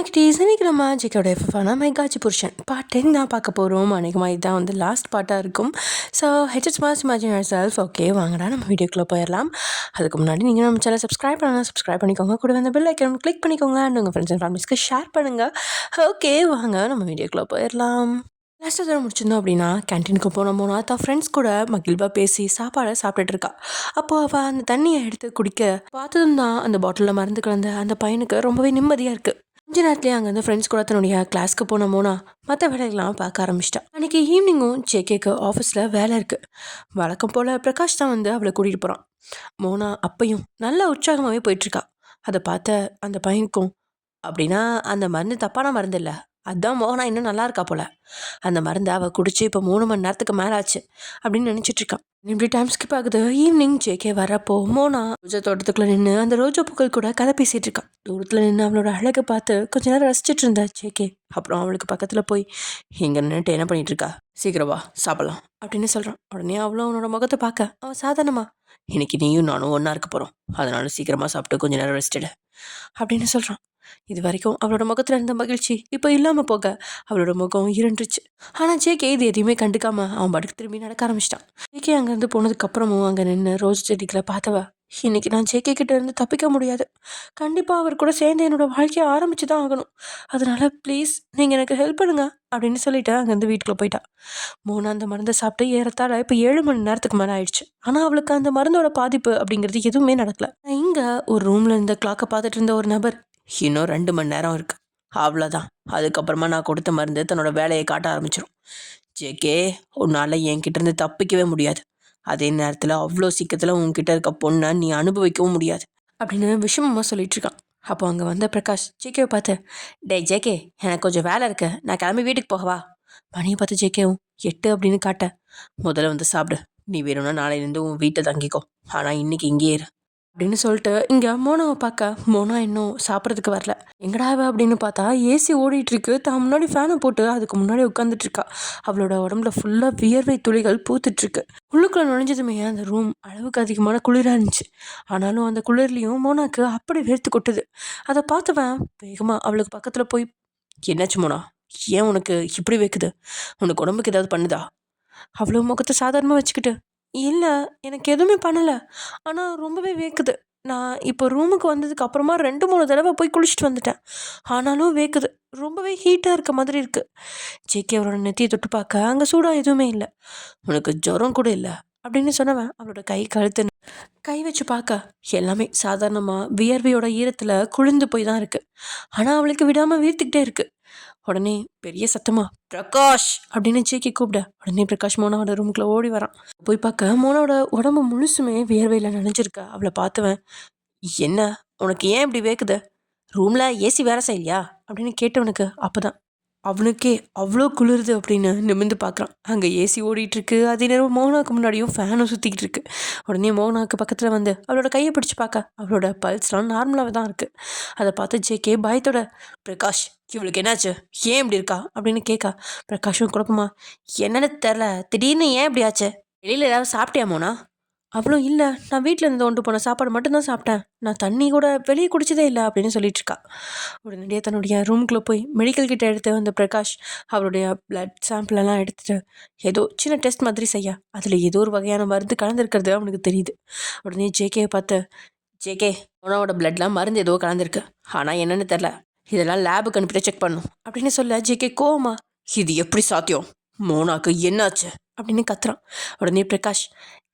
குட்டீஸ் இன்னைக்கு நம்ம ஜிகோட எஃப்எஃபான மைகாச்சி புருஷன் பார்ட் 10 தான் பார்க்க போகிறோம். அன்றைக்குமா இதுதான் வந்து லாஸ்ட் பார்ட்டாக இருக்கும். So HS mass imagine your self. Okay வாங்கடா நம்ம வீடியோக்குள்ளே போயிடலாம். அதுக்கு முன்னாடி நீங்கள் நம்ம சேனல் சப்ஸ்கிரைப் பண்ணலாம், சப்ஸ்கிரைப் பண்ணிக்கோங்க. கூட வந்து பெல் ஐக்கன் கிளிக் பண்ணிக்கோங்க அண்ட் உங்கள் ஃப்ரெண்ட்ஸ் அண்ட் ஃபேமிலிஸ்க்கு ஷேர் பண்ணுங்கள். ஓகே வாங்க நம்ம வீடியோக்குள்ளே போயிடலாம். லாஸ்ட் தடவை முடிச்சிருந்தோம் அப்படின்னா கேன்டீனுக்கு போனோம்னா தான் ஃப்ரெண்ட்ஸ் கூட மகிழ்வாக பேசி சாப்பாடை சாப்பிட்டுட்டு இருக்கா. அப்போது அவள் அந்த தண்ணியை எடுத்து குடிக்க பார்த்ததும் தான் அந்த பாட்டிலில் மருந்து கலந்த அந்த பையனுக்கு ரொம்பவே நிம்மதியாக இருக்குது. கொஞ்ச நேரத்துலேயே அங்கேருந்து ஃப்ரெண்ட்ஸ் கூட தன்னுடைய கிளாஸ்க்கு போன மோனா மற்ற வேலைகள்லாம் பார்க்க ஆரம்பிச்சிட்டான். அன்றைக்கி ஈவினிங்கும் ஜேகேக்கு ஆஃபீஸில் வேலை இருக்குது. வழக்கம் போல் பிரகாஷ் தான் வந்து அவளை கூட்டிகிட்டு போகிறான். மோனா அப்பையும் நல்ல உற்சாகமாகவே போயிட்டுருக்கா. அதை பார்த்த அந்த பையனுக்கும் அப்படின்னா அந்த மருந்து தப்பான மருந்து இல்லை, அதுதான் மோனா இன்னும் நல்லா இருக்கா போல. அந்த மருந்தை அவள் குடிச்சு இப்போ 3 மணி நேரத்துக்கு மேலே ஆச்சு அப்படின்னு நினச்சிட்டு இருக்கான். இப்படி டைம் ஸ்கிப் ஆகுது. ஈவினிங் ஜேகே வரப்போ மோனா ரோஜா தோட்டத்துக்குள்ள நின்று அந்த ரோஜா பூக்கள் கூட கதை பேசிட்டு இருக்கான். தூரத்தில் நின்று அவளோட அழகை பார்த்து கொஞ்ச நேரம் ரசிச்சிட்டு இருந்தா ஜேகே. அப்புறம் அவளுக்கு பக்கத்தில் போய் இங்கே நின்றுட்டு என்ன பண்ணிட்டு இருக்கா, சீக்கிரம் வா சாப்பிடலாம் அப்படின்னு சொல்கிறான். உடனே அவளும் அவனோட முகத்தை பார்க்க அவன் சாதாரணமா இன்னைக்கு நீயும் நானும் ஒன்றா இருக்க போகிறோம், அதனால சீக்கிரமாக சாப்பிட்டு கொஞ்ச நேரம் ரெஸ்ட் எடு அப்படின்னு சொல்கிறான். இது வரைக்கும் அவளோட முகத்தில் இருந்த மகிழ்ச்சி இப்போ இல்லாமல் போக அவளோட முகம் இருந்துச்சு. ஆனால் ஜேகே இது எதையுமே கண்டுக்காம அவன் படுக்கு திரும்பி நடக்க ஆரம்பிச்சிட்டான். ஜேகே அங்கேருந்து போனதுக்கப்புறமும் அங்கே நின்று ரோஸ் செடிகளை பார்த்தவ இன்னைக்கு நான் ஜேகே கிட்ட இருந்து தப்பிக்க முடியாது, கண்டிப்பாக அவர் கூட சேர்ந்து என்னோட வாழ்க்கையை ஆரம்பிச்சு தான் ஆகணும், அதனால ப்ளீஸ் நீங்கள் எனக்கு ஹெல்ப் பண்ணுங்க அப்படின்னு சொல்லிட்டு அங்கேருந்து வீட்டுக்குள்ளே போயிட்டா. மோனா அந்த மருந்தை சாப்பிட்டு ஏறத்தாழ இப்போ 7 மணி நேரத்துக்கு மேலே ஆயிடுச்சு. ஆனால் அவளுக்கு அந்த மருந்தோட பாதிப்பு அப்படிங்கிறது எதுவுமே நடக்கல. இங்கே ஒரு ரூமில் இருந்த கிளாக்கை பார்த்துட்டு இருந்த ஒரு நபர் இன்னும் 2 மணி நேரம் இருக்கு, அவ்வளோதான், அதுக்கப்புறமா நான் கொடுத்த மருந்து தன்னோட வேலையை காட்ட ஆரம்பிச்சிடும். ஜேகே உன்னால் என்கிட்ட இருந்து தப்பிக்கவே முடியாது, அதே நேரத்தில் அவ்வளோ சீக்கிரத்தில் உன்கிட்ட இருக்க பொண்ணை நீ அனுபவிக்கவும் முடியாது அப்படின்னு விஷமமாக சொல்லிட்டு இருக்கான். அப்போ அங்கே வந்த பிரகாஷ் ஜேகேவை பார்த்து, டே ஜேகே எனக்கு கொஞ்சம் வேலை இருக்கு, நான் கிளம்பி வீட்டுக்கு போகவா. மணியை பார்த்து ஜேகேவும் 8 அப்படின்னு காட்ட, முதல்ல வந்து சாப்பிடு, நீ வேணும்னா நாளையிலேருந்து உன் வீட்டை தங்கிக்கோ, ஆனால் இன்னைக்கு இங்கேயே இரு அப்படின்னு சொல்லிட்டு இங்கே மோனாவை பார்க்க மோனா இன்னும் சாப்பிட்றதுக்கு வரல. எங்கடாவ அப்படின்னு பார்த்தா ஏசி ஓடிட்டுருக்கு, தான் முன்னாடி ஃபேனை போட்டு அதுக்கு முன்னாடி உட்காந்துட்ருக்கா. அவளோட உடம்புல ஃபுல்லாக வியர்வை துளிகள் பூத்துட்ருக்கு. உள்ளுக்குள்ளே நுழைஞ்சதுமே அந்த ரூம் அளவுக்கு அதிகமான குளிராக இருந்துச்சு. ஆனாலும் அந்த குளிர்லேயும் மோனாக்கு அப்படி வேர்த்து கொட்டுது. அதை பார்த்தவன் வேகமாக அவளுக்கு பக்கத்தில் போய், என்னாச்சு மோனா, ஏன் உனக்கு இப்படி வைக்குது, உனக்கு உடம்புக்கு ஏதாவது பண்ணுதா. அவ்வளோ முகத்தை சாதாரணமாக வச்சுக்கிட்டு, இல்லை எனக்கு எதுவுமே பண்ணலை, ஆனால் ரொம்பவே வேக்குது, நான் இப்போ ரூமுக்கு வந்ததுக்கு அப்புறமா 2-3 தடவை போய் குளிச்சுட்டு வந்துட்டேன், ஆனாலும் வேக்குது, ரொம்பவே ஹீட்டாக இருக்க மாதிரி இருக்குது. ஜேகே அவரோட நெத்தியை தொட்டு பார்க்க அங்கே சூடாக எதுவுமே இல்லை. உனக்கு ஜுரம் கூட இல்லை அப்படின்னு சொன்னவன் அவளோட கழுத்து கை வச்சு பார்க்க எல்லாமே சாதாரணமாக வியர்வையோட ஈரத்தில் குளிர்ந்து போய் தான் இருக்குது. ஆனால் அவளுக்கு விடாமல் வீர்த்துக்கிட்டே இருக்குது. உடனே பெரிய சத்தமா பிரகாஷ் அப்படின்னு ஜேகே கூப்பிட உடனே பிரகாஷ் மோனாவோட ரூமுக்குள்ள ஓடி வரான். போய் பார்க்க மோனாவோட உடம்பு முழுசுமே வியர்வையில் நனைஞ்சிருக்கா. அவளை பார்த்துவன், என்ன உனக்கு ஏன் இப்படி வேக்குது, ரூமில் ஏசி வேலை செய்யலையா அப்படின்னு கேட்டவனுக்கு அப்போதான் அவனுக்கே அவ்வளோ குளிருது அப்படின்னு நிமிர்ந்து பார்க்குறான். அங்கே ஏசி ஓடிட்டுருக்கு, அதே நேரம் மோனாவுக்கு முன்னாடியும் ஃபேனும் சுற்றிக்கிட்டு இருக்கு. உடனே மோனாவுக்கு பக்கத்தில் வந்து அவளோட கையை பிடிச்சி பார்க்க அவளோட பல்ஸ்லாம் நார்மலாக தான் இருக்குது. அதை பார்த்து ஜேகே பயத்தோட, பிரகாஷ் இவளுக்கு என்னாச்சு, ஏன் இப்படி இருக்கா அப்படின்னு கேட்கா. பிரகாஷும் குழப்பமா, என்னன்னு தெரில, திடீர்னு ஏன் இப்படி ஆச்சு, வெளியில் ஏதாவது சாப்பிட்டியா மோனா. அவ்வளோ இல்லை, நான் வீட்டில் இருந்து கொண்டு போன சாப்பாடு மட்டும்தான் சாப்பிட்டேன், நான் தண்ணி கூட வெளியே குடிச்சதே இல்லை அப்படின்னு சொல்லிட்டு இருக்கா. உடனடியாக தன்னுடைய ரூமுக்குள்ளே போய் மெடிக்கல் கிட்ட எடுத்து வந்த பிரகாஷ் அவருடைய பிளட் சாம்பிளெல்லாம் எடுத்துகிட்டு ஏதோ சின்ன டெஸ்ட் மாதிரி செய்ய அதில் ஏதோ ஒரு வகையான மருந்து கலந்துருக்கிறது அவனுக்கு தெரியுது. உடனே ஜேகேயை பார்த்து, ஜேகே மோனாவோட பிளட்லாம் மருந்து ஏதோ கலந்துருக்கு, ஆனால் என்னென்னு தெரில, இதெல்லாம் லேபுக்கு அனுப்பிட்டு செக் பண்ணும் அப்படின்னு சொல்ல ஜேகே கோவமா, இது எப்படி சாத்தியம், மோனாக்கு என்னாச்சு அப்படின்னு கத்துறான். உடனே பிரகாஷ்,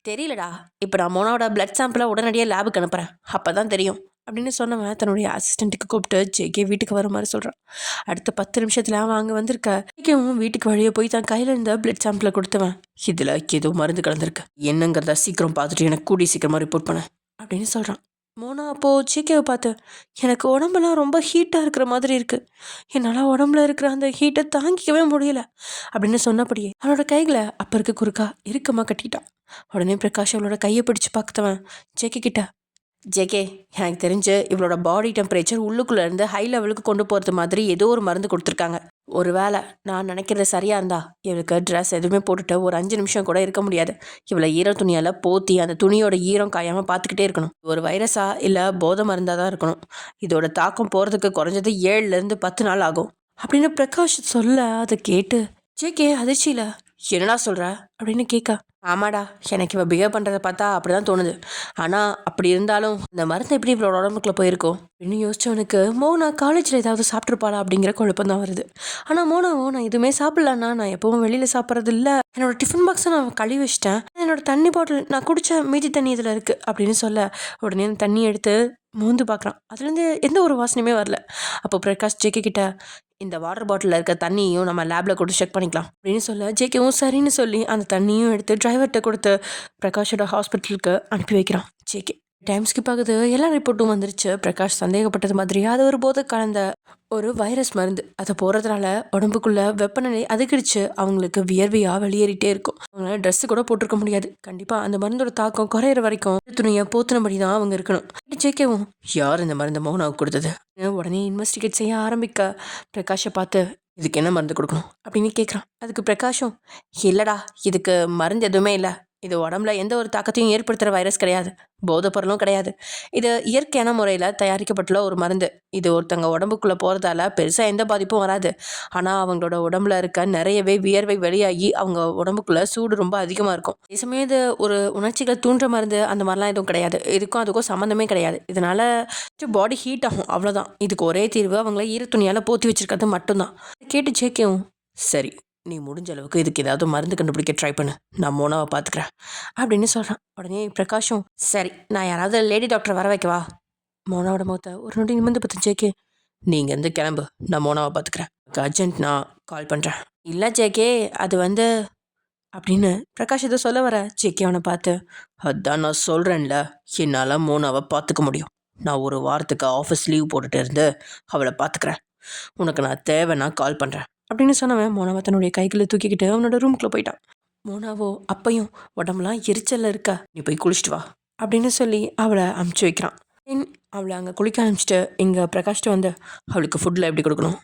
தெரியலடா, இப்போ நான் மோனாவோட பிளட் சாம்பிளை உடனடியாக லேபுக்கு அனுப்புகிறேன், அப்போ தான் தெரியும் அப்படின்னு சொன்னவன் தன்னுடைய அசிஸ்டண்ட்டுக்கு கூப்பிட்டு ஜேகே வீட்டுக்கு வர மாதிரி சொல்கிறான். அடுத்த 10 நிமிஷத்தில் அவன் அங்கே வந்திருக்க. ஜேகேவும் வீட்டுக்கு வழியே போய் தான் கையில் இருந்த பிளட் சாம்பிளை கொடுத்தவன், இதில் ஏதோ மருந்து கலந்துருக்கு, என்னங்கிறத சீக்கிரம் பார்த்துட்டு எனக்கு கூடி சீக்கிரமாக ரிப்போர்ட் பண்ண அப்படின்னு சொல்கிறான். மோனா அப்போது ஜேகேவை பார்த்து, எனக்கு உடம்பெல்லாம் ரொம்ப ஹீட்டாக இருக்கிற மாதிரி இருக்குது, என்னால் உடம்புல இருக்கிற அந்த ஹீட்டை தாங்கிக்கவே முடியல அப்படின்னு சொன்னபடியே அவனோட கைகளை அப்போ இருக்க குறுக்கா இறுக்கமாக கட்டிட்டான். உடனே பிரகாஷ் அவளோட கையை பிடிச்சு பார்த்தவன் ஜேகே கிட்ட, ஜேகே எனக்கு தெரிஞ்சு இவளோட பாடி டெம்பரேச்சர் உள்ளுக்குள்ளே இருந்து ஹை லெவலுக்கு கொண்டு போகிறது மாதிரி ஏதோ ஒரு மருந்து கொடுத்துருக்காங்க, ஒரு வேளை நான் நினைக்கிறது சரியாக இருந்தா இவளுக்கு ட்ரெஸ் எதுவுமே போட்டுட்டு ஒரு 5 நிமிஷம் கூட இருக்க முடியாது. இவளை ஈர துணியால் போத்தி அந்த துணியோட ஈரம் காயாமல் பார்த்துக்கிட்டே இருக்கணும். ஒரு வைரஸா இல்லை போதை மருந்தாக தான் இருக்கணும். இதோட தாக்கம் போகிறதுக்கு குறைஞ்சது 7லேருந்து 10 நாள் ஆகும் அப்படின்னு பிரகாஷ் சொல்ல அதை கேட்டு ஜேகே அதிர்ச்சியில என்னடா சொல்கிற அப்படின்னு கேட்க, ஆமாடா, எனக்கு இவ பிஹேவ் பண்ணுறதை பார்த்தா அப்படி தான் தோணுது. ஆனால் அப்படி இருந்தாலும் இந்த மருந்து எப்படி இவளோட உடம்புக்குள்ள போயிருக்கோம் அப்படின்னு யோசிச்சவனுக்கு மோனா காலேஜில் ஏதாவது சாப்பிட்ருப்பாளா அப்படிங்கிற குழப்பம் தான் வருது. ஆனால் மோனாவோ நான் எதுவுமே சாப்பிட்லன்னா, நான் எப்பவும் வெளியில் சாப்பிட்றது இல்லை, என்னோட டிஃபன் பாக்ஸை நான் கழுவி வச்சிட்டேன், என்னோட தண்ணி பாட்டில் நான் குடித்த மீதி தண்ணி இதில் இருக்குது அப்படின்னு சொல்ல உடனே அந்த தண்ணி எடுத்து மோந்து பார்க்குறான். அதுலேருந்து எந்த ஒரு வாசனையுமே வரல. அப்போ பிரகாஷ் ஜேகே கிட்ட இந்த வாட்டர் பாட்டிலில் இருக்க தண்ணியும் நம்ம லேபில் கொடுத்து செக் பண்ணிக்கலாம் அப்படின்னு சொல்ல ஜேகேவும் சரின்னு சொல்லி அந்த தண்ணியும் எடுத்து டிரைவர்கிட்ட கொடுத்து பிரகாஷோட ஹாஸ்பிட்டலுக்கு அனுப்பி வைக்கிறான் ஜேகே. டைம் ஸ்கிப் ஆகுது. எல்லா ரிப்போர்ட்டும் வந்துருச்சு. பிரகாஷ் சந்தேகப்பட்டது மாதிரி அது ஒரு போதை கலந்த ஒரு வைரஸ் மருந்து. அதை போடுறதுனால உடம்புக்குள்ள வெப்பநிலை அதிகரிச்சு அவங்களுக்கு வியர்வையாக வெளியேறிட்டே இருக்கும். அவங்களால ட்ரெஸ்ஸு கூட போட்டிருக்க முடியாது. கண்டிப்பாக அந்த மருந்தோட தாக்கம் குறையிற வரைக்கும் துணியை போத்தினபடி தான் அவங்க இருக்கணும். ஜேகேவும் யார் இந்த மருந்தை மோனாவுக்கு கொடுத்தது உடனே இன்வெஸ்டிகேட் செய்ய ஆரம்பிக்க பிரகாஷை பார்த்து இதுக்கு என்ன மருந்து கொடுக்கணும் அப்படின்னு கேட்குறான். அதுக்கு பிரகாஷும் இல்லைடா, இதுக்கு மருந்து எதுவுமே இல்லை, இது உடம்புல எந்த ஒரு தாக்கத்தையும் ஏற்படுத்துகிற வைரஸ் கிடையாது, போதை பொருளும் கிடையாது, இது இயற்கையான முறையில் தயாரிக்கப்பட்டுள்ள ஒரு மருந்து. இது ஒருத்தங்க உடம்புக்குள்ளே போகிறதால பெருசாக எந்த பாதிப்பும் வராது. ஆனால் அவங்களோட உடம்புல இருக்க நிறையவே வியர்வை வெளியாகி அவங்க உடம்புக்குள்ளே சூடு ரொம்ப அதிகமாக இருக்கும். அதே சமயம் இது ஒரு உணர்ச்சிகளை தூண்டுற மருந்து அந்த மாதிரிலாம் எதுவும் கிடையாது. இதுக்கும் அதுக்கும் சம்மந்தமே கிடையாது. இதனால் பாடி ஹீட் ஆகும், அவ்வளோதான். இதுக்கு ஒரே தீர்வு அவங்கள ஈரத்துணியால் போற்றி வச்சிருக்கிறது மட்டும்தான். கேட்டு ஜேகேவும் சரி, நீ முடிஞ்ச அளவுக்கு இதுக்கு ஏதாவது மருந்து கண்டுபிடிக்க ட்ரை பண்ணு, நான் மோனாவை பார்த்துக்கிறேன் அப்படின்னு சொல்கிறான். உடனே பிரகாஷும் சரி, நான் யாராவது லேடி டாக்டர் வர வைக்கவா? மோனாவோட முகத்தை ஒரு நொடி நிமிர்ந்து பார்த்து ஜேகே, நீங்கள் இருந்து கிளம்பு, நான் மோனாவை பார்த்துக்கிறேன், அர்ஜென்ட், நான் கால் பண்ணுறேன். இல்லை ஜேகே, அது அப்படின்னு பிரகாஷ் ஏதோ சொல்ல வர ஜேகே அவனை பார்த்து அதான் நான் சொல்கிறேன்ல, என்னால் மோனாவை பார்த்துக்க முடியும். நான் ஒரு வாரத்துக்கு ஆஃபீஸ் லீவ் போட்டுட்டு இருந்து அவளை பார்த்துக்கிறேன். உனக்கு நான் தேவைன்னா கால் பண்ணுறேன் அப்படின்னு சொன்னவன் மோனாவை தன்னுடைய கைகளை தூக்கிக்கிட்டு அவனோட ரூமுக்குள்ளே போயிட்டான். மோனாவோ அப்பையும் உடம்புலாம் எரிச்சலில் இருக்க, நீ போய் குளிச்சுட்டு வா அப்படின்னு சொல்லி அவளை அமுச்சு வைக்கிறான். அவளை அங்கே குளிக்க ஆரம்பிச்சிட்டு இங்கே பிரகாஷ்ட்டு வந்து அவளுக்கு ஃபுட்டில் எப்படி கொடுக்கணும்,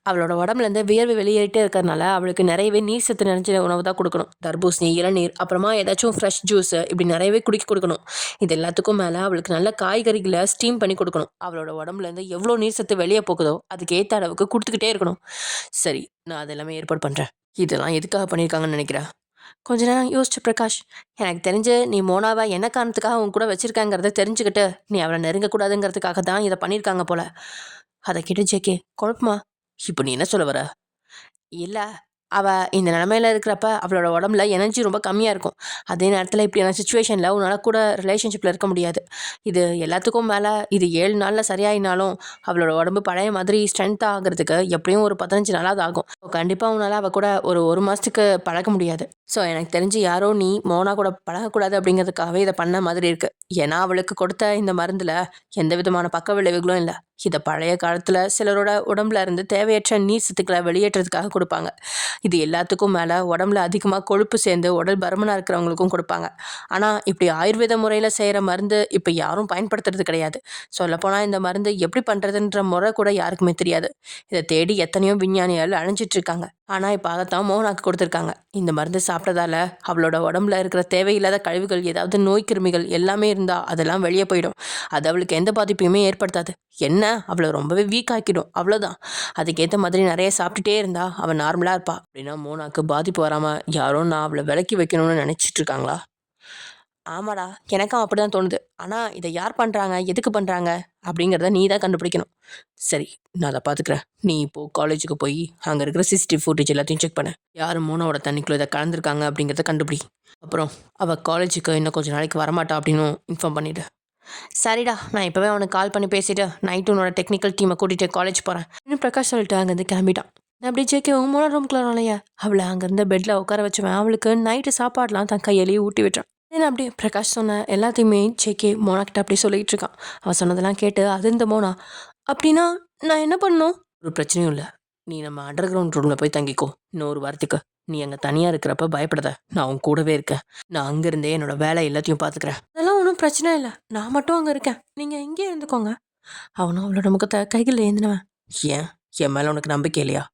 அவளோட உடம்புலேருந்து வியர்வை வெளியேறிட்டே இருக்கிறதுனால அவளுக்கு நிறையவே நீர் சத்து நிறைஞ்ச உணவு தான் கொடுக்கணும். தர்பூசணி, இளநீர், அப்புறமா ஏதாச்சும் ஃப்ரெஷ் ஜூஸு இப்படி நிறையவே குடிக்க கொடுக்கணும். இது எல்லாத்துக்கும் மேலே அவளுக்கு நல்ல காய்கறிகளை ஸ்டீம் பண்ணி கொடுக்கணும். அவளோட உடம்புலேருந்து எவ்வளோ நீர் சத்து வெளியே போகுதோ அதுக்கு ஏற்ற அளவுக்கு கொடுத்துக்கிட்டே இருக்கணும். சரி, நான் அதெல்லாமே ஏற்பாடு பண்ணுறேன். இதெல்லாம் எதுக்காக பண்ணியிருக்காங்கன்னு நினைக்கிறேன்? கொஞ்ச நேரம் யோசிச்ச பிரகாஷ், எனக்கு தெரிஞ்சு நீ மோனாவை என்ன காரணத்துக்காக உன் கூட வச்சிருக்காங்கிறத தெரிஞ்சுக்கிட்டு நீ அவளை நெருங்கக்கூடாதுங்கிறதுக்காக தான் இதை பண்ணியிருக்காங்க போல. அதை கேட்டு ஜேகே குழப்பமா, இப்போ நீ என்ன சொல்ல வர? இல்லை, அவள் இந்த நிலமையில இருக்கிறப்ப அவளோட உடம்புல எனர்ஜி ரொம்ப கம்மியாக இருக்கும். அதே நேரத்தில் இப்படியான சுச்சுவேஷனில் உன்னால் கூட ரிலேஷன்ஷிப்பில் இருக்க முடியாது. இது எல்லாத்துக்கும் மேலே இது 7 நாளில் சரியாயினாலும் அவளோட உடம்பு பழைய மாதிரி ஸ்ட்ரென்த் ஆகிறதுக்கு எப்படியும் ஒரு 15 நாளாவது ஆகும். கண்டிப்பாக உன்னால் அவள் கூட ஒரு மாதத்துக்கு பழக முடியாது. ஸோ எனக்கு தெரிஞ்சு யாரோ நீ மோனா கூட பழகக்கூடாது அப்படிங்கிறதுக்காகவே இதை பண்ண மாதிரி இருக்குது. ஏன்னா அவளுக்கு கொடுத்த இந்த மருந்தில் எந்த விதமான பக்க விளைவுகளும் இல்லை. இதை பழைய காலத்தில் சிலரோட உடம்புல இருந்து தேவையற்ற நீர் சத்துக்களை வெளியேற்றதுக்காக கொடுப்பாங்க. இது எல்லாத்துக்கும் மேலே உடம்புல அதிகமாக கொழுப்பு சேர்ந்து உடல் பருமனாக இருக்கிறவங்களுக்கும் கொடுப்பாங்க. ஆனால் இப்படி ஆயுர்வேத முறையில் செய்கிற மருந்து இப்போ யாரும் பயன்படுத்துறது கிடையாது. சொல்லப்போனால் இந்த மருந்து எப்படி பண்ணுறதுன்ற முறை கூட யாருக்குமே தெரியாது. இதை தேடி எத்தனையோ விஞ்ஞானிகள் அழிஞ்சிட்ருக்காங்க. ஆனால் இப்போ அதைத்தான் மோனாக்கு கொடுத்துருக்காங்க. இந்த மருந்து சாப்பிட்டதால அவளோட உடம்புல இருக்கிற தேவையில்லாத கழிவுகள், ஏதாவது நோய் கிருமிகள் எல்லாமே இருந்தால் அதெல்லாம் வெளியே போயிடும். அது அவளுக்கு எந்த பாதிப்பையுமே ஏற்படுத்தாது. என்ன, அவளை ரொம்பவே வீக் ஆக்கிடும், அவ்வளோதான். அதுக்கேற்ற மாதிரி நிறைய சாப்பிட்டுட்டே இருந்தா அவள் நார்மலாக இருப்பா. அப்படின்னா மோனாக்கு பாதிப்பு வராமல் யாரோ நான் அவளை விலக்கி வைக்கணும்னு நினச்சிட்டு இருக்காங்களா? ஆமாடா, எனக்கும் அப்படி தான் தோணுது. ஆனால் இதை யார் பண்ணுறாங்க, எதுக்கு பண்ணுறாங்க அப்படிங்கிறத நீ தான் கண்டுபிடிக்கணும். சரி, நான் அதை பார்த்துக்கிறேன். நீ இப்போது காலேஜுக்கு போய் அங்கே இருக்கிற சிசிடிவி ஃபுட்டேஜ் எல்லாத்தையும் செக் பண்ணு. யார் மோனாவோட தண்ணிக்குள்ளே இதை கலந்துருக்காங்க அப்படிங்கிறத கண்டுபிடி. அப்புறம் அவள் காலேஜுக்கு இன்னும் கொஞ்சம் நாளைக்கு வரமாட்டா அப்படின்னு இன்ஃபார்ம் பண்ணிவிடு. சரிடா, நான் இப்போவே அவனுக்கு கால் பண்ணி பேசிவிட்டு நைட்டு உன்னோட டெக்னிக்கல் டீமை கூட்டிகிட்டு காலேஜ் போகிறேன் இன்னும் பிரகாஷ் சொல்லிட்டு அங்கேருந்து கிளம்பிட்டான். அப்படி ஜேகேவும் மோனா ரூம்குள்ள இல்லையா அவளை அங்கேருந்து பெட்டில் உட்கார வச்சுவேன். அவளுக்கு நைட்டு சாப்பாடெலாம் தன் கையிலேயே ஊட்டி விட்டான். ஏன்னா அப்படியே பிரகாஷ் சொன்ன எல்லாத்தையுமே ஜேகே மோனாக்கிட்ட அப்படியே சொல்லிகிட்டு இருக்கான். அவன் சொன்னதெல்லாம் கேட்டு அது இந்த மோனா, அப்படின்னா நான் என்ன பண்ணணும்? ஒரு பிரச்சனையும் இல்லை, நீ நம்ம அண்டர் கிரவுண்ட் ரூமில் போய் தங்கிக்கோ. இன்னொரு வாரத்துக்கு நீ அங்கே தனியாக இருக்கிறப்ப பயப்படாத, நான் உன் கூடவே இருக்கேன். நான் அங்கேருந்தே என்னோட வேலை எல்லாத்தையும் பார்த்துக்கிறேன். அதெல்லாம் ஒன்றும் பிரச்சனை இல்லை, நான் மட்டும் அங்கே இருக்கேன், நீங்கள் எங்கேயே இருந்துக்கோங்க. அவனும் அவளோட முகத்தை கைகளில் ஏந்தினவன். ஏன், என் மேலே உனக்கு நம்பிக்கை இல்லையா?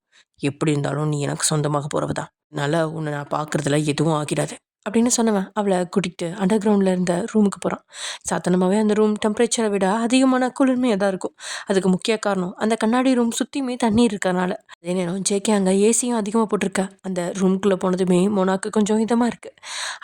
எப்படி இருந்தாலும் நீ எனக்கு சொந்தமாக போகிறவ தான். அதனால் உன்னை நான் பார்க்குறதுல எதுவும் ஆகிடாது அப்படின்னு சொன்னவன் அவளை கூட்டிகிட்டு அண்டர் கிரவுண்டில் இருந்த ரூமுக்கு போகிறான். சாதாரணமாகவே அந்த ரூம் டெம்பரேச்சரை விட அதிகமான குளிர்மையாக தான் இருக்கும். அதுக்கு முக்கிய காரணம் அந்த கண்ணாடி ரூம் சுற்றியுமே தண்ணி இருக்கறனால. அதே நேரம் ஜேகே அங்கே ஏசியும் அதிகமாக போட்டிருக்கா. அந்த ரூம்குள்ளே போனதுமே மோனாக்கு கொஞ்சம் இதமாக இருக்குது.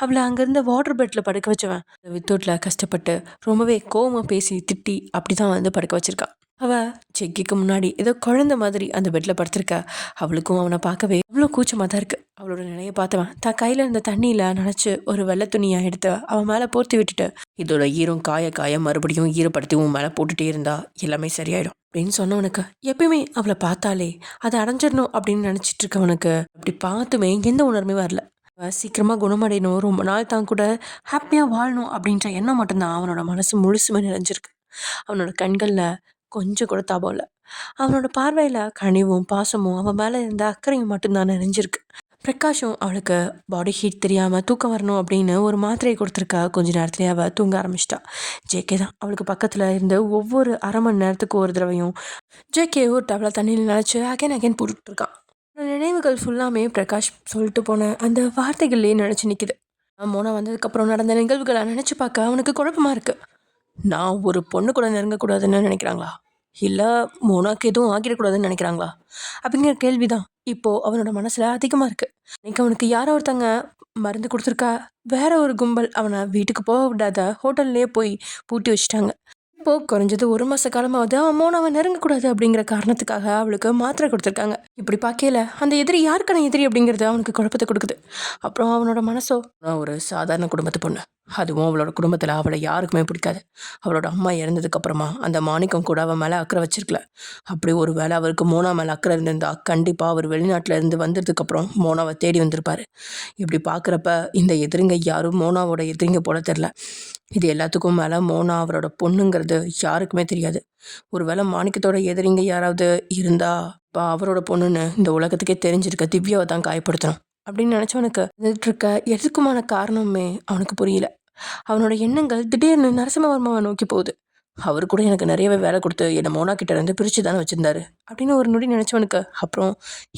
அவளை அங்கேருந்து வாட்டர் பெட்டில் படுக்க வச்சவன் வித்தவுட்டில் கஷ்டப்பட்டு ரொம்பவே கோவமாக பேசி திட்டி அப்படி தான் வந்து படுக்க வச்சிருக்கான். அவள் ஜெக்கிக்கு முன்னாடி ஏதோ குழந்தை மாதிரி அந்த பெட்டில் படுத்திருக்கா. அவளுக்கும் அவனை பார்க்கவே அவ்வளோ கூச்சமாக தான் இருக்குது. அவளோட நிலையை பார்த்தவன் தான் கையில் இருந்த தண்ணியில் நனைச்சி ஒரு வெள்ளை துணியை எடுத்து அவன் மேலே போர்த்தி விட்டுட்டு, இதோட ஈரம் காய காய மறுபடியும் ஈரப்படுத்தி உன் மேலே போட்டுகிட்டே இருந்தா எல்லாமே சரியாயிடும் அப்படின்னு சொன்னவனுக்கு எப்பயுமே அவளை பார்த்தாலே அதை அடைஞ்சிடணும் அப்படின்னு நினச்சிட்டு இருக்கவனுக்கு அப்படி பார்த்துமே எந்த உணர்வுமே வரல. சீக்கிரமாக குணமடையணும், ரொம்ப நாள் தான் கூட ஹாப்பியாக வாழணும் அப்படின்ற எண்ணம் மட்டும்தான் அவனோட மனசு முழுசுமே நிறைஞ்சிருக்கு. அவனோட கண்களில் கொஞ்சம் கூட தாபம் இல்லை. அவனோட பார்வையில் கனிவும் பாசமும் அவன் மேலே இருந்த அக்கறையும் மட்டும்தான் நிறைஞ்சிருக்கு. பிரகாஷும் அவளுக்கு பாடி ஹீட் தெரியாமல் தூக்கம் வரணும் அப்படின்னு ஒரு மாத்திரையை கொடுத்துருக்கா. கொஞ்ச நேரத்துலேயே அவள் தூங்க ஆரம்பிச்சிட்டா. ஜேகே தான் அவளுக்கு பக்கத்தில் இருந்து ஒவ்வொரு அரை மணி நேரத்துக்கு ஒரு தடவையும் ஜேகே ஒரு டவலை தண்ணியில் நினச்சி அகைன் போட்டுட்ருக்கான். நினைவுகள் ஃபுல்லாமே பிரகாஷ் சொல்லிட்டு போன அந்த வார்த்தைகள்லேயே நினச்சி நிற்கிது. மோனா வந்ததுக்கப்புறம் நடந்த நிகழ்வுகளை நினச்சி பார்க்க அவனுக்கு குழப்பமாக இருக்குது. நான் ஒரு பொண்ணு கூட நெருங்கக்கூடாதுன்னு நினைக்கிறாங்களா, இல்லை மோனாக்கு எதுவும் ஆகிடக்கூடாதுன்னு நினைக்கிறாங்களா அப்படிங்கிற கேள்வி தான் இப்போது அவனோட மனசில் அதிகமாக இருக்குது. இன்னைக்கு அவனுக்கு யாரோ ஒருத்தங்க மருந்து கொடுத்துருக்கா. வேற ஒரு கும்பல் அவனை வீட்டுக்கு போக விடாத ஹோட்டல்லையே போய் பூட்டி வச்சுட்டாங்க. இப்போது குறைஞ்சது 1 மாத காலமாவது அவன் மோனாவை நெருங்கக்கூடாது அப்படிங்கிற காரணத்துக்காக அவளுக்கு மாத்திரை கொடுத்துருக்காங்க. இப்படி பார்க்கல அந்த எதிரி யாருக்கான எதிரி அப்படிங்கிறது அவனுக்கு குழப்பத்தை கொடுக்குது. அப்புறம் அவனோட மனசோ, நான் ஒரு சாதாரண குடும்பத்து பொண்ணு, அதுவும் அவளோட குடும்பத்தில் அவளை யாருக்குமே பிடிக்காது. அவளோட அம்மா இறந்ததுக்கப்புறமா அந்த மாணிக்கம் கூட அவன் மேலே அக்கறை வச்சிருக்கல. அப்படி ஒரு வேளை அவருக்கு மோனா மேலே அக்கறை இருந்திருந்தா கண்டிப்பாக அவர் வெளிநாட்டில் இருந்து வந்ததுக்கப்புறம் மோனாவை தேடி வந்திருப்பார். இப்படி பார்க்குறப்ப இந்த எதிரிங்க யாரும் மோனாவோட எதிரிங்க போல தெரில. இது எல்லாத்துக்கும் மேலே மோனா அவரோட பொண்ணுங்கிறது யாருக்குமே தெரியாது. ஒரு வேளை மாணிக்கத்தோட எதிரிங்க யாராவது இருந்தால் இப்போ அவரோட பொண்ணுன்னு இந்த உலகத்துக்கே தெரிஞ்சிருக்க திவ்யாவை தான் காயப்படுத்தணும் அப்படின்னு நினச்சவனுக்கு இருக்க எதுக்குமான காரணமே அவனுக்கு புரியல. அவனோட எண்ணங்கள் திடீர்னு நரசிம்மவர்மாவை நோக்கி போகுது. அவர் கூட எனக்கு நிறையவே வேலை கொடுத்து என்னை மோனா கிட்ட இருந்து பிரித்து தானே வச்சுருந்தாரு அப்படின்னு ஒரு நொடி நினச்சவனுக்கு அப்புறம்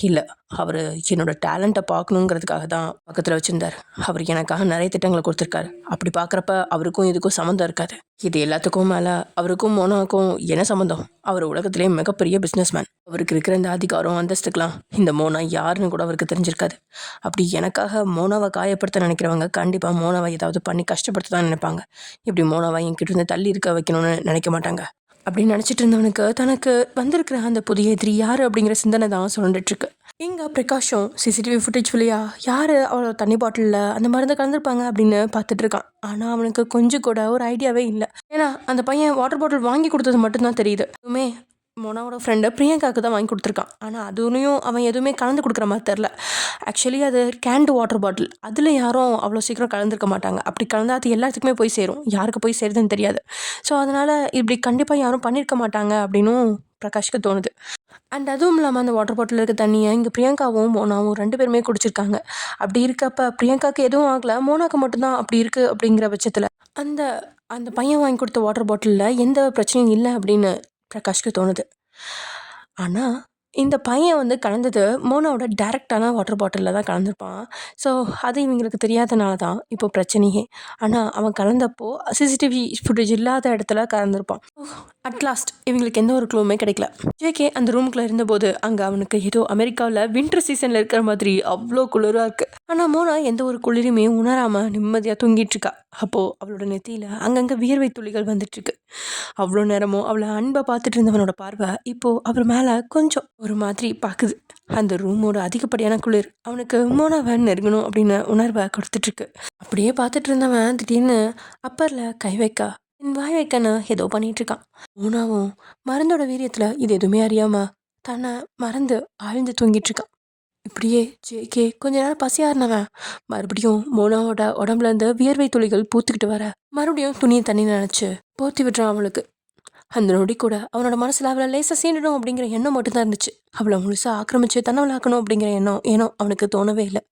இல்லை, அவர் என்னோட டேலண்ட்டை பார்க்கணுங்கிறதுக்காக தான் பக்கத்தில் வச்சுருந்தார். அவர் எனக்காக நிறைய திட்டங்களை கொடுத்துருக்காரு. அப்படி பார்க்குறப்ப அவருக்கும் இதுக்கும் சம்மந்தம் இருக்காது. இது எல்லாத்துக்கும் மேலே அவருக்கும் மோனாவுக்கும் என்ன சம்மந்தம்? அவர் உலகத்திலே மிகப்பெரிய பிஸ்னஸ்மேன். அவருக்கு இருக்கிற இந்த அதிகாரம் அந்தஸ்துக்கெலாம் இந்த மோனா யாருன்னு கூட அவருக்கு தெரிஞ்சிருக்காது. அப்படி எனக்காக மோனாவை காயப்படுத்த நினைக்கிறவங்க கண்டிப்பாக மோனாவை ஏதாவது பண்ணி கஷ்டப்படுத்த தான் நினைப்பாங்க. இப்படி மோனாவை என்கிட்ட இருந்து தள்ளி இருக்க வைக்கணும்னு நினைக்க மாட்டாங்க அப்படின்னு நினச்சிட்டு இருந்தவனுக்கு தனக்கு வந்திருக்கிற அந்த புதிய எதிரி யார் அப்படிங்கிற சிந்தனை தான் சுரண்டுட்ருக்கு. இங்கே பிரகாஷும் சிசிடிவி ஃபுட்டேஜ் வழியா யார் அவளோட தண்ணி பாட்டிலில் அந்த மருந்து கலந்துருப்பாங்க அப்படின்னு பார்த்துட்ருக்கான். ஆனால் அவனுக்கு கொஞ்சம் கூட ஒரு ஐடியாவே இல்லை. ஏன்னா அந்த பையன் வாட்டர் பாட்டில் வாங்கி கொடுத்தது மட்டும்தான் தெரியுது. எதுவுமே மோனாவோட ஃப்ரெண்டு பிரியங்காவுக்கு தான் வாங்கி கொடுத்துருக்கான். ஆனால் அதுலேயும் அவன் எதுவுமே கலந்து கொடுக்குற மாதிரி தெரில. ஆக்சுவலி அது கேன்டு வாட்டர் பாட்டில், அதில் யாரும் அவ்வளோ சீக்கிரம் கலந்துருக்க மாட்டாங்க. அப்படி கலந்தால் அது எல்லாத்துக்குமே போய் சேரும், யாருக்கு போய் சேருதுன்னு தெரியாது. ஸோ அதனால் இப்படி கண்டிப்பாக யாரும் பண்ணியிருக்க மாட்டாங்க அப்படின்னும் பிரகாஷ்க்கு தோணுது. அண்ட் அதுவும் இல்லாமல் அந்த வாட்டர் பாட்டில் இருக்க தண்ணியை இங்கே பிரியங்காவும் மோனாவும் 2 பேருமே குடிச்சிருக்காங்க. அப்படி இருக்கப்போ பிரியங்காவுக்கு எதுவும் ஆகலை, மோனாவுக்கு மட்டும்தான் அப்படி இருக்குது. அப்படிங்கிற பட்சத்தில் அந்த அந்த பையன் வாங்கி கொடுத்த வாட்டர் பாட்டிலில் எந்த பிரச்சனையும் இல்லை அப்படின்னு பிரகாஷ்க்கு தோணுது. ஆனால் இந்த பையன் கலந்தது மோனாவோட டேரெக்டான வாட்டர் பாட்டிலில் தான் கலந்துருப்பான். ஸோ அது இவங்களுக்கு தெரியாதனால தான் இப்போ பிரச்சனையே. ஆனால் அவன் கலந்தப்போ சிசிடிவி ஃபுட்டேஜ் இல்லாத இடத்துல கலந்துருப்பான். அட்லாஸ்ட் இவங்களுக்கு எந்த ஒரு க்ளூவுமே கிடைக்கல. ஜேகே அந்த ரூமுக்குள்ளே இருந்தபோது அங்கே அவனுக்கு ஏதோ அமெரிக்காவில் வின்டர் சீசனில் இருக்கிற மாதிரி அவ்வளோ குளிராக இருக்குது. ஆனால் மோனா எந்த ஒரு குளிருமே உணராமல் நிம்மதியாக தூங்கிட்டுருக்கா. அப்போது அவளோட நெத்தியில் அங்கங்கே வியர்வை துளிகள் வந்துட்டுருக்கு. அவ்வளோ நேரமும் அவளை அன்பை பார்த்துட்டு இருந்தவனோட பார்வை இப்போது அவர் மேலே கொஞ்சம் ஒரு மாதிரி பார்க்குது. அந்த ரூமோட அதிகப்படியான குளிர் அவனுக்கு மோனாவை நெருங்கணும் அப்படின்னு உணர்வை கொடுத்துட்ருக்கு. அப்படியே பார்த்துட்டு இருந்தவன் திடீர்னு அப்பரில் கை வைக்க என் வாய் வைக்கன்னு ஏதோ பண்ணிகிட்ருக்கான். மோனாவும் மருந்தோட வீரியத்தில் இது எதுவுமே அறியாமல் தன்னை மறந்து ஆழ்ந்து தூங்கிட்டுருக்கான். இப்படியே ஜேகே கொஞ்ச நேரம் பசியாறினவன் மறுபடியும் மோனாவோட உடம்புலேருந்து வியர்வை துளிகள் பூத்துக்கிட்டு வர மறுபடியும் துணியை தண்ணி நினச்சி போர்த்தி விட்டுறான் அவளுக்கு. அந்த நொடி கூட அவனோட மனசில் அவளை லேசாக சீண்டணும் அப்படிங்கிற எண்ணம் மட்டும்தான் இருந்துச்சு. அவளை முழுசாக ஆக்கிரமிச்சு தன்னவளாக்கணும் அப்படிங்கிற எண்ணம் ஏனோ அவனுக்கு தோணவே இல்லை.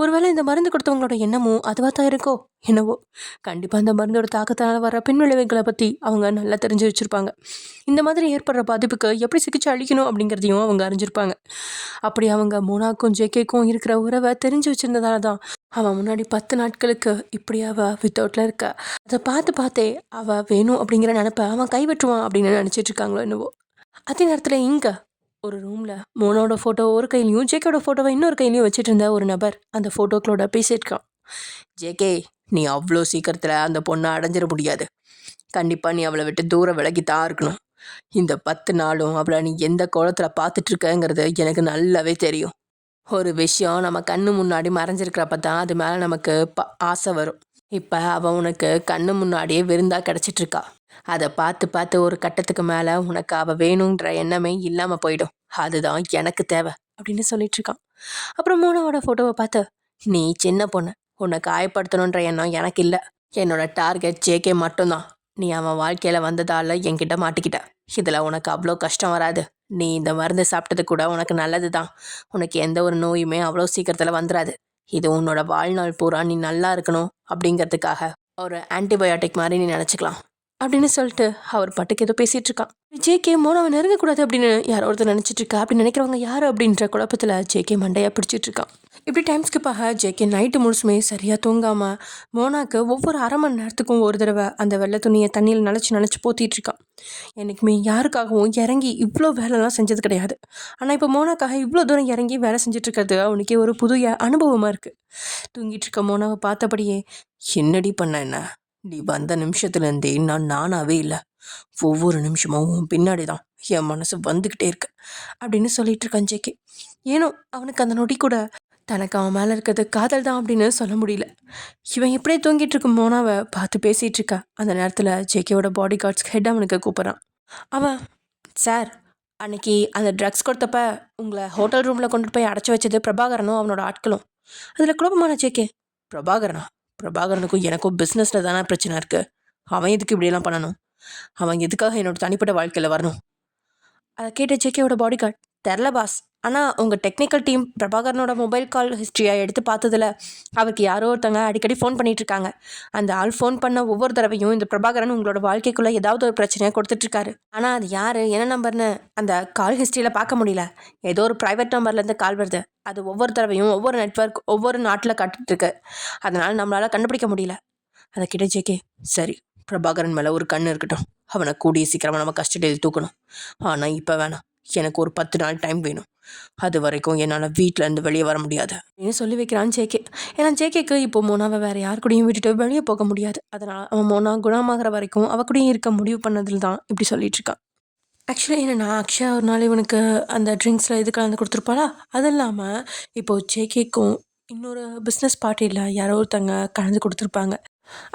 ஒருவேளை இந்த மருந்து கொடுத்தவங்களோட எண்ணமும் அதுவாக தான் இருக்கோ என்னவோ. கண்டிப்பாக இந்த மருந்தோட தாக்கத்தால் வர பின்விளைவுகளை பற்றி அவங்க நல்லா தெரிஞ்சு வச்சுருப்பாங்க. இந்த மாதிரி ஏற்படுற பாதிப்புக்கு எப்படி சிகிச்சை அளிக்கணும் அப்படிங்கிறதையும் அவங்க அறிஞ்சிருப்பாங்க. அப்படி அவங்க மோனாக்கும் ஜேகேக்கும் இருக்கிற உறவை தெரிஞ்சு வச்சிருந்ததால தான் அவன் முன்னாடி 10 நாட்களுக்கு இப்படி அவள் வித்தவுட்டில் இருக்கா. அதை பார்த்தே அவள் வேணும் அப்படிங்கிற நினப்ப அவன் கைவிட்டுருவான் அப்படின்னு நினச்சிட்டு இருக்காங்களோ என்னவோ. அதே நேரத்தில் இங்கே ஒரு ரூமில் மோனோட ஃபோட்டோ ஒரு கையிலையும் ஜேகேயோட ஃபோட்டோவை இன்னொரு கையிலையும் வச்சுட்டு இருந்த ஒரு நபர் அந்த ஃபோட்டோக்களோட பேசியிருக்கான். ஜேகே, நீ அவ்வளோ சீக்கிரத்தில் அந்த பொண்ணை அடைஞ்சிட முடியாது. கண்டிப்பாக நீ அவளை விட்டு தூரம் விலகித்தான் இருக்கணும். இந்த 10 நாளும் அவளை நீ எந்த கோலத்தில் பார்த்துட்ருக்கங்கிறது எனக்கு நல்லாவே தெரியும். ஒரு விஷயம் நம்ம கண்ணு முன்னாடி மறைஞ்சிருக்கிறப்ப தான் அது மேலே நமக்கு ஆசை வரும். இப்போ அவள் உனக்கு கண்ணு முன்னாடியே விருந்தாக கிடச்சிட்ருக்கா. அதை பார்த்து ஒரு கட்டத்துக்கு மேலே உனக்கு அவள் வேணுன்ற எண்ணமே இல்லாமல் போயிடும். அதுதான் எனக்கு தேவை அப்படின்னு சொல்லிட்டு இருக்கான். அப்புறம் மோனாவோட ஃபோட்டோவை பார்த்து, நீ சின்ன பொண்ணு, உன்னை காயப்படுத்தணுன்ற எண்ணம் எனக்கு இல்லை. என்னோட டார்கெட் ஜேகே மட்டும்தான். நீ அவன் வாழ்க்கையில் வந்ததால் என்கிட்ட மாட்டிக்கிட்ட. இதில் உனக்கு அவ்வளோ கஷ்டம் வராது. நீ இந்த மருந்து சாப்பிட்டது கூட உனக்கு நல்லது தான். உனக்கு எந்த ஒரு நோயுமே அவ்வளோ சீக்கிரத்தில் வந்துடாது. இது உன்னோட வாழ்நாள் பூரா நீ நல்லா இருக்கணும் அப்படிங்கிறதுக்காக ஒரு ஆன்டிபயோட்டிக் மாதிரி நீ நினச்சிக்கலாம் அப்படின்னு சொல்லிட்டு அவர் பாட்டுக்கு ஏதோ பேசிகிட்டு இருக்கான். ஜேகே மோனாவை நெருங்கக்கூடாது அப்படின்னு யாரோ ஒருத்தர் நினச்சிட்டு இருக்கா. அப்படி நினைக்கிறவங்க யார் அப்படின்ற குழப்பத்தில் ஜேகே மண்டையாக பிடிச்சிட்டு இருக்கான். இப்படி டைம் ஸ்கிப்பாக ஜேகே நைட்டு முழுசுமே சரியாக தூங்காமல் மோனாக்கு ஒவ்வொரு அரை மணி நேரத்துக்கும் ஒரு தடவை அந்த வெள்ளை துணியை தண்ணியில் நினச்சி போத்திட்டு இருக்கான். என்றைக்குமே யாருக்காகவும் இறங்கி இவ்வளோ வேலைலாம் செஞ்சது கிடையாது. ஆனால் இப்போ மோனாக்காக இவ்வளோ தூரம் இறங்கி வேலை செஞ்சிட்ருக்கிறது அவனுக்கே ஒரு புது அனுபவமாக இருக்குது. தூங்கிட்டு இருக்க மோனாவை பார்த்தபடியே, என்னடி பண்ண என்ன? நீ வந்த நிமிஷத்துலேருந்தே நானாவே இல்லை. ஒவ்வொரு நிமிஷமும் உன் பின்னாடி தான் என் மனசு வந்துக்கிட்டே இருக்கு அப்படின்னு சொல்லிட்டு இருக்கான் ஜேகே. ஏனோ அவனுக்கு அந்த நொடி கூட தனக்கு அவன் மேலே இருக்கிறது காதல் தான் அப்படின்னு சொல்ல முடியல. இவன் எப்படியே தூங்கிட்டு இருக்கும் மோனாவை பார்த்து பேசிகிட்டு இருக்கா. அந்த நேரத்தில் ஜேகேவோட பாடி கார்ட்ஸ் ஹெட் அவனுக்கு கூப்பிட்றான். அவன், சார், அன்னைக்கு அந்த ட்ரக்ஸ் கொடுத்தப்ப உங்களை ஹோட்டல் ரூமில் கொண்டுட்டு போய் அடைச்சி வச்சது பிரபாகரனும் அவனோட ஆட்களும். அதில் குழப்பமான ஜேகே, பிரபாகரனுக்கும் எனக்கும் பிஸ்னஸில் தானே பிரச்சனை இருக்குது. அவன் எதுக்கு இப்படியெல்லாம் பண்ணணும்? அவன் எதுக்காக என்னோட தனிப்பட்ட வாழ்க்கையில் வரணும்? அதை கேட்ட ஜேகேவோட பாடி கார்டு, தெரில பாஸ். ஆனால் உங்கள் டெக்னிக்கல் டீம் பிரபாகரனோட மொபைல் கால் ஹிஸ்ட்ரியை எடுத்து பார்த்ததில் அவருக்கு யாரோ ஒருத்தங்க அடிக்கடி ஃபோன் பண்ணிகிட்ருக்காங்க. அந்த ஆள் ஃபோன் பண்ண ஒவ்வொரு தடவையும் இந்த பிரபாகரன் உங்களோட வாழ்க்கைக்குள்ளே ஏதாவது ஒரு பிரச்சனையை கொடுத்துட்ருக்காரு. ஆனால் அது யார், என்ன நம்பர்னு அந்த கால் ஹிஸ்ட்ரியில் பார்க்க முடியல. ஏதோ ஒரு ப்ரைவேட் நம்பர்லேருந்து கால் வருது. அது ஒவ்வொரு தடவையும் ஒவ்வொரு நெட்வொர்க் ஒவ்வொரு நாட்டில் காட்டுட்ருக்கு. அதனால் நம்மளால் கண்டுபிடிக்க முடியல. அதை கிட்ட ஜேகே, சரி, பிரபாகரன் மேலே ஒரு கண் இருக்கட்டும். அவனை கூடிய சீக்கிரமாக நம்ம கஸ்டடியில் தூக்கணும். ஆனால் இப்போ வேணாம். எனக்கு ஒரு 10 நாள் டைம் வேணும். அது வரைக்கும் என்னால் வீட்டிலேருந்து வெளியே வர முடியாது அப்படின்னு சொல்லி வைக்கிறான் ஜேகே. ஏன்னா ஜேகேக்கு இப்போ மோனாவை வேறு யார் கூடயும் விட்டுட்டு வெளியே போக முடியாது. அதனால் அவன் மோனா குணமாகிற வரைக்கும் அவ கூடயும் இருக்க முடிவு பண்ணதில் தான் இப்படி சொல்லிட்டு இருக்கான். ஆக்சுவலி என்னென்னா, அக்ஷயா ஒரு நாள் இவனுக்கு அந்த ட்ரிங்க்ஸில் இது கலந்து கொடுத்துருப்பாளா. அது இல்லாமல் இப்போது ஜேகேக்கும் இன்னொரு பிஸ்னஸ் பார்ட்டியில் யாரோ ஒருத்தங்க கலந்து கொடுத்துருப்பாங்க.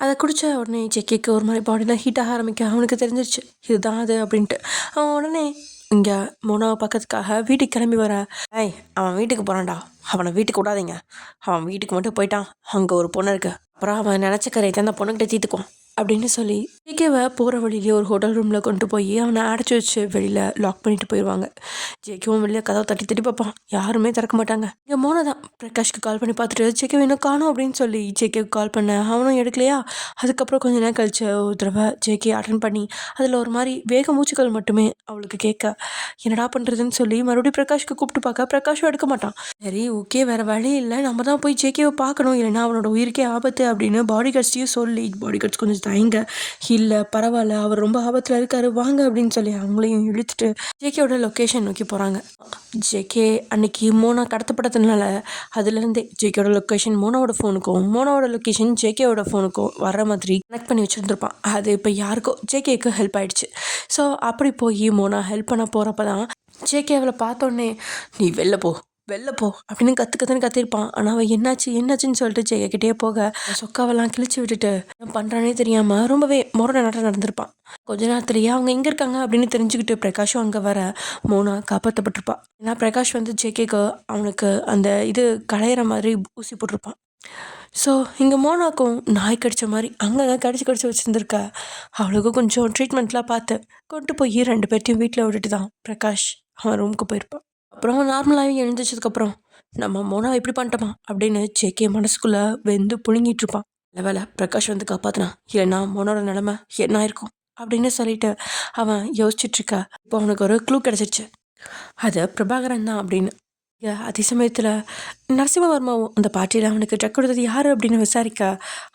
அதை குடித்த உடனே ஜேகேக்கு ஒரு மாதிரி பாடியில் ஹீட் ஆக ஆரம்பிக்க அவனுக்கு தெரிஞ்சிருச்சு இதுதான் அது அப்படின்ட்டு. அவன் உடனே இங்கே மோனாவை பார்க்கறதுக்காக வீட்டுக்கு கிளம்பி வர, அவன் வீட்டுக்கு போகிறான்டா, அவனை வீட்டுக்கு விடாதீங்க. அவன் வீட்டுக்கு மட்டும் போயிட்டான், அங்கே ஒரு பொண்ணு இருக்கு, அப்புறம் அவன் நினச்ச கரையை அந்த பொண்ணுக்கிட்ட தீர்த்துக்குவான் அப்படின்னு சொல்லி ஜேகேவை போகிற வழியிலே ஒரு ஹோட்டல் ரூமில் கொண்டு போய் அவனை அடைச்சி வச்சு வெளியில் லாக் பண்ணிட்டு போயிடுவாங்க. ஜேகேவும் வெளியில் கதவை தட்டி பார்ப்பான். யாருமே திறக்க மாட்டாங்க. இங்கே மோனா தான் பிரகாஷ்க்கு கால் பண்ணி பார்த்துட்டு ஜேகேவை இன்னும் காணும் அப்படின்னு சொல்லி ஜேகேவுக்கு கால் பண்ண அவனும் எடுக்கலையா. அதுக்கப்புறம் கொஞ்ச நேரம் கழிச்சு ஒரு தடவை ஜேகே அட்டன் பண்ணி அதில் ஒரு மாதிரி வேக மூச்சுக்கள் மட்டுமே அவளுக்கு கேட்க என்னடா பண்ணுறதுன்னு சொல்லி மறுபடியும் பிரகாஷ்க்கு கூப்பிட்டு பார்க்க பிரகாஷும் எடுக்க மாட்டான். சரி, ஓகே, வேறு வழி இல்லை, நம்ம தான் போய் ஜேகேவை பார்க்கணும், இல்லைன்னா அவனோட உயிருக்கே ஆபத்து அப்படின்னு பாடி கார்ட்ஸ்டையும் சொல்லி பாடி கார்ட்ஸ் கொஞ்சம் தயங்க, இல்லை பரவாயில்ல, அவர் ரொம்ப ஆபத்தில் இருக்காரு, வாங்க அப்படின்னு சொல்லி அவங்களையும் இழுத்துட்டு ஜேகேவோட லொக்கேஷன் நோக்கி போகிறாங்க. ஜேகே அன்னைக்கு மோனா கடத்தப்பட்டதுனால அதுலேருந்தே ஜேகேவோட லொக்கேஷன் மோனாவோட ஃபோனுக்கும் மோனாவோட லொக்கேஷன் ஜேகேவோட ஃபோனுக்கும் வர மாதிரி கனெக்ட் பண்ணி வச்சுருந்துருப்பான். அது இப்போ யாருக்கோ ஜேகேக்கு ஹெல்ப் ஆகிடுச்சு. ஸோ அப்படி போய் மோனா ஹெல்ப் பண்ண போகிறப்ப தான் ஜேகே அவளை பார்த்தோன்னே, நீ வெளில போ அப்படின்னு கத்திருப்பான். ஆனால் அவள் என்னாச்சுன்னு சொல்லிட்டு ஜெயக்கிட்டே போக சொக்காவெல்லாம் கிழிச்சு விட்டுட்டு பண்ணுறானே தெரியாமல் ரொம்பவே முரண நடந்திருப்பான். கொஞ்ச நேரத்துலேயே அவங்க எங்கே இருக்காங்க அப்படின்னு தெரிஞ்சுக்கிட்டு பிரகாஷும் அங்கே வர மோனா காப்பாற்றப்பட்டிருப்பான். ஏன்னா பிரகாஷ் வந்து ஜேகேக்கு அவனுக்கு அந்த இது களையிற மாதிரி ஊசி போட்டிருப்பான். ஸோ இங்கே மோனாக்கும் நாய் கடித்த மாதிரி அங்கங்கே கடிச்சு வச்சுருந்துருக்க அவளுக்கு கொஞ்சம் ட்ரீட்மெண்ட்லாம் பார்த்து கொண்டு போய் 2 பேர்த்தையும் வீட்டில் விட்டுட்டு தான் பிரகாஷ் அவன் ரூமுக்கு போயிருப்பான். அப்புறம் நார்மலாகவே எழுந்திரிச்சதுக்கப்புறம் நம்ம மோனா இப்படி பண்ணிட்டோமா அப்படின்னு ஜேகே மனசுக்குள்ளே வெந்து புழுங்கிட்டு இருப்பான். வேலை பிரகாஷ் வந்து காப்பாற்றினான், இல்லைன்னா மோனோட நிலமை என்ன ஆயிருக்கும் அப்படின்னு சொல்லிட்டு அவன் யோசிச்சுட்ருக்க. இப்போ அவனுக்கு ஒரு க்ளூ கிடச்சிருச்சு, அது பிரபாகரன் தான் அப்படின்னு. அதே சமயத்தில் நரசிம்மவர்மாவும் அந்த பார்ட்டியில் அவனுக்கு ட்ரக் கொடுத்தது யார் அப்படின்னு விசாரிக்க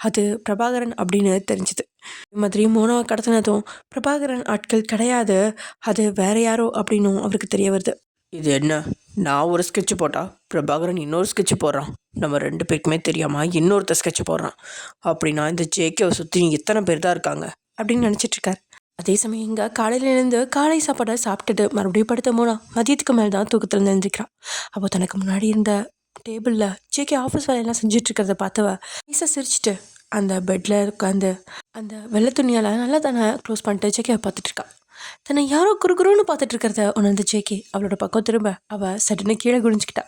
அது பிரபாகரன் அப்படின்னு தெரிஞ்சுது. இது மாதிரி மோனாவை கடத்தினதும் பிரபாகரன் ஆட்கள் கிடையாது, அது வேற யாரோ அப்படின்னும் அவருக்கு தெரிய வருது. இது என்ன, நான் ஒரு ஸ்கெட்சு போட்டா பிரபாகரன் இன்னொரு ஸ்கெட்சு போடுறான், நம்ம 2 பேருக்குமே தெரியாமல் இன்னொருத்த ஸ்கெட்சு போடுறான், அப்படின்னா இந்த ஜேகேவை சுற்றி இத்தனை பேர் தான் இருக்காங்க அப்படின்னு நினச்சிட்ருக்கார். அதே சமயம் இங்கே காலையிலேருந்து காலை சாப்பாடை சாப்பிட்டுட்டு மறுபடியும் படுத்த மோனா மதியத்துக்கு மேலே தான் தூக்கத்தில் நினைஞ்சிக்கிறான். அப்போ தனக்கு முன்னாடி இருந்த டேபிளில் ஜேகே ஆஃபீஸ் வேலையெல்லாம் செஞ்சிட்ருக்கிறத பார்த்தவ ஈஸாக சிரிச்சிட்டு அந்த பெட்டில் உட்காந்து அந்த வெள்ளை துணியால் நல்லா தானே க்ளோஸ் பண்ணிட்டு ஜேகேவை பார்த்துட்ருக்கா. தன்னை யாரோ குறுகுறுன்னு பார்த்துட்டு இருக்கிறத உணர்ந்த ஜேகே அவளோட பக்கம் திரும்ப அவள் சட்டுன்னு கீழே குடிஞ்சிக்கிட்டா.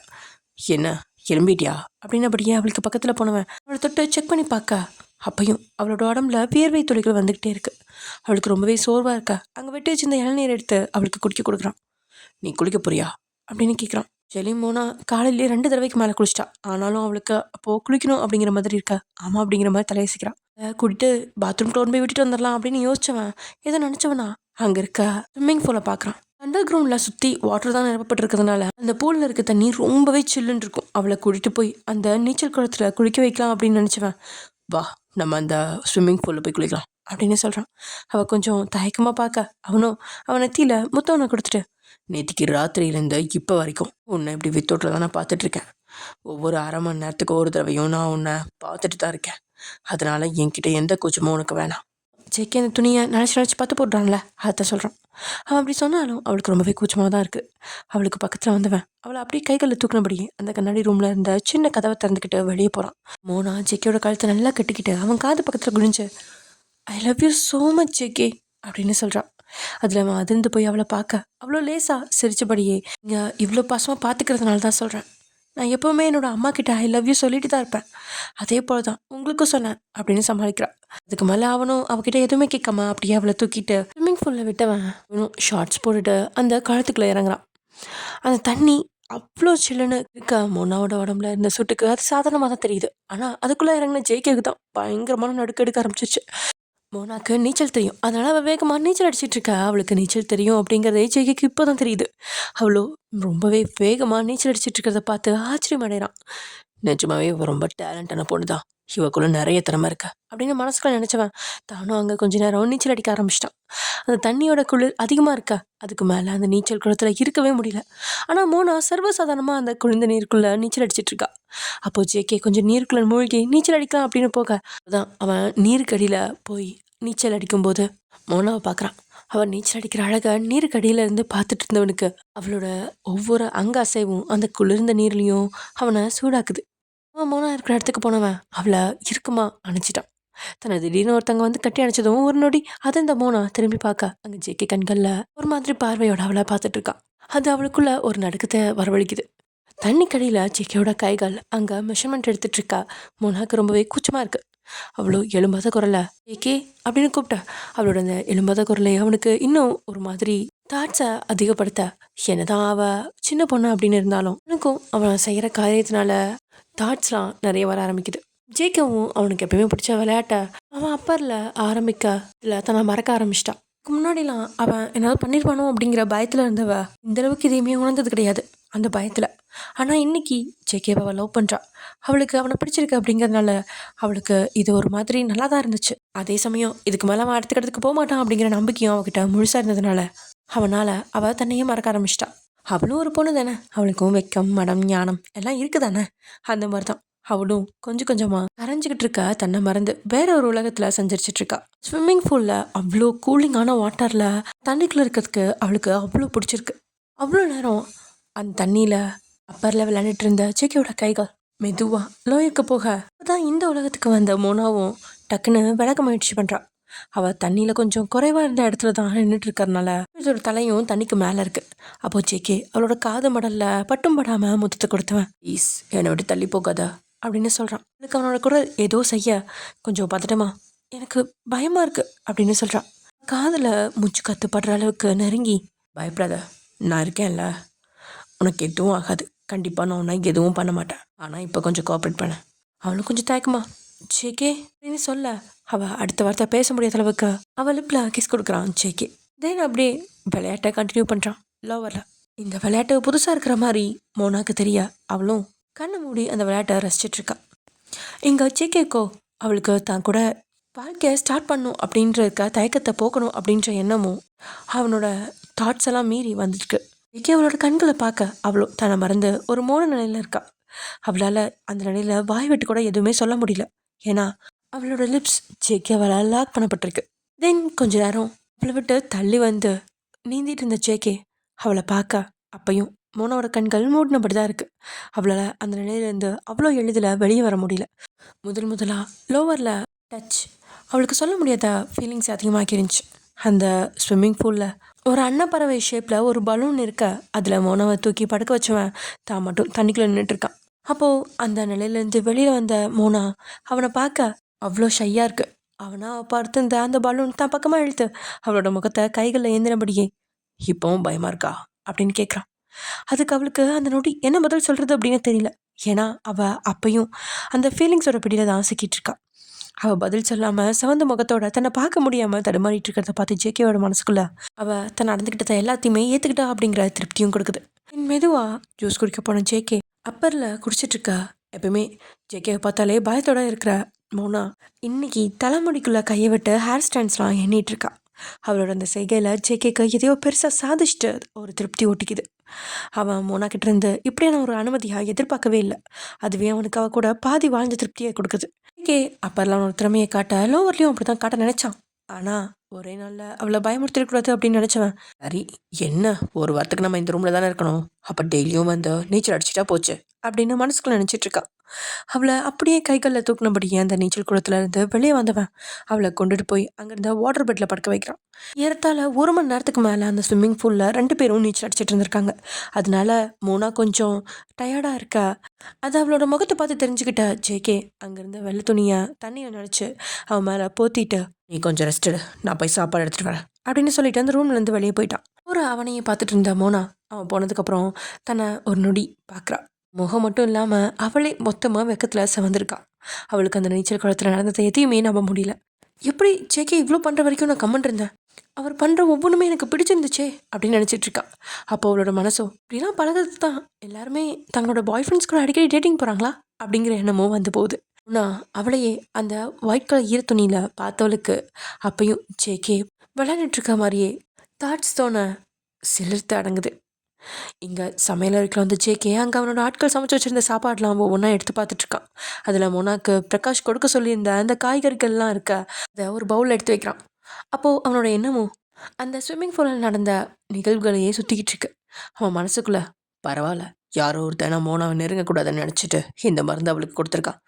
என்ன எலும்பிட்டியா அப்படின்னபடியே அவளுக்கு பக்கத்தில் போனவன் அவளை தொட்டு செக் பண்ணி பார்க்க அப்பையும் அவளோட உடம்புல வியர்வை துளிகள் வந்துக்கிட்டே இருக்கு. அவளுக்கு ரொம்பவே சோர்வாக இருக்கா. அங்கே வெட்டி வச்சிருந்த இளநீர் எடுத்து அவளுக்கு குடிக்க கொடுக்குறான். நீ குளிக்க போறியா அப்படின்னு கேட்குறான். மோனா காலையிலேயே 2 தடவைக்கு மேலே குளிச்சிட்டா. ஆனாலும் அவளுக்கு அப்போது குளிக்கணும் அப்படிங்கிற மாதிரி இருக்கா. ஆமாம் அப்படிங்கிற மாதிரி தலையசிக்கிறான். குடிட்டு பாத்ரூம்க்கு கொண்டு போய் விட்டுட்டு வந்துடலாம் அப்படின்னு யோசிச்சவன் ஏதோ நினச்சவனா அங்கே இருக்க ஸ்விம்மிங் பூலை பார்க்குறான். அண்டர் கிரவுண்டில் சுற்றி வாட்டர் தான் நிரப்பப்பட்டிருக்கிறதுனால அந்த பூலில் இருக்க தண்ணி ரொம்பவே சில்லுன்னு இருக்கும். அவளை கூட்டிகிட்டு போய் அந்த நீச்சல் குளத்தில் குளிக்க வைக்கலாம் அப்படின்னு நினச்சவன் வா நம்ம அந்த ஸ்விம்மிங் பூலில் போய் குளிக்கலாம் அப்படின்னு சொல்கிறான். அவள் கொஞ்சம் தயக்கமாக பார்க்க அவனும் அவன் நெத்தியில் முத்தவனை கொடுத்துட்டு நேற்றுக்கு ராத்திரியிலேருந்து இப்போ வரைக்கும் உன்னை இப்படி வித்தோட்டில் தான் நான் பார்த்துட்ருக்கேன். ஒவ்வொரு அரை மணி நேரத்துக்கு ஒரு தடவையும் நான் உன்னை பார்த்துட்டு தான் இருக்கேன். அதனால் என்கிட்ட எந்த கூச்சமும் உனக்கு வேணாம். ஜேகே அந்த துணியை நினச்சி பார்த்து போடுறான்ல அதை சொல்கிறான். அவன் அப்படி சொன்னாலும் அவளுக்கு ரொம்பவே கூச்சமாக தான் இருக்குது. அவளுக்கு பக்கத்தில் வந்தவன் அவளை அப்படியே கைகளில் தூக்கினபடியே அந்த கண்ணாடி ரூமில் இருந்த சின்ன கதவை திறந்துக்கிட்டு வெளியே போகிறான். மோனா ஜேகேயோட கழுத்தை நல்லா கட்டிக்கிட்டு அவன் காது பக்கத்தில் குடிஞ்சு I love you so much JK அப்படின்னு சொல்கிறான். அதில் அவன் அதிர்ந்து போய் அவளை பார்க்க அவ்வளோ லேசாக சிரிச்சபடியே இங்கே இவ்வளோ பாசமாக பார்த்துக்கிறதுனால தான் சொல்கிறேன். நான் எப்போவுமே என்னோடய அம்மா கிட்ட ஐ லவ் யூ சொல்லிட்டு தான் இருப்பேன். அதே போல் தான் உங்களுக்கும் சொன்னேன் அப்படின்னு சமாளிக்கிறான். அதுக்கு மேலே அவனும் அவகிட்ட எதுவுமே கேட்காம அப்படியே அவளை தூக்கிட்டு ஸ்விம்மிங் பூலில் விட்டவன் அவனும் ஷார்ட்ஸ் போட்டுட்டு அந்த காலத்துக்குள்ளே இறங்குறான். அந்த தண்ணி அவ்வளோ சில்லுன்னு இருக்க மோனாவோட உடம்புல இருந்த சுட்டுக்கு அது சாதாரணமாக தான் தெரியுது. ஆனால் அதுக்குள்ளே இறங்கின ஜேகேக்கு தான் பயங்கரமான நடுக்க எடுக்க ஆரம்பிச்சிச்சு. மோனாக்கு நீச்சல் தெரியும், அதனால் அவள் வேகமாக நீச்சல் அடிச்சிட்டு இருக்கா. அவளுக்கு நீச்சல் தெரியும் அப்படிங்கிறதே ஜேகேக்கு இப்போ தான் தெரியுது. அவ்வளோ ரொம்பவே வேகமாக நீச்சல் அடிச்சிட்டு இருக்கிறத பார்த்து ஆச்சரியம் அடைகிறான். நிஜமாவே இவ ரொம்ப டேலண்டான பொண்ணு தான், இவக்குள்ள நிறைய திறமை இருக்கா அப்படின்னு மனசுக்குள்ள நினச்சவன் தானும் அங்கே கொஞ்ச நேரம் நீச்சல் அடிக்க ஆரம்பிச்சிட்டான். அந்த தண்ணியோட குளிர் அதிகமாக இருக்கா, அதுக்கு மேலே அந்த நீச்சல் குளத்தில் இருக்கவே முடியல. ஆனால் மோனா சர்வசாதாரணமாக அந்த குளிர்ந்த நீருக்குள்ளே நீச்சல் அடிச்சிட்டு இருக்கா. அப்போது ஜேகே கொஞ்சம் நீருக்குள்ளே மூழ்கி நீச்சல் அடிக்கலாம் அப்படின்னு போக அதான் அவன் நீருக்கடியில் போய் நீச்சல் அடிக்கும்போது மோனாவை பார்க்குறான். அவன் நீச்சல் அடிக்கிற அழகை நீருக்கடியில இருந்து பார்த்துட்டு இருந்தவனுக்கு அவளோட ஒவ்வொரு அங்க அசைவும் அந்த குளிர்ந்த நீர்லையும் அவனை சூடாக்குது. அவன் மோனா இருக்கிற இடத்துக்கு போனவன் அவளை இறுக்கமா அணைச்சிட்டான். தன்னை திடீர்னு ஒருத்தங்க வந்து கட்டி அணைச்சதும் ஒரு நொடி அது இந்த மோனா திரும்பி பார்க்க அங்கே ஜேகே கண்களில் ஒரு மாதிரி பார்வையோட அவளை பார்த்துட்டு இருக்கான். அது அவளுக்குள்ள ஒரு நடுக்கத்தை வரவழைக்குது. தண்ணி கடியில் ஜேகேயோட கைகள் அங்கே மெஷர்மெண்ட் எடுத்துட்டு இருக்கா. மோனாக்கு ரொம்பவே கூச்சமாக இருக்கு. அவ்வளோ எலும்பாத குரலை ஜேகே அப்படின்னு கூப்பிட்டா அவளோட அந்த எலும்பாத குரலை அவனுக்கு இன்னும் ஒரு மாதிரி தாட்ஸை அதிகப்படுத்த என்னதான் அவள் சின்ன பொண்ணு அப்படின்னு இருந்தாலும் எனக்கும் அவன் செய்கிற காரியத்தினால தாட்ஸ்லாம் நிறைய வர ஆரம்பிக்குது. ஜேக்கவும் அவனுக்கு எப்பயுமே பிடிச்ச விளையாட்டை அவன் அப்பரில் ஆரம்பிக்க இல்லை தன்னை மறக்க ஆரம்பிச்சிட்டான். முன்னாடிலாம் அவன் என்னால் பண்ணியிருப்பானோ அப்படிங்கிற பயத்தில் இருந்தவ இந்தளவுக்கு இதையுமே உணர்ந்தது கிடையாது அந்த பயத்தில். ஆனால் இன்னைக்கு ஜேகேவை அவள் லவ் பண்ணுறா. அவளுக்கு அவனை பிடிச்சிருக்கு அப்படிங்கிறதுனால அவளுக்கு இது ஒரு மாதிரி நல்லா தான் இருந்துச்சு. அதே சமயம் இதுக்கு மேலே அவன் அடுத்த இடத்துக்கு போக மாட்டான் அப்படிங்கிற நம்பிக்கையும் அவகிட்ட முழுசாக இருந்ததுனால அவனால் அவள் தன்னையே மறக்க ஆரம்பிச்சிட்டான். அவளும் ஒரு பொண்ணு தானே, அவளுக்கும் வெக்கம் மடம் ஞானம் எல்லாம் இருக்குதானே. அந்த மாதிரி தான் அவளும் கொஞ்சம் கொஞ்சமாக கரைஞ்சிக்கிட்டு இருக்கா. தன்னை மறந்து வேற ஒரு உலகத்தில் சஞ்சரிச்சிட்டு இருக்கா. ஸ்விம்மிங் பூலில் அவ்வளோ கூலிங்கான வாட்டரில் தண்ணிக்குள்ளே இருக்கிறதுக்கு அவளுக்கு அவ்வளோ பிடிச்சிருக்கு. அவ்வளோ நேரம் அந்த தண்ணியில் அப்பரில் விளையாண்டுட்டு இருந்த ஜேகேயோட கைகள் மெதுவாக லோயருக்கு போக அப்போதான் இந்த உலகத்துக்கு வந்த மோனாவும் டக்குன்னு விளக்க முயற்சி பண்ணுறா. அவள் தண்ணியில் கொஞ்சம் குறைவாக இருந்த இடத்துல தான் நின்றுட்டு இருக்கிறதுனால இதோட தலையும் தண்ணிக்கு மேலே இருக்கு. அப்போ ஜேகே அவளோட காது மடலில் பட்டும் படாமல் முத்தத்தை கொடுத்தவன் ப்ளீஸ் என்னை விட்டு தள்ளி போகாதா அப்படின்னு சொல்கிறான். அதுக்கு அவனோட குரல் ஏதோ செய்ய கொஞ்சம் பதட்டமா எனக்கு பயமாக இருக்குது அப்படின்னு சொல்கிறான். காதில் மூச்சு கத்துப்படுற அளவுக்கு நெருங்கி பயப்படாத நான் இருக்கேன்ல, உனக்கு எதுவும் ஆகாது, கண்டிப்பாக நான் உன்னை எதுவும் பண்ண மாட்டேன், ஆனால் இப்போ கொஞ்சம் கோஆப்ரேட் பண்ண. அவளும் கொஞ்சம் தயக்கமா ஜேகே அப்படின்னு சொல்ல அவள் அடுத்த வார்த்தை பேச முடியாத அளவுக்கு அவள் லிப்பில் கிஸ் கொடுக்குறான் ஜேகே. தென் அப்படியே விளையாட்டை கண்டினியூ பண்ணுறான் லவரில். இந்த விளையாட்டு புதுசாக இருக்கிற மாதிரி மோனாக்கு தெரிய அவளும் கண்ணை மூடி அந்த விளையாட்டை ரசிச்சிட்டு இருக்கா. இங்கே ஜேகேக்கோ அவளுக்கு தான் கூட வாழ்க்கையை ஸ்டார்ட் பண்ணும் அப்படின்ற தயக்கத்தை போக்கணும் அப்படின்ற எண்ணமும் அவனோட தாட்ஸ் எல்லாம் மீறி வந்துருக்கு. ஜேகே அவளோட கண்களை பார்க்க அவளோ தன்னை மறந்து ஒரு மோன நிலையில் இருக்கா. அவளால் அந்த நிலையில் வாய் விட்டு கூட எதுவுமே சொல்ல முடியல. ஏன்னா அவளோட லிப்ஸ் ஜேகே அவளால் லாக் பண்ணப்பட்டிருக்கு. தென் கொஞ்ச நேரம் அவளை விட்டு தள்ளி வந்து நீந்திட்டு இருந்த ஜேகே அவளை பார்க்க அப்பையும் மோனாவோட கண்கள் மூடினபடி தான் இருக்குது. அவளால் அந்த நிலையிலேருந்து அவ்வளோ எளிதில் வெளியே வர முடியல. முதலாக லோவரில் டச் அவளுக்கு சொல்ல முடியாத ஃபீலிங்ஸ் அதிகமாகி இருந்துச்சு. அந்த ஸ்விம்மிங் பூலில் ஒரு அன்னப்பறவை ஷேப்பில் ஒரு பலூன் இருக்க அதில் மோனாவை தூக்கி படுக்க வச்சவன் தான் மட்டும் தண்ணிக்குள்ளே நின்றுட்டுருக்கான். அப்போது அந்த நிலையிலேருந்து வெளியில் வந்த மோனா அவனை பார்க்க அவ்வளோ ஷையாக இருக்குது. அவனா பார்த்து இந்த அந்த பலூன் தான் பக்கமாக இழுத்து அவளோட முகத்தை கைகளில் ஏந்தினபடியே இப்போவும் பயமாக இருக்கா அப்படின்னு கேட்குறான். அதுக்கு அவளுக்கு அந்த நொடி என்ன பதில் சொல்கிறது அப்படின்னு தெரியல. ஏன்னா அவள் அப்பையும் அந்த ஃபீலிங்ஸோட பிடியில் தான் சிக்கிட்டு இருக்கா. அவள் பதில் சொல்லாமல் சிவந்த முகத்தோட தன்னை பார்க்க முடியாமல் தடுமாறிட்டு இருக்கிறத பார்த்து ஜேகேவோட மனசுக்குள்ள அவள் தன் நடந்துக்கிட்டதை எல்லாத்தையுமே ஏற்றுக்கிட்டா அப்படிங்கிற திருப்தியும் கொடுக்குது. மெதுவாக ஜூஸ் குடிக்க போன ஜேகே அப்பரில் குடிச்சிட்ருக்க. எப்பயுமே ஜேகேவை பார்த்தாலே பயத்தோட இருக்கிற மோனா இன்னைக்கு தலைமுடிக்குள்ளே கையை விட்டு ஹேர் ஸ்டாண்ட்ஸ்லாம் எண்ணிட்டு இருக்கா. அவளோட அந்த செய்கையில் ஜேகேக்கு எதையோ பெருசாக சாதிச்சுட்டு ஒரு திருப்தி ஓட்டிக்குது. அவன் மோனா கிட்ட இருந்து இப்படியான ஒரு அனுமதியாக எதிர்பார்க்கவே இல்லை. அதுவே அவனுக்கு அவ கூட பாதி வாழ்ந்த திருப்தியை கொடுக்குது. ஜேகே அப்பெல்லாம் ஒரு திறமையை காட்ட லோவர்லேயும் அப்படி தான் காட்ட நினச்சான். ஆனால் ஒரே நாளில் அவளை பயமுறுத்திடக்கூடாது அப்படின்னு நினச்சவன் சரி என்ன ஒரு வாரத்துக்கு நம்ம இந்த ரூமில் தானே இருக்கணும், அப்போ டெய்லியும் வந்து நீச்சல் அடிச்சிட்டா போச்சு அப்படின்னு மனசுக்குள்ள நினச்சிட்டு இருக்கா. அவளை அப்படியே கைகளில் தூக்கினபடியே அந்த நீச்சல் குளத்துல இருந்து வெளியே வந்தவன் அவளை கொண்டுட்டு போய் அங்கிருந்த வாட்டர் பெட்டில் படுக்க வைக்கிறான். ஏறத்தாழ 1 மணி நேரத்துக்கு மேலே அந்த ஸ்விம்மிங் பூலில் 2 பேரும் நீச்சல் அடிச்சிட்டு இருந்திருக்காங்க. அதனால மோனா கொஞ்சம் டயர்டாக இருக்கா. அது அவளோட முகத்தை பார்த்து தெரிஞ்சுக்கிட்ட ஜேகே அங்கேருந்து வெள்ளை துணியை தண்ணியை நினச்சி அவன் மேலே போத்திட்டு நீ கொஞ்சம் ரெஸ்ட் எடு, நான் போய் சாப்பாடு எடுத்துகிட்டு வரேன் அப்படின்னு சொல்லிட்டு அந்த ரூம்லேருந்து வெளியே போயிட்டான். ஒரு அவனையே பார்த்துட்டு இருந்த மோனா அவன் போனதுக்கப்புறம் தன்னை ஒரு நொடி பார்க்குறா. முகம் மட்டும் இல்லாமல் அவளே மொத்தமாக வெக்கத்தில் செவந்திருக்கா. அவளுக்கு அந்த நீச்சல் குளத்தில் நடந்ததை எதையுமே நம்ப முடியல. எப்படி ஜேகே இவ்வளோ பண்ணுற வரைக்கும் நான் கம்மன் இருந்தேன், அவர் பண்ணுற ஒவ்வொன்றுமே எனக்கு பிடிச்சிருந்துச்சே அப்படின்னு நினச்சிட்டு இருக்கா. அப்போ அவளோட மனசோ இப்படிலாம் பழகிறது தான் எல்லாருமே தங்களோட பாய் ஃப்ரெண்ட்ஸ் கூட அடிக்கடி டேட்டிங் போகிறாங்களா அப்படிங்கிற எண்ணமும் வந்து போகுது. ஆனால் அவளையே அந்த ஒயிட் கலர் ஈர துணியில் பார்த்தவளுக்கு அப்பையும் ஜேகே விளையாண்டுட்ருக்க மாதிரியே தாட்ஸ் தோண சிலிர்த்து அடங்குது. இங்கே சமையல் அறைக்குள்ள வந்து ஜேகே அங்கே அவனோட ஆட்கள் சமைச்சு வச்சுருந்த சாப்பாடெலாம் ஒவ்வொன்றா எடுத்து பார்த்துட்ருக்கான். அதில் மோனாக்கு பிரகாஷ் கொடுக்க சொல்லியிருந்த அந்த காய்கறிகள்லாம் இருக்க அதை ஒரு பவுலில் எடுத்து வைக்கிறான். அப்போது அவனோட எண்ணமும் அந்த ஸ்விம்மிங் பூலில் நடந்த நிகழ்வுகளையே சுற்றிக்கிட்டு இருக்கு. அவன் மனசுக்குள்ளே பரவாயில்ல, யாரோ ஒருத்தனை மோனாவை நெருங்கக்கூடாதுன்னு நினச்சிட்டு இந்த மருந்து அவளுக்கு கொடுத்துருக்கான்.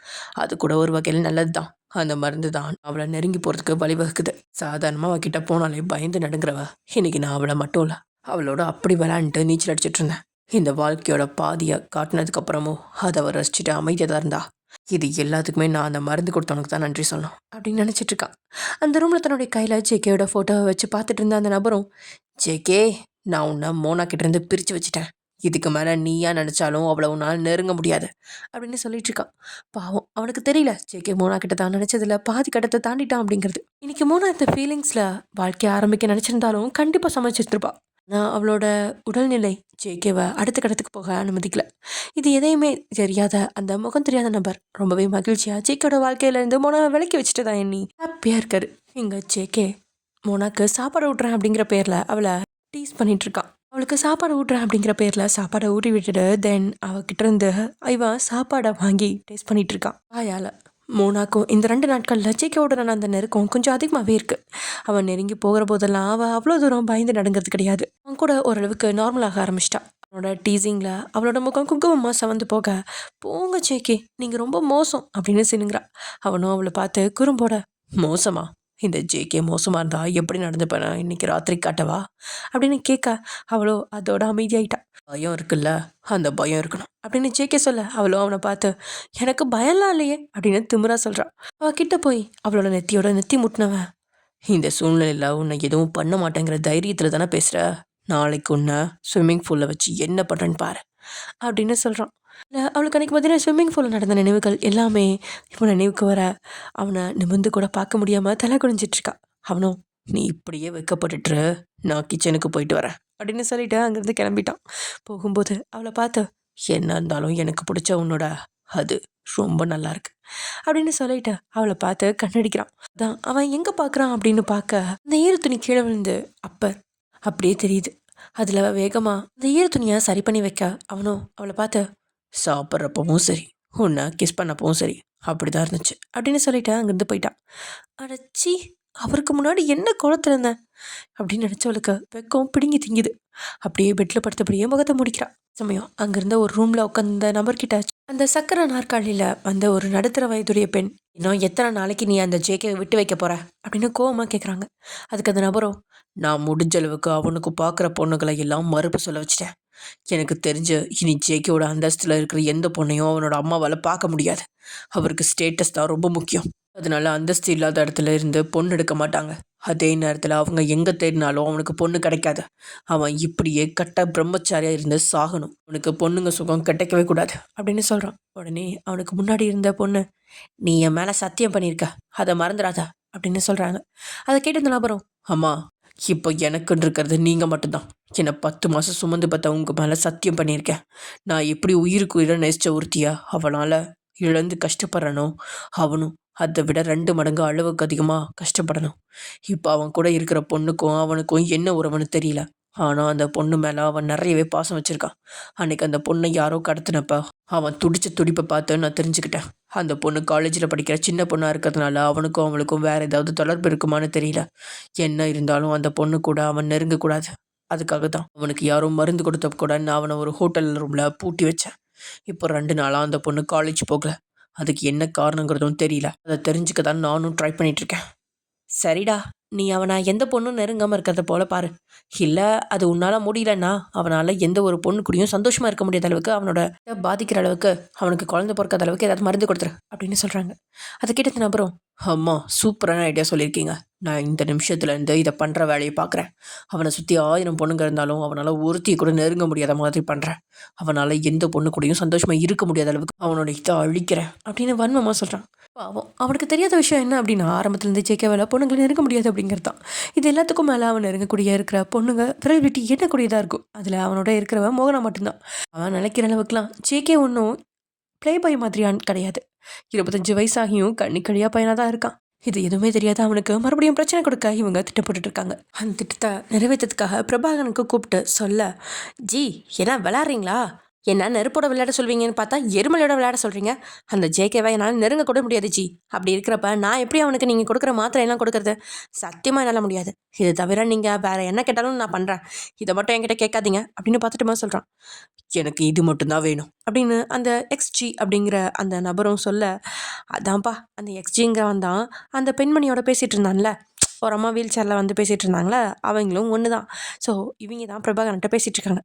அது கூட ஒரு வகையில் நல்லது தான். அந்த மருந்து தான் அவளை நெருங்கி போகிறதுக்கு வழிவகுக்குது. சாதாரணமாக அவகிட்ட போனாலே பயந்து நடுங்கிறவ இன்னைக்கு நான் அவளை மட்டும் இல்லை அவளோட அப்படி விளையாண்டுட்டு நீச்சல் அடிச்சிட்டு இருந்தேன். இந்த வாழ்க்கையோட பாதியை காட்டினதுக்கப்புறமும் அதை அவள் ரசிச்சுட்டு அமைதியாக தான் இருந்தா. இது எல்லாத்துக்குமே நான் அந்த மருந்து கொடுத்தவனுக்கு தான் நன்றி சொல்லணும் அப்படின்னு நினச்சிட்டு இருக்கான். அந்த ரூமில் தன்னுடைய கையில் ஜேகேயோட ஃபோட்டோவை வச்சு பார்த்துட்டு இருந்த அந்த நபரும் ஜேகே நான் உன்னை மோனா கிட்டேருந்து பிரித்து வச்சுட்டேன், இதுக்கு மேலே நீயா நினச்சாலும் அவ்வளோ நாள் நெருங்க முடியாது அப்படின்னு சொல்லிட்டு இருக்கான். பாவம் அவனுக்கு தெரியல ஜேகே மோனா கிட்ட தான் நினச்சதில் பாதி கட்டத்தை தாண்டிட்டான் அப்படிங்கிறது. இன்னைக்கு மோனா இந்த ஃபீலிங்ஸில் வாழ்க்கையை ஆரம்பிக்க நினச்சிருந்தாலும் கண்டிப்பாக சமைச்சிருப்பா. நான் அவளோட உடல்நிலை ஜேகேவை அடுத்த கட்டத்துக்கு போக அனுமதிக்கல. இது எதையுமே தெரியாத அந்த முகம் தெரியாத நபர் ரொம்பவே மகிழ்ச்சியாக ஜேகேயோட வாழ்க்கையிலேருந்து மோனாவை விலக்கி வச்சுட்டு தான் எண்ணி ஹாப்பியாக இருக்காரு. இங்கே ஜேகே மோனாக்கு சாப்பாடு ஊட்டுறேன் அப்படிங்கிற பேரில் அவளை டீஸ் பண்ணிகிட்ருக்கான். அவளுக்கு சாப்பாடு ஊட்டுறேன் அப்படிங்கிற பேரில் சாப்பாடை ஊட்டி விட்டுட்டு தென் அவகிட்ட இருந்து இவன் சாப்பாடை வாங்கி டேஸ்ட் பண்ணிகிட்ருக்கான் வாயால். மோனாக்கும் இந்த 2 நாட்களில் ஜேகேவோட அந்த நெருக்கம் கொஞ்சம் அதிகமாகவே இருக்குது. அவன் நெருங்கி போகிற போதெல்லாம் அவள் அவ்வளோ தூரம் பயந்து நடுங்கிறது கிடையாது. அவன் கூட ஓரளவுக்கு நார்மலாக ஆரம்பிச்சிட்டா. அவனோட டீசிங்கில் அவளோட முகம் குங்குமமாக சவந்து போக போங்க ஜேகே நீங்கள் ரொம்ப மோசம் அப்படின்னு சினுங்கிறா. அவனும் அவளை பார்த்து குறும்போட மோசமா, இந்த ஜேகே மோசமாக இருந்தா எப்படி நடந்துப்பேன் இன்னைக்கு ராத்திரி காட்டவா அப்படின்னு கேட்க அவளோ அதோட அமைதியாயிட்டா. பயம் இருக்குல்ல, அந்த பயம் இருக்கணும் அப்படின்னு ஜேகே சொல்ல அவளும் அவனை பார்த்து எனக்கு பயம்லாம் இல்லையே அப்படின்னு திமிரா சொல்கிறான். அவள் கிட்ட போய் அவளோட நெத்தியோட நெத்தி முட்டினவன் இந்த சூழ்நிலையில் உன்னை எதுவும் பண்ண மாட்டேங்கிற தைரியத்தில் தானே பேசுகிற, நாளைக்கு உன்னை ஸ்விம்மிங் பூலில் வச்சு என்ன பண்ணுறேன்னு பாரு அப்படின்னு சொல்கிறான். அவளுக்கு அன்றைக்கி பார்த்தீங்கன்னா ஸ்விம்மிங் பூலில் நடந்த நினைவுகள் எல்லாமே இப்போ நினைவுக்கு வர அவனை நிமிர்ந்து கூட பார்க்க முடியாமல் தலை குனிஞ்சிட்ருக்கா. அவனும் நீ இப்படியே வைக்கப்பட்டுட்டு நான் கிச்சனுக்கு போயிட்டு வரேன் அப்படின்னு சொல்லிட்டு அங்கேருந்து கிளம்பிட்டான். போகும்போது அவளை பார்த்து என்ன இருந்தாலும் எனக்கு பிடிச்ச உன்னோட அது ரொம்ப நல்லா இருக்கு அப்படின்னு சொல்லிட்டு அவளை பார்த்து கண்ணடிக்கிறான். அதான் அவன் எங்கே பார்க்குறான் அப்படின்னு பார்க்க அந்த ஈர துணி கீழே விழுந்து அப்பர் அப்படியே தெரியுது. அதில் வேகமாக அந்த ஈர துணியை சரி பண்ணி வைக்க அவனும் அவளை பார்த்து சாப்பிட்றப்பவும் சரி உன்னை கிஸ் பண்ணப்பவும் சரி அப்படிதான் இருந்துச்சு அப்படின்னு சொல்லிட்டு அங்கேருந்து போயிட்டான். அடச்சி, அவருக்கு முன்னாடி என்ன கோலத்தில் இருந்தேன் அப்படின்னு நினச்சவளுக்கு வெக்கம் பிடுங்கி திங்குது. அப்படியே பெட்டில் படுத்தபடியே முகத்தை முடிக்கிறான். சமயம் அங்கிருந்த ஒரு ரூமில் உட்காந்த நபர்கிட்ட அந்த சக்கர நாற்காலியில் வந்த ஒரு நடுத்தர வயதுடைய பெண், இன்னும் எத்தனை நாளைக்கு நீ அந்த ஜேகே விட்டு வைக்க போற அப்படின்னு கோவமாக கேட்குறாங்க. அதுக்கு அந்த நபரும், நான் முடிஞ்ச அளவுக்கு அவனுக்கு பார்க்குற பொண்ணுகளை எல்லாம் மறுப்பு சொல்ல வச்சிட்டேன். எனக்கு தெரிஞ்ச இனி ஜேகேவோட அந்தஸ்தில் இருக்கிற எந்த பொண்ணையும் அவனோட அம்மாவால் பார்க்க முடியாது. அவருக்கு ஸ்டேட்டஸ் தான் ரொம்ப முக்கியம். அதனால அந்தஸ்து இல்லாத இடத்துல இருந்து பொண்ணு எடுக்க மாட்டாங்க. அதே நேரத்தில் அவங்க எங்கே தேடினாலும் அவனுக்கு பொண்ணு கிடைக்காது. அவன் இப்படியே கட்ட பிரம்மச்சாரியாக இருந்து சாகணும். அவனுக்கு பொண்ணுங்க சுகம் கிடைக்கவே கூடாது அப்படின்னு சொல்கிறான். உடனே அவனுக்கு முன்னாடி இருந்த பொண்ணு, நீ என் மேலே சத்தியம் பண்ணியிருக்க, அதை மறந்துடாத அப்படின்னு சொல்கிறாங்க. அதை கேட்டு இந்த நபரும், அம்மா இப்போ எனக்குன்னு இருக்கிறது நீங்கள் மட்டும்தான். என்னை 10 மாதம் சுமந்து பார்த்தா உங்கள் மேலே சத்தியம் பண்ணியிருக்கேன். நான் எப்படி உயிருக்கு உயிரை நேசித்த ஒருத்தியா அவனால் இழந்து கஷ்டப்படுறானோ அவனும் அதை விட 2 மடங்கு அளவுக்கு அதிகமாக கஷ்டப்படணும். இப்போ அவன் கூட இருக்கிற பொண்ணுக்கும் அவனுக்கும் என்ன உறவுன்னு தெரியல. ஆனால் அந்த பொண்ணு மேலே அவன் நிறையவே பாசம் வச்சுருக்கான். அன்னைக்கு அந்த பொண்ணை யாரோ கடத்தினப்ப அவன் துடிச்ச துடிப்பை பார்த்து நான் தெரிஞ்சுக்கிட்டேன். அந்த பொண்ணு காலேஜில் படிக்கிற சின்ன பொண்ணாக இருக்கிறதுனால அவனுக்கும் அவளுக்கும் வேறு ஏதாவது தொடர்பு இருக்குமான்னு தெரியல. என்ன இருந்தாலும் அந்த பொண்ணு கூட அவன் நெருங்கக்கூடாது. அதுக்காக தான் அவனுக்கு யாரும் மருந்து கொடுத்த கூட நான் அவனை ஒரு ஹோட்டல் ரூமில் பூட்டி வச்சேன். இப்போ 2 நாளாக அந்த பொண்ணு காலேஜ் போகல. அதுக்கு என்ன காரணங்கிறதும் தெரியல. அதை தெரிஞ்சுக்க தான் நானும் ட்ரை பண்ணிகிட்ருக்கேன். சரிடா, நீ அவனை எந்த பொண்ணும் நெருங்காமல் இருக்கிறத போல பாரு. இல்லை அது உன்னால் முடியலன்னா அவனால் எந்த ஒரு பொண்ணு கூடயும் சந்தோஷமாக இருக்க முடியாத அளவுக்கு அவனோட பாதிக்கிற அளவுக்கு அவனுக்கு குழந்தை பிறக்காத அளவுக்கு ஏதாவது மருந்து கொடுத்துரு அப்படின்னு சொல்கிறாங்க. அதை கேட்டது அப்புறம், அம்மா சூப்பரான ஐடியா சொல்லியிருக்கீங்க. நான் இந்த நிமிஷத்துலேருந்து இதை பண்ணுற வேலையை பார்க்குறேன். அவனை சுற்றி 1000 பொண்ணுங்க இருந்தாலும் அவனால் ஒருத்தியை கூட நெருங்க முடியாத மாதிரி பண்ணுறேன். அவனால் எந்த பொண்ணு கூடயும் சந்தோஷமாக இருக்க முடியாத அளவுக்கு அவனோட இதை அழிக்கிறேன் அப்படின்னு வன்மமாக சொல்கிறான். பாவம், அவனுக்கு தெரியாத விஷயம் என்ன அப்படின்னா, ஆரம்பத்துலேருந்து ஜேகேவால் பொண்ணுங்களை நெருங்க முடியாது அப்படிங்கிறது தான். இது எல்லாத்துக்கும் மேலே அவன் நெருங்கக்கூடிய இருக்கிற பொண்ணுங்க விரல் விட்டு எண்ணக்கூடியதாக இருக்கும். அதில் அவனோட இருக்கிறவன் மோகனா மட்டும்தான். அவன் நினைக்கிற அளவுக்குலாம் ஜேகே ஒன்றும் ப்ளே பாய் மாதிரியான் கிடையாது. 25 வயசாகியும் கண்ணிக்கடியாக பையனாக தான் இருக்கான். இது எதுவுமே தெரியாத அவனுக்கு மறுபடியும் பிரச்சனை கொடுக்க இவங்க திட்டப்பட்டு இருக்காங்க. அந்த திட்டத்தை நிறைவேற்றத்துக்காக பிரபாகரனுக்கு கூப்பிட்டு சொல்ல, ஜி என்ன விளையாடுறீங்களா? என்ன நெருப்போட விளையாட சொல்வீங்கன்னு பார்த்தா எருமலையோட விளையாட சொல்கிறீங்க. அந்த ஜேகேவை என்னால் நெருங்க கூட முடியாது ஜி. அப்படி இருக்கிறப்ப நான் எப்படி அவனுக்கு நீங்கள் கொடுக்குற மாத்திரை எல்லாம் கொடுக்குறது? சத்தியமாக என்னால் முடியாது. இது தவிர நீங்கள் வேறு என்ன கேட்டாலும் நான் பண்ணுறேன். இதை மட்டும் என்கிட்ட கேட்காதீங்க அப்படின்னு பார்த்துட்டுமா சொல்கிறான். எனக்கு இது மட்டும்தான் வேணும் அப்படின்னு அந்த எக்ஸ்ஜி அப்படிங்கிற அந்த நபரும் சொல்ல, அதான்ப்பா அந்த எக்ஸ்ஜிங்கிறவன் தான் அந்த பெண்மணியோட பேசிகிட்டு இருந்தான்ல, ஒரு அம்மா வீல் சேரில் வந்து பேசிகிட்டு இருந்தாங்களே, அவங்களும் ஒன்று தான். ஸோ இவங்க தான் பிரபாகரன்ட்ட பேசிகிட்டு இருக்காங்க.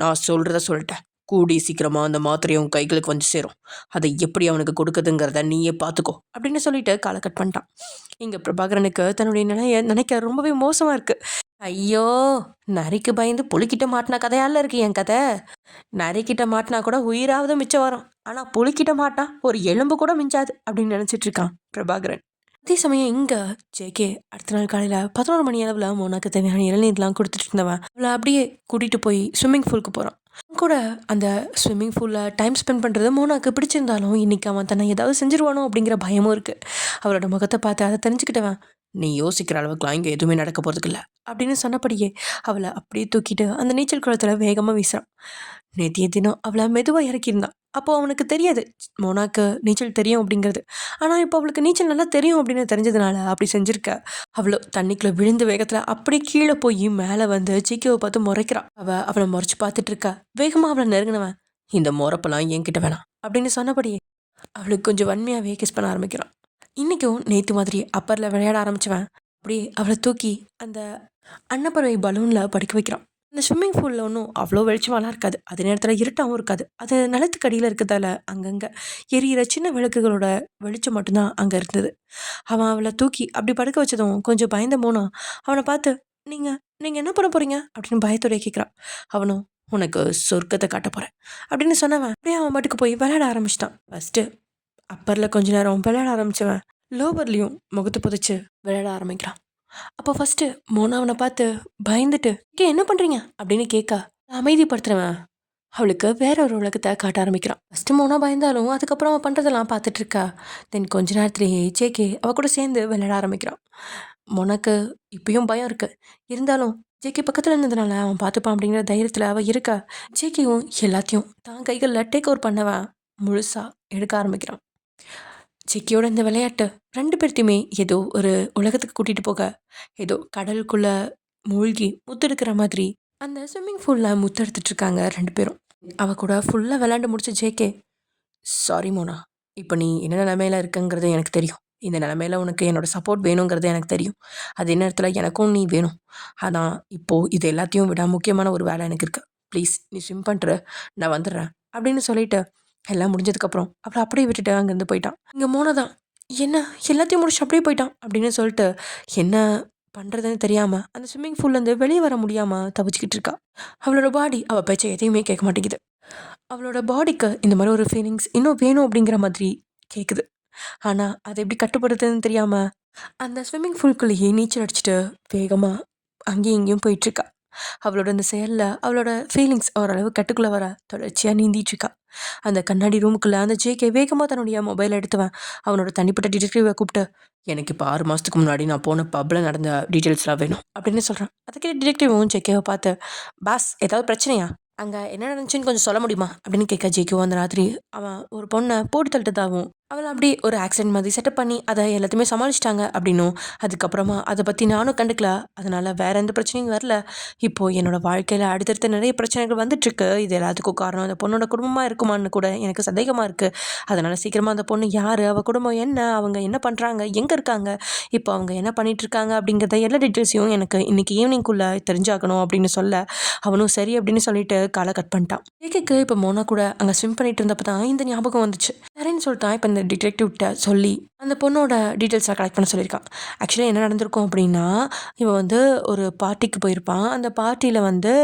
நான் சொல்கிறத சொல்லிட்டேன். கூடி சீக்கிரமாக அந்த மாத்திரை உன் கைகளுக்கு வந்து சேரும். அதை எப்படி அவனுக்கு கொடுக்குதுங்கிறத நீயே பார்த்துக்கோ அப்படின்னு சொல்லிட்டு காலை கட் பண்ணிட்டான். இங்கே பிரபாகரனுக்கு தன்னுடைய நினைக்க ரொம்பவே மோசமாக இருக்குது. ஐயோ, நரிக்கு பயந்து புலிக்கிட்ட மாட்டினா கதையால இருக்கு என் கதை. நரிக்கிட்ட மாட்டினா கூட உயிராவது மிச்சம் வரும், ஆனால் புலிக்கிட்ட மாட்டினா ஒரு எலும்பு கூட மிஞ்சாது அப்படின்னு நினச்சிட்டு இருக்கான் பிரபாகரன். அதே சமயம் இங்கே ஜேகே அடுத்த நாள் காலையில் 11 மணி அளவில் மோனாக்கு தேவையான இளநீர்லாம் கொடுத்துட்டு இருந்தவன் அவளை அப்படியே கூட்டிகிட்டு போய் ஸ்விம்மிங் பூலுக்கு போகிறான். கூட அந்த ஸ்விம்மிங் பூலில் டைம் ஸ்பெண்ட் பண்ணுறது மோனாக்கு பிடிச்சிருந்தாலும் இன்றைக்கி அவன் தன்னை ஏதாவது செஞ்சிருவானோ அப்படிங்கிற பயமும் இருக்குது. அவளோட முகத்தை பார்த்து அதை தெரிஞ்சுக்கிட்டவன், நீ யோசிக்கிற அளவுக்குலாம் இங்கே எதுவுமே நடக்க போகிறதுக்கு இல்லை அப்படின்னு சொன்னபடியே அவளை அப்படியே தூக்கிட்டு அந்த நீச்சல் குளத்தில் வேகமாக வீசுறான். நேற்றைய தினம் அவளை மெதுவாக இறக்கியிருந்தான். அப்போது அவனுக்கு தெரியாது மோனாக்கு நீச்சல் தெரியும் அப்படிங்கிறது. ஆனால் இப்போ அவளுக்கு நீச்சல் நல்லா தெரியும் அப்படின்னு தெரிஞ்சதுனால அப்படி செஞ்சுருக்க. அவ்வளோ தண்ணிக்குள்ளே விழுந்த வேகத்தில் அப்படியே கீழே போய் மேலே வந்து ஜிகேவை பார்த்து முறைக்கிறான். அவளை முறைச்சி பார்த்துட்டு இருக்கா. வேகமாக அவளை நெருங்கினவன், இந்த முறப்பெல்லாம் என்கிட்ட வேணாம் அப்படின்னு சொன்னபடியே அவளுக்கு கொஞ்சம் வன்மையாகவே கிஸ் பண்ண ஆரம்பிக்கிறான். இன்றைக்கும் நேற்று மாதிரி அப்பரில் விளையாட ஆரம்பித்தவன் அப்படியே அவளை தூக்கி அந்த அன்னப்பறவை பலூனில் படுக்க வைக்கிறான். அந்த ஸ்விம்மிங் பூலில் ஒன்றும் அவ்வளோ வெளிச்சமாலாம் இருக்காது. அதே நேரத்தில் இருட்டாகவும் இருக்காது. அது நிலத்துக்கு அடியில் இருக்கிறதால அங்கங்கே எரியிற சின்ன விளக்குகளோட வெளிச்சம் மட்டும்தான் அங்கே இருந்தது. அவன் அவளை தூக்கி அப்படி படுக்க வச்சதும் கொஞ்சம் பயந்த மோனா அவனை பார்த்து, நீங்கள் நீங்கள் என்ன பண்ண போகிறீங்க அப்படின்னு பயத்தோடைய கேட்குறான். அவனும், உனக்கு சொர்க்கத்தை காட்ட போகிறேன் அப்படின்னு சொன்னவன் அப்படியே அவன் பாட்டுக்கு போய் விளையாட ஆரம்பிச்சிட்டான். ஃபஸ்ட்டு அப்பரில் கொஞ்ச நேரம் விளையாட ஆரம்பித்தவன் லோவர்லேயும் முகத்தை புதைச்சி விளையாட ஆரம்பிக்கிறான். அப்போ ஃபஸ்ட்டு மோனா அவனை பார்த்து பயந்துட்டு, என்ன பண்ணுறீங்க அப்படின்னு கேட்க அமைதிப்படுத்துறவன், அவளுக்கு வேற ஒரு உலகத்தை காட்ட ஆரம்பிக்கிறான். ஃபஸ்ட்டு மோனா பயந்தாலும் அதுக்கப்புறம் அவன் பண்ணுறதெல்லாம் பார்த்துட்டு இருக்கா. தென் கொஞ்ச நேரத்திலேயே ஜேகே அவ கூட சேர்ந்து விளையாட ஆரம்பிக்கிறான். மோனாக்கு இப்பயும் பயம் இருக்கு. இருந்தாலும் ஜேகே பக்கத்தில் இருந்ததுனால அவன் பார்த்துப்பான் அப்படிங்கிற தைரியத்தில் அவள் இருக்கா. ஜேகேவும் எல்லாத்தையும் தான் கைகளில் டேக் ஓவர் பண்ணவன் முழுசாக எடுக்க ஆரம்பிக்கிறான். ஜேகேயோட இந்த விளையாட்டு 2 பேர்த்தையுமே ஏதோ ஒரு உலகத்துக்கு கூட்டிகிட்டு போக, ஏதோ கடலுக்குள்ளே மூழ்கி முத்தெடுக்கிற மாதிரி அந்த ஸ்விம்மிங் பூலில் முத்தெடுத்துட்டு இருக்காங்க 2 பேரும். அவ கூட ஃபுல்லாக விளையாண்டு முடிச்ச ஜேகே, சாரி மோனா, இப்போ நீ என்ன நிலமையில இருக்கங்கிறது எனக்கு தெரியும். இந்த நிலமையில உனக்கு என்னோட சப்போர்ட் வேணுங்கிறது எனக்கு தெரியும். அதே நேரத்தில் எனக்கும் நீ வேணும். ஆனால் இப்போது இது எல்லாத்தையும் விட முக்கியமான ஒரு வேலை எனக்கு இருக்குது. ப்ளீஸ் நீ ஸ்விம் பண்ணுற, நான் வந்துடுறேன் அப்படின்னு சொல்லிட்டு எல்லாம் முடிஞ்சதுக்கப்புறம் அவளை அப்படியே விட்டுட்டு அங்கேருந்து போயிட்டான். இங்கே மோனா தான் என்ன எல்லாத்தையும் முடிச்சு அப்படியே போயிட்டான் அப்படின்னு சொல்லிட்டு என்ன பண்ணுறதுன்னு தெரியாமல் அந்த ஸ்விம்மிங் பூல்லேருந்து வெளியே வர முடியாமல் தவிச்சிக்கிட்டு இருக்கா. அவளோட பாடி அவள் பேச்சை எதையுமே கேட்க மாட்டேங்குது. அவளோட பாடிக்கு இந்த மாதிரி ஒரு ஃபீலிங்ஸ் இன்னும் வேணும் அப்படிங்கிற மாதிரி கேட்குது. ஆனால் அதை எப்படி கட்டுப்படுத்துறதுன்னு தெரியாமல் அந்த ஸ்விம்மிங் பூல்குள்ளேயே நீச்சல் அடிச்சுட்டு வேகமாக அங்கேயும் இங்கேயும் போயிட்டுருக்கா. அவளோட அந்த செயலில் அவளோட ஃபீலிங்ஸ் ஓரளவு கட்டுக்குள்ளே வர தொடர்ச்சியாக நீந்திட்டுருக்கா. அந்த கண்ணாடி ரூமுக்குள்ளே அந்த ஜேகே வேகமாக தன்னுடைய மொபைல் எடுத்துவன் அவனோட தனிப்பட்ட டிடெக்டிவை கூப்பிட்டு, எனக்கு இப்போ 6 மாதத்துக்கு முன்னாடி நான் போன பப்பில் நடந்த டீட்டெயில்ஸ்லாம் வேணும் அப்படின்னு சொல்கிறான். அதுக்கே டிடெக்டிவும் ஜேகேவை பார்த்து, பாஸ் ஏதாவது பிரச்சனையா, அங்கே என்ன நடந்துச்சுன்னு கொஞ்சம் சொல்ல முடியுமா அப்படின்னு கேட்க ஜேகேவும் அந்த ராத்திரி அவன் ஒரு பொண்ணை போட்டு தள்ளிட்டதாகவும் அவளை அப்படி ஒரு ஆக்சிடென்ட் மாதிரி செட்டப் பண்ணி அதை எல்லாத்தையுமே சமாளிச்சிட்டாங்க அப்படின்னும், அதுக்கப்புறமா அதை பற்றி நானும் கண்டுக்கல, அதனால் வேற எந்த பிரச்சனையும் வரல. இப்போது என்னோடய வாழ்க்கையில் அடுத்தடுத்த நிறைய பிரச்சனைகள் வந்துட்டுருக்கு. இது எல்லாத்துக்கும் காரணம் அந்த பொண்ணோட குடும்பமாக இருக்குமான்னு கூட எனக்கு சந்தேகமாக இருக்குது. அதனால் சீக்கிரமாக அந்த பொண்ணு யார், அவள் குடும்பம் என்ன, அவங்க என்ன பண்ணுறாங்க, எங்கே இருக்காங்க, இப்போ அவங்க என்ன பண்ணிகிட்ருக்காங்க அப்படிங்கிறத எல்லா டீட்டெயில்ஸையும் எனக்கு இன்றைக்கி ஈவினிங்குள்ளே தெரிஞ்சாகணும் அப்படின்னு சொல்ல, அவனும் சரி அப்படின்னு சொல்லிட்டு காலை கட் பண்ணிட்டான். ஏகேக்கு இப்போ மோனா கூட அங்கே ஸ்விம் பண்ணிட்டு இருந்தப்போ தான் இந்த ஞாபகம் வந்துச்சு. சரின்னு சொல்லிட்டான். இப்போ இந்த டிடெக்டிவ்கிட்ட சொல்லி அந்த பொண்ணோட டீட்டெயில்ஸை கலெக்ட் பண்ண சொல்லியிருக்கான். ஆக்சுவலி என்ன நடந்திருக்கும் அப்படின்னா, இவன் வந்து ஒரு பார்ட்டிக்கு போயிருப்பான். அந்த பார்ட்டியில் வந்து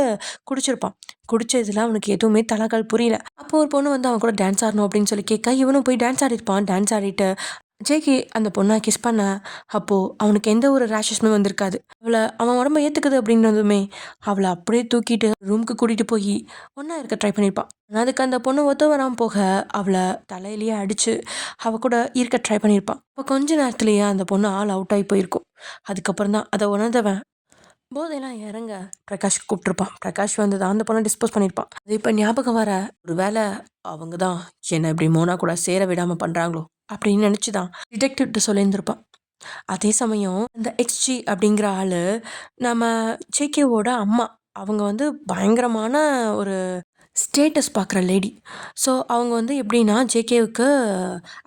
குடிச்சிருப்பான். குடிச்சதில் அவனுக்கு எதுவுமே தலகால் புரியல. அப்போ ஒரு பொண்ணு வந்து அவன் கூட டான்ஸ் ஆடணும் அப்படின்னு சொல்லி கேட்க, இவனும் போய் டான்ஸ் ஆடிருப்பான். டான்ஸ் ஆடிட்டு ஜேகே அந்த பொண்ணை கிஸ் பண்ண, அப்போது அவனுக்கு எந்த ஒரு ரேஷஸுமே வந்திருக்காது. அவன் உடம்ப ஏற்றுக்குது அப்படின்னதுமே அவளை அப்படியே தூக்கிட்டு ரூமுக்கு கூட்டிகிட்டு போய் ஒன்றா இருக்க ட்ரை பண்ணியிருப்பான். ஆனால் அதுக்கு அந்த பொண்ணு ஒத்து வராமல் போக அவளை தலையிலேயே அடித்து அவள் கூட இருக்க ட்ரை பண்ணியிருப்பான். இப்போ கொஞ்ச நேரத்துலேயே அந்த பொண்ணு ஆள் அவுட் ஆகி போயிருக்கும். அதுக்கப்புறம் தான் அதை உணர்ந்தவன் போதையெல்லாம் இறங்க பிரகாஷ் கூப்பிட்டுருப்பான். பிரகாஷ் வந்து தான் அந்த பொண்ணை டிஸ்போஸ் பண்ணியிருப்பான். அது இப்போ ஞாபகம் வர ஒரு வேளை அவங்க தான் என்னை இப்படி மோனா கூட சேர விடாமல் பண்ணுறாங்களோ அப்படின்னு நினச்சி தான் டிடெக்டிவ்கிட்ட சொல்லியிருந்திருப்பான். அதே சமயம் அந்த எக்ஸ்ஜி அப்படிங்கிற ஆள் நம்ம ஜேகேவோட அம்மா. அவங்க வந்து பயங்கரமான ஒரு ஸ்டேட்டஸ் பார்க்குற லேடி. ஸோ அவங்க வந்து எப்படின்னா ஜேகேவுக்கு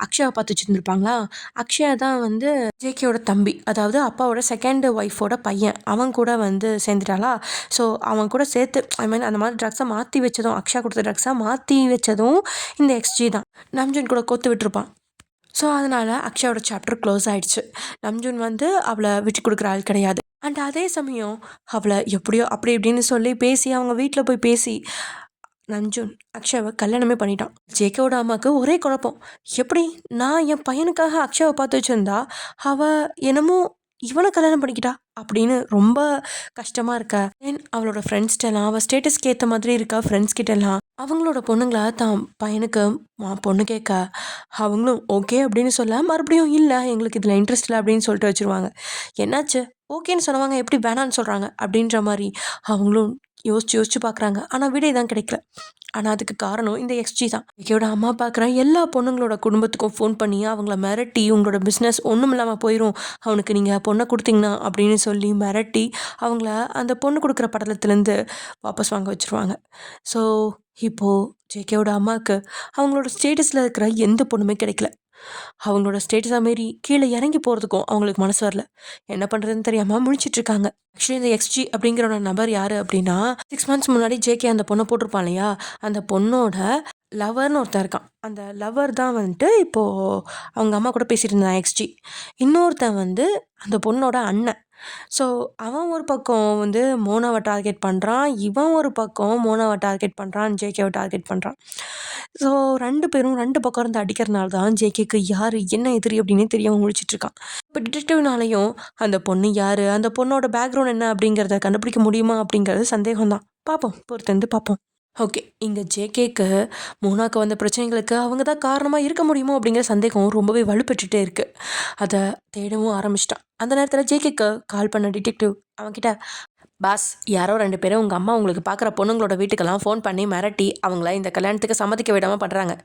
அக்ஷயாவை பார்த்து வச்சுருந்துருப்பாங்களா. அக்ஷயா தான் வந்து ஜேகேவோட தம்பி, அதாவது அப்பாவோட செகண்ட் ஒய்ஃபோட பையன். அவன் கூட வந்து சேர்ந்துட்டாளா. ஸோ அவன் கூட சேர்த்து அந்த மாதிரி ட்ரக்ஸை மாற்றி வச்சதும், அக்ஷயா கொடுத்த ட்ரக்ஸை மாற்றி வச்சதும் இந்த எக்ஸ்ஜி தான். நம்ஜுன் கூட கோத்து விட்டுருப்பான். ஸோ அதனால் அக்ஷயாவோட சாப்டர் க்ளோஸ் ஆகிடுச்சு. நம்ஜுன் வந்து அவளை விட்டு கொடுக்குற ஆள் கிடையாது. அண்ட் அதே சமயம் அவளை எப்படியோ அப்படி இப்படின்னு சொல்லி பேசி அவங்க வீட்டில் போய் பேசி நம்ஜுன் அக்ஷயாவை கல்யாணமே பண்ணிட்டான். ஜேகேவோட அம்மாவுக்கு ஒரே குழப்பம். எப்படி நான் என் பையனுக்காக அக்ஷயாவை பார்த்து வச்சுருந்தா அவள் என்னமோ இவனை கல்யாணம் பண்ணிக்கிட்டா அப்படின்னு ரொம்ப கஷ்டமாக இருக்கா. தென் அவளோட ஃப்ரெண்ட்ஸ்கிட்டலாம் அவள் ஸ்டேட்டஸ்க்கு ஏற்ற மாதிரி இருக்கா. ஃப்ரெண்ட்ஸ்கிட்டலாம் அவங்களோட பொண்ணுங்களா தான் பையனுக்கு பொண்ணு கேட்க அவங்களும் ஓகே அப்படின்னு சொல்ல, மறுபடியும் இல்லை எங்களுக்கு இதில் இன்ட்ரெஸ்ட் இல்லை அப்படின்னு சொல்லிட்டு வச்சுருவாங்க. என்னாச்சு ஓகேன்னு சொன்னவங்க எப்படி வேணான்னு சொல்கிறாங்க அப்படின்ற மாதிரி அவங்களும் யோசிச்சு பார்க்குறாங்க. ஆனால் விடை தான் கிடைக்கல. ஆனால் அதுக்கு காரணம் இந்த எக்ஸ்ஜி தான். ஜேகேயோட அம்மா பார்க்குற எல்லா பொண்ணுங்களோட குடும்பத்துக்கும் ஃபோன் பண்ணி அவங்கள மிரட்டி உங்களோட பிஸ்னஸ் ஒன்றும் இல்லாமல் போயிடும், அவனுக்கு நீங்கள் பொண்ணை கொடுத்தீங்கன்னா அப்படின்னு சொல்லி மிரட்டி அவங்கள அந்த பொண்ணு கொடுக்குற படலத்துலேருந்து வாபஸ் வாங்க வச்சுருவாங்க. ஸோ இப்போது ஜேகேயோட அம்மாவுக்கு அவங்களோட ஸ்டேட்டஸில் இருக்கிற எந்த பொண்ணுமே கிடைக்கல. அவங்களோட ஸ்டேட்டஸை மாரி கீழே இறங்கி போகிறதுக்கும் அவங்களுக்கு மனசு வரல. என்ன பண்ணுறதுன்னு தெரியாமல் முழிச்சிட்ருக்காங்க. ஆக்சுவலி இந்த எக்ஸ்ஜி அப்படிங்கிற நபர் யார் அப்படின்னா 6 மந்த்ஸ் முன்னாடி ஜேகே அந்த பொண்ணை போட்டிருப்பான் இல்லையா, அந்த பொண்ணோட லவர்னு ஒருத்தன் இருக்கான். அந்த லவர் தான் வந்துட்டு இப்போது அவங்க அம்மா கூட பேசிகிட்டு இருந்தான் எக்ஸ்ஜி. இன்னொருத்தன் வந்து அந்த பொண்ணோட அண்ணன். ஸோ அவன் ஒரு பக்கம் வந்து மோனாவை டார்கெட் பண்ணுறான், இவன் ஒரு பக்கம் மோனாவை டார்கெட் பண்ணுறான், ஜேகேவை டார்கெட் பண்ணுறான். ஸோ 2 பேரும் 2 பக்கம் இருந்து அடிக்கிறனால தான் ஜேகேக்கு யார் என்ன எதிரி அப்படின்னே தெரியாமல் முழிச்சிட்ருக்கான். இப்போ டிடெக்டிவ்னாலையும் அந்த பொண்ணு யார், அந்த பொண்ணோட பேக்ரவுண்ட் என்ன அப்படிங்கிறத கண்டுபிடிக்க முடியுமா அப்படிங்கிறது சந்தேகம் தான். பார்ப்போம், பொறுத்திருந்து பார்ப்போம். ஓகே. இங்க ஜேகேக்கு மோனாக்கு வந்த பிரச்சனைகளுக்கு அவங்க தான் காரணமா இருக்க முடியுமோ அப்படிங்கிற சந்தேகம் ரொம்பவே வலுப்பெற்றுட்டே இருக்கு. அத தேடவும் ஆரம்பிச்சுட்டான். அந்த நேரத்துல ஜேகேக்கு கால் பண்ண டிடெக்டிவ் அவன்கிட்ட, "பாஸ், யாரோ 2 பேரும் உங்க அம்மா உங்களுக்கு பார்க்குற பொண்ணுங்களோட வீட்டுக்கெல்லாம் ஃபோன் பண்ணி மிரட்டி, அவங்கள இந்த கல்யாணத்துக்கு சம்மதிக்க விடாம பண்றாங்க."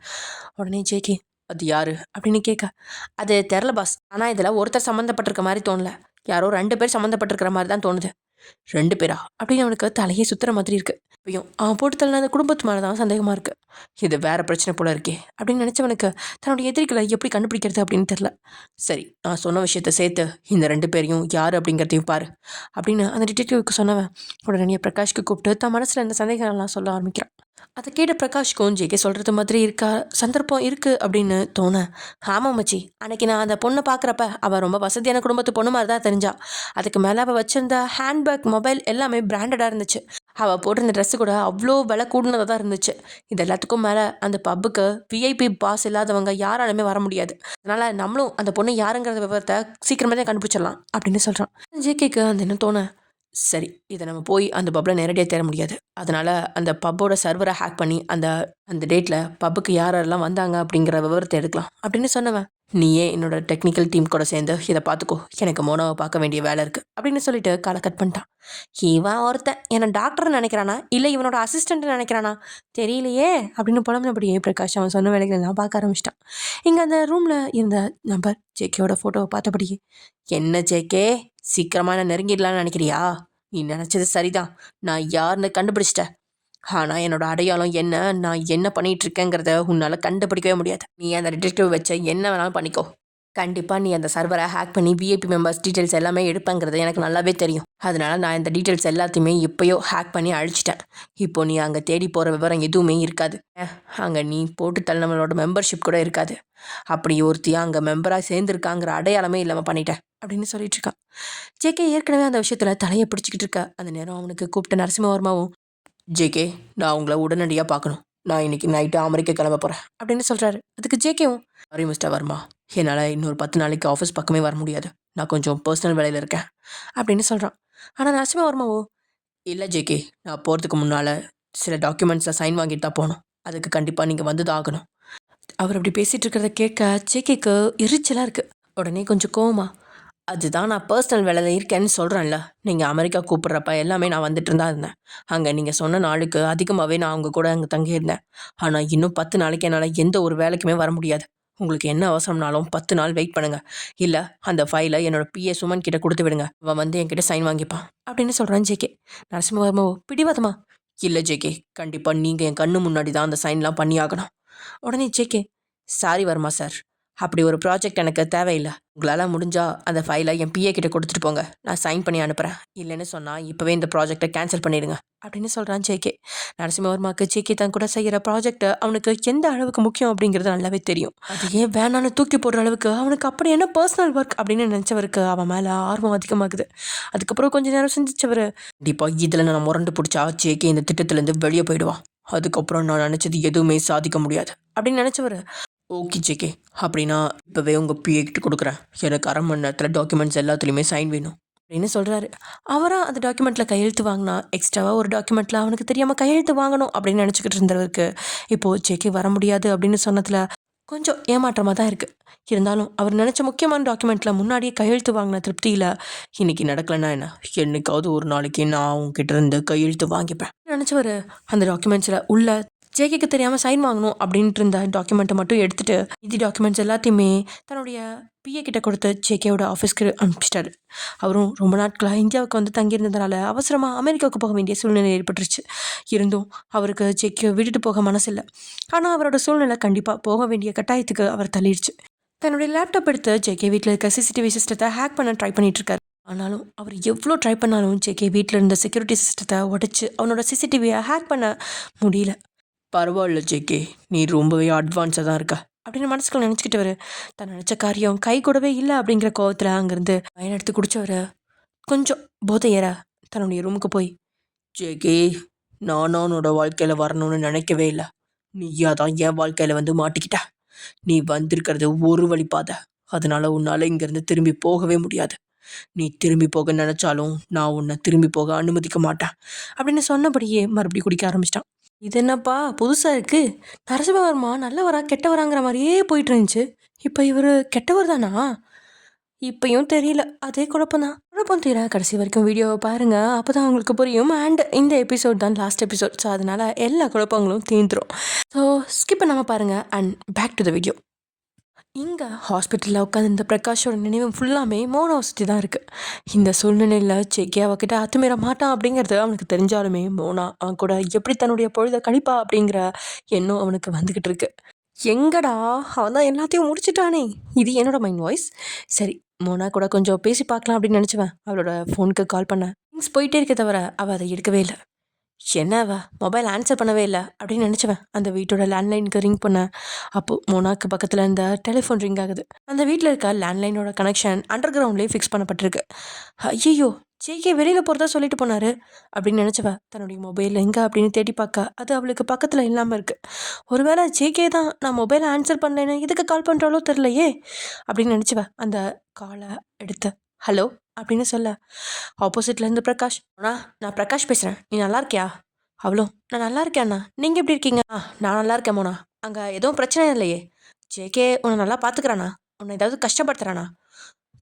உடனே ஜேகே, "அது யாரு?" அப்படின்னு கேட்க, "அது தெர்ல பாஸ். ஆனா இதுல ஒருத்தர் சம்மந்தப்பட்டிருக்க மாரி தோணல. யாரோ 2 பேர் சம்மந்தப்பட்டிருக்கிற மாரி தான் தோணுது." 2 பேரா? அப்படின்னு அவனுக்கு தலையே சுத்துற மாதிரி இருக்கு. இப்பயும் அவன் போட்டு தள்ளின அந்த குடும்பத்து மேல தான் சந்தேகமா இருக்கு. இது வேற பிரச்சனை போல இருக்கே அப்படின்னு நினைச்சவனுக்கு தன்னுடைய எதிரிகளை எப்படி கண்டுபிடிக்கிறது அப்படின்னு தெரியல. சரி, நான் சொன்ன விஷயத்த சேர்த்து இந்த 2 பேரையும் யாரு அப்படிங்கிறதையும் பாரு அப்படின்னு அந்த டிடெக்டிவ்க்கு சொன்னவன் உடனே பிரகாஷ்க்கு கூப்பிட்டு தான் மனசுல இருந்த சந்தேகங்கள்லாம் சொல்ல ஆரம்பிக்கிறான். அதை கேட்ட பிரகாஷ்க்கும் ஜேகே சொல்றது மாதிரி இருக்கா சந்தர்ப்பம் இருக்கு அப்படின்னு தோண, ஆமா மச்சி, அன்னைக்கு நான் அந்த பொண்ணை பார்க்குறப்ப அவள் ரொம்ப வசதியான குடும்பத்து பொண்ணு மாதிரி தான் தெரிஞ்சா. அதுக்கு மேலே அவள் வச்சிருந்த ஹேண்ட்பேக், மொபைல் எல்லாமே பிராண்டடாக இருந்துச்சு. அவள் போட்டிருந்த ட்ரெஸ்ஸு கூட அவ்வளோ விலை கூடுனதாக தான் இருந்துச்சு. இது எல்லாத்துக்கும் மேலே அந்த பப்புக்கு விஐபி பாஸ் இல்லாதவங்க யாராலுமே வர முடியாது. அதனால் நம்மளும் அந்த பொண்ணு யாருங்கிற விவரத்தை சீக்கிரமே தான் கண்டுபிடிச்சிடலாம் அப்படின்னு சொல்கிறான். ஜேகேக்கு அந்த என்ன தோண, சரி, இதை நம்ம போய் அந்த பப்பில் நேரடியாக தேட முடியாது. அதனால் அந்த பப்போட சர்வரை ஹேக் பண்ணி அந்த அந்த டேட்டில் பப்புக்கு யாரெல்லாம் வந்தாங்க அப்படிங்கிற விவரத்தை எடுக்கலாம் அப்படின்னு சொன்னவன், நீயே என்னோட டெக்னிக்கல் டீம் கூட சேர்ந்து இதை பார்த்துக்கோ, எனக்கு மோனாவை பார்க்க வேண்டிய வேலை இருக்குது அப்படின்னு சொல்லிட்டு காலை கட் பண்ணிட்டான். இவன் ஒருத்தன் என்னை டாக்டர்னு நினைக்கிறானா இல்லை இவனோட அசிஸ்டன்ட் நினைக்கிறானா தெரியலையே அப்படின்னு புலம்பினபடியே பிரகாஷ் அவன் சொன்ன வேலைகள் எல்லாம் பார்க்க ஆரம்பிச்சிட்டான். இங்கே அந்த ரூமில் இருந்த நம்பர் ஜேகேயோட ஃபோட்டோவை பார்த்தபடியே, என்ன ஜேகே, சீக்கிரமா நான் நெருங்கிடலான்னு நினைக்கிறியா? நீ நினைச்சது சரிதான், நான் யாருன்னு கண்டுபிடிச்சிட்டேன். ஆனா என்னோட அடையாளம் என்ன, நான் என்ன பண்ணிட்டு இருக்கேங்கிறத உன்னால கண்டுபிடிக்கவே முடியாது. நீ அந்த டிடெக்டிவ் வச்ச என்ன வேணாலும் பண்ணிக்கோ. கண்டிப்பா நீ அந்த சர்வரை ஹேக் பண்ணி விஐபி மெம்பர்ஸ் டீட்டெயில்ஸ் எல்லாமே எடுப்பேங்கிறது எனக்கு நல்லாவே தெரியும். அதனால நான் இந்த டீட்டெயில்ஸ் எல்லாத்தையுமே இப்போயோ ஹேக் பண்ணி அழிச்சிட்டேன். இப்போ நீ அங்கே தேடி போகிற விவரம் எதுவுமே இருக்காது. அங்கே நீ போட்டு தள்ளவங்களோட மெம்பர்ஷிப் கூட இருக்காது. அப்படி ஒருத்தியா அங்கே மெம்பராக சேர்ந்துருக்காங்கிற அடையாளமே இல்லாமல் பண்ணிட்டேன் அப்படின்னு சொல்லிட்டு இருக்கான். ஜேகே ஏற்கனவே அந்த விஷயத்தில் தலையை பிடிச்சிக்கிட்டு இருக்க அந்த நேரம் அவனுக்கு கூப்பிட்ட நரசிம்மவர்மாவும், ஜேகே, நான் உங்களை உடனடியாக பார்க்கணும். நான் இன்னைக்கு நைட்டு அமெரிக்கா கிளம்ப போகிறேன் அப்படின்னு சொல்கிறாரு. அதுக்கு ஜேகேவும், சாரி மிஸ்டர் வர்மா, என்னால் இன்னொரு 10 நாளைக்கு ஆஃபீஸ் பக்கமே வர முடியாது. நான் கொஞ்சம் பர்சனல் வேலையில் இருக்கேன் அப்படின்னு சொல்கிறான். ஆனால் நரசிம்மவர்மாவோ, இல்லை ஜேகே, நான் போகிறதுக்கு முன்னால் சில டாக்குமெண்ட்ஸில் சைன் வாங்கிட்டு தான் போகணும். அதுக்கு கண்டிப்பாக நீங்கள் வந்து தான் ஆகணும். அவர் அப்படி பேசிகிட்டு இருக்கிறத கேட்க ஜேகேக்கு எரிச்சலாக இருக்குது. உடனே கொஞ்சம் கோவமா, அதுதான் நான் பர்சனல் வேலையில் இருக்கேன்னு சொல்கிறேன்ல. நீங்கள் அமெரிக்கா கூப்பிட்றப்ப எல்லாமே நான் வந்துட்டு இருந்தா இருந்தேன். அங்கே நீங்கள் சொன்ன நாளுக்கு அதிகமாகவே நான் அவங்க கூட அங்கே தங்கியிருந்தேன். ஆனால் இன்னும் 10 நாளைக்கு என்னால் எந்த ஒரு வேலைக்குமே வர முடியாது. உங்களுக்கு என்ன அவசரம்னாலும் 10 நாள் வெயிட் பண்ணுங்க. இல்லை அந்த ஃபைலை என்னோட பிஏ சுமன் கிட்ட கொடுத்து விடுங்க. அவன் வந்து என்கிட்ட சைன் வாங்கிப்பான் அப்படின்னு சொல்கிறான் ஜேகே. நரசிம்மவர்மாவோ பிடிவாதமா, இல்லை ஜேகே, கண்டிப்பாக நீங்கள் என் கண்ணு முன்னாடி தான் அந்த சைன்லாம் பண்ணி ஆகணும். உடனே ஜேகே, சாரி வர்மா சார், அப்படி ஒரு ப்ராஜெக்ட் எனக்கு தேவையில்லை. உங்களால் முடிஞ்சா அந்த ஃபைலை என் பிஏ கிட்ட கொடுத்துட்டு போங்க, நான் சைன் பண்ணி அனுப்புகிறேன். இல்லைன்னு சொன்னால் இப்போவே இந்த ப்ராஜெக்டை கேன்சல் பண்ணிடுங்க அப்படின்னு சொல்கிறான் ஜேகே. நரசிம்மவர்மாவுக்கு ஜேகே தான் கூட செய்கிற ப்ராஜெக்டை அவனுக்கு எந்த அளவுக்கு முக்கியம் அப்படிங்கிறது நல்லாவே தெரியும். அது ஏன் வேணான்னு தூக்கி போடுற அளவுக்கு அவனுக்கு அப்படி என்ன பர்சனல் ஒர்க் அப்படின்னு நினச்சவருக்கு அவன் மேலே ஆர்வம் அதிகமாகுது. அதுக்கப்புறம் கொஞ்சம் நேரம் சிந்திச்சவர், கண்டிப்பாக இதில் நான் முரண்டு பிடிச்சா ஜேகே இந்த திட்டத்திலேருந்து வெளியே போயிடுவான். அதுக்கப்புறம் நான் நினச்சது எதுவுமே சாதிக்க முடியாது அப்படின்னு நினச்சவர், ஓகே ஜேகே, அப்படின்னா இப்போவே உங்கள் பிஏ கிட்ட கொடுக்குறேன். எனக்கு 1/2 மணி நேரத்தில் டாக்குமெண்ட்ஸ் எல்லாத்துலேயுமே சைன் வேணும் அப்படின்னு சொல்கிறாரு. அவராக அந்த டாக்குமெண்ட்டில் கையெழுத்து வாங்கினா எக்ஸ்ட்ராவாக ஒரு டாக்குமெண்ட்டில் அவனுக்கு தெரியாமல் கையெழுத்து வாங்கணும் அப்படின்னு நினச்சிக்கிட்டு இருந்தவருக்கு இப்போது ஜேகே வர முடியாது அப்படின்னு சொன்னதில் கொஞ்சம் ஏமாற்றமாக தான் இருக்குது. இருந்தாலும் அவர் நினச்ச முக்கியமான டாக்குமெண்ட்டில் முன்னாடியே கையெழுத்து வாங்கின திருப்தியில் இன்றைக்கி நடக்கலைன்னா என்ன, என்னைக்காவது ஒரு நாளைக்கு நான் உங்ககிட்ட இருந்து கையெழுத்து வாங்கிப்பேன் நினச்சவர் அந்த டாக்குமெண்ட்ஸில் உள்ள ஜேகேக்கு தெரியாமல் சைன் வாங்கணும் அப்படின்ட்டு இருந்த டாக்குமெண்ட்டை மட்டும் எடுத்துகிட்டு இது டாக்குமெண்ட்ஸ் எல்லாத்தையுமே தன்னுடைய பிஏ கிட்ட கொடுத்து ஜேகேவோட ஆஃபீஸ்க்கு அனுப்பிச்சிட்டாரு. அவரும் ரொம்ப நாட்களாக இந்தியாவுக்கு வந்து தங்கியிருந்ததுனால அவசரமாக அமெரிக்காவுக்கு போக வேண்டிய சூழ்நிலை ஏற்பட்டுருச்சு. இருந்தும் அவருக்கு ஜேகே விட்டுட்டு போக மனசில்லை. ஆனால் அவரோட சூழ்நிலை கண்டிப்பாக போக வேண்டிய கட்டாயத்துக்கு அவர் தள்ளிடுச்சு. தன்னுடைய லேப்டாப் எடுத்து ஜேகே வீட்டில் இருக்க சிசிடிவி சிஸ்டத்தை ஹேக் பண்ண ட்ரை பண்ணிட்டு இருக்காரு. ஆனாலும் அவர் எவ்வளோ ட்ரை பண்ணாலும் ஜேகே வீட்டில் இருந்த செக்யூரிட்டி சிஸ்டத்தை உடைச்சு அவனோட சிசிடிவியை ஹேக் பண்ண முடியல. பரவாயில்ல ஜேகே, நீ ரொம்பவே அட்வான்ஸாக தான் இருக்க அப்படின்னு மனசுக்குள்ள நினச்சிக்கிட்டவர் தான் நினச்ச காரியம் கை கூடவே இல்லை அப்படிங்கிற கோவத்தில் அங்கேருந்து பயன் எடுத்து குடித்தவர் கொஞ்சம் போதை ஏற தன்னுடைய ரூமுக்கு போய், ஜேகே, நானும் உன்னோட வாழ்க்கையில் வரணும்னு நினைக்கவே இல்லை. நீயா தான் என் வாழ்க்கையில் வந்து மாட்டிக்கிட்ட. நீ வந்திருக்கிறது ஒரு வழி பாதை. அதனால உன்னால் இங்கேருந்து திரும்பி போகவே முடியாது. நீ திரும்பி போக நினச்சாலும் நான் உன்னை திரும்பி போக அனுமதிக்க மாட்டேன் அப்படின்னு சொன்னபடியே மறுபடியும் குடிக்க ஆரம்பிச்சிட்டான். இது என்னப்பா புதுசாக இருக்குது? நரசிம்மவர்மா நல்லவரா கெட்டவராங்கிற மாதிரியே போயிட்டு இருந்துச்சு. இப்போ இவர் கெட்டவர் தானா? இப்பயும் தெரியல. அதே குழப்பம் தீர கடைசி வரைக்கும் வீடியோவை பாருங்க. அப்போ தான் உங்களுக்கு புரியும். அண்ட் இந்த எபிசோட் தான் லாஸ்ட் எபிசோட். ஸோ அதனால எல்லா குழப்பங்களும் தீந்துரும். ஸோ ஸ்கிப் பண்ணாமல் பாருங்க. And back to the video. இங்கே ஹாஸ்பிட்டலில் உட்காந்து இந்த பிரகாஷோட நினைவு ஃபுல்லாமே மோனாவை சுற்றி தான் இருக்குது. இந்த சூழ்நிலையில் ஜேகே அவகிட்ட அத்துமீற மாட்டான் அப்படிங்கிறது அவனுக்கு தெரிஞ்சாலுமே மோனா அவன் கூட எப்படி தன்னுடைய பொழுதை கழிப்பா அப்படிங்கிற எண்ணம் அவனுக்கு வந்துக்கிட்டு இருக்கு. எங்கடா அவன் தான் எல்லாத்தையும் முடிச்சிட்டானே. இது என்னோட மைண்ட் வாய்ஸ். சரி, மோனா கூட கொஞ்சம் பேசி பார்க்கலாம் அப்படின்னு நினச்சிவேன். அவளோட ஃபோனுக்கு கால் பண்ணேன். திங்ஸ் போயிட்டே இருக்க தவிர அவள் அதை எடுக்கவே இல்லை. என்ன அவ மொபைல் ஆன்சர் பண்ணவே இல்லை அப்படின்னு நினச்சிவேன். அந்த வீட்டோட லேண்ட்லைனுக்கு ரிங் பண்ணேன். அப்போது மோனாக்கு பக்கத்தில் இருந்த டெலிஃபோன் ரிங் ஆகுது. அந்த வீட்டில் இருக்க லேண்ட்லைனோட கனெக்ஷன் அண்டர் கிரவுண்ட்லேயே ஃபிக்ஸ் பண்ணப்பட்டிருக்கு. ஐயோ, ஜேகே வெளியில் போகிறதா சொல்லிட்டு போனார் அப்படின்னு நினச்சவன் தன்னுடைய மொபைல் எங்கே அப்படின்னு தேடி பார்க்க அது அவளுக்கு பக்கத்தில் இல்லாமல் இருக்குது. ஒருவேளை ஜேகே தான் நான் மொபைலை ஆன்சர் பண்ணலைன்னு இதுக்கு கால் பண்ணுறாலோ தெரிலையே அப்படின்னு நினச்சவன் அந்த காலை எடுத்து ஹலோ அப்படின்னு சொல்ல ஆப்போசிட்லேருந்து பிரகாஷ், அண்ணா நான் பிரகாஷ் பேசுகிறேன், நீ நல்லா இருக்கியா? அவ்வளோ நான் நல்லா இருக்கேன் அண்ணா, நீங்கள் எப்படி இருக்கீங்க? நான் நல்லா இருக்கேன் மோனா. அங்கே எதுவும் பிரச்சனை இல்லையே? ஜேகே உன்னை நல்லா பார்த்துக்கிறானா? உன்னை ஏதாவது கஷ்டப்படுத்துறானா?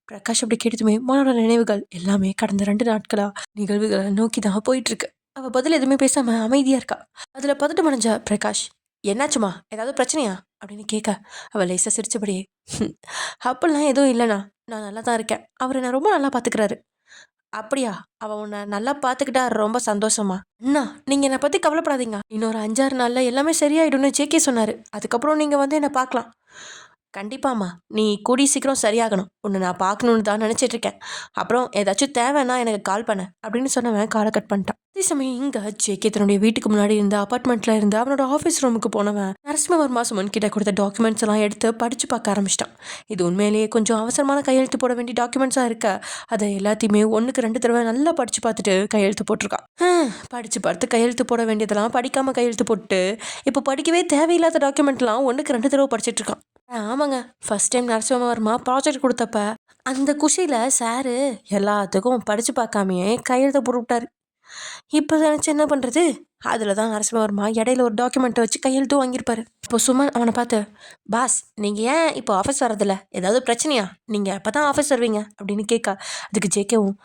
பிரகாஷ் அப்படி கேட்டதுமே மோனோட நினைவுகள் எல்லாமே கடந்த 2 நாட்களா நிகழ்வுகளை நோக்கி தான் போயிட்டுருக்கு. அவள் பதில் எதுவுமே பேசாமல் அமைதியாக இருக்கா. அதில் பதட்டம் அடைஞ்ச பிரகாஷ், என்னாச்சுமா, ஏதாவது பிரச்சனையா அப்படின்னு கேட்க அவள் லேசாக சிரிச்சபடியே அப்படிலாம் எதுவும் இல்லைண்ணா, நான் நல்லா தான் இருக்கேன், அவர் என்னை ரொம்ப நல்லா பார்த்துக்கிறாரு. அப்படியா? அவள் உன்னை நல்லா பார்த்துக்கிட்டா ரொம்ப சந்தோஷமா? அண்ணா நீங்கள் என்னை பற்றி கவலைப்படாதீங்க, இன்னொரு 5-6 நாளில் எல்லாமே சரியாயிடும்னு ஜேகே சொன்னார். அதுக்கப்புறம் நீங்கள் வந்து என்னை பார்க்கலாம். கண்டிப்பாம்மா, நீ கூடி சீக்கிரம் சரியாகணும், உன்னை நான் பார்க்கணுன்னு தான் நினச்சிட்டு இருக்கேன். அப்புறம் ஏதாச்சும் தேவைன்னா எனக்கு கால் பண்ண அப்படின்னு சொன்னவன் காலை கட் பண்ணிட்டான். அதே சமயம் இங்கே ஜேகே தன்னுடைய வீட்டுக்கு முன்னாடி இருந்த அப்பார்ட்மெண்ட்டில் இருந்து அவனோட ஆஃபீஸ் ரூமுக்கு போனவன் நரசிம்மவர்மா சுமன் கிட்ட கொடுத்த டாக்குமெண்ட்ஸ் எல்லாம் எடுத்து படித்து பார்க்க ஆரம்பிச்சிட்டான். இது உண்மையிலேயே கொஞ்சம் அவசரமான கையெழுத்து போட வேண்டிய டாக்குமெண்ட்ஸாக இருக்க அதை எல்லாத்தையுமே 1க்கு 2 தடவை நல்லா படித்து பார்த்துட்டு கையெழுத்து போட்டிருக்கான். படித்து பார்த்து கையெழுத்து போட வேண்டியதெல்லாம் படிக்காமல் கையெழுத்து போட்டு இப்போ படிக்கவே தேவையில்லாத டாக்குமெண்ட்லாம் 1க்கு 2 தடவை படிச்சுட்டு இருக்கான். ஆமாங்க, ஃபர்ஸ்ட் டைம் நரசிம்மவர்மா ப்ராஜெக்ட் கொடுத்தப்ப அந்த குஷியில் சாரு எல்லாத்துக்கும் படித்து பார்க்காமையே கையெழுத்த போட்டு விட்டாரு. இப்போ நினச்சி என்ன பண்ணுறது? அதில் தான் நரசிம்மவர்மா இடையில ஒரு டாக்குமெண்ட்டை வச்சு கையெழுத்து வாங்கியிருப்பாரு. இப்போ சுமன் அவனை பார்த்து, பாஸ் நீங்கள் ஏன் இப்போ ஆஃபீஸ் வரதில்ல, ஏதாவது பிரச்சனையா, நீங்கள் அப்போ தான் ஆஃபீஸ் வருவீங்க அப்படின்னு கேட்க அதுக்கு ஜேகேவும்,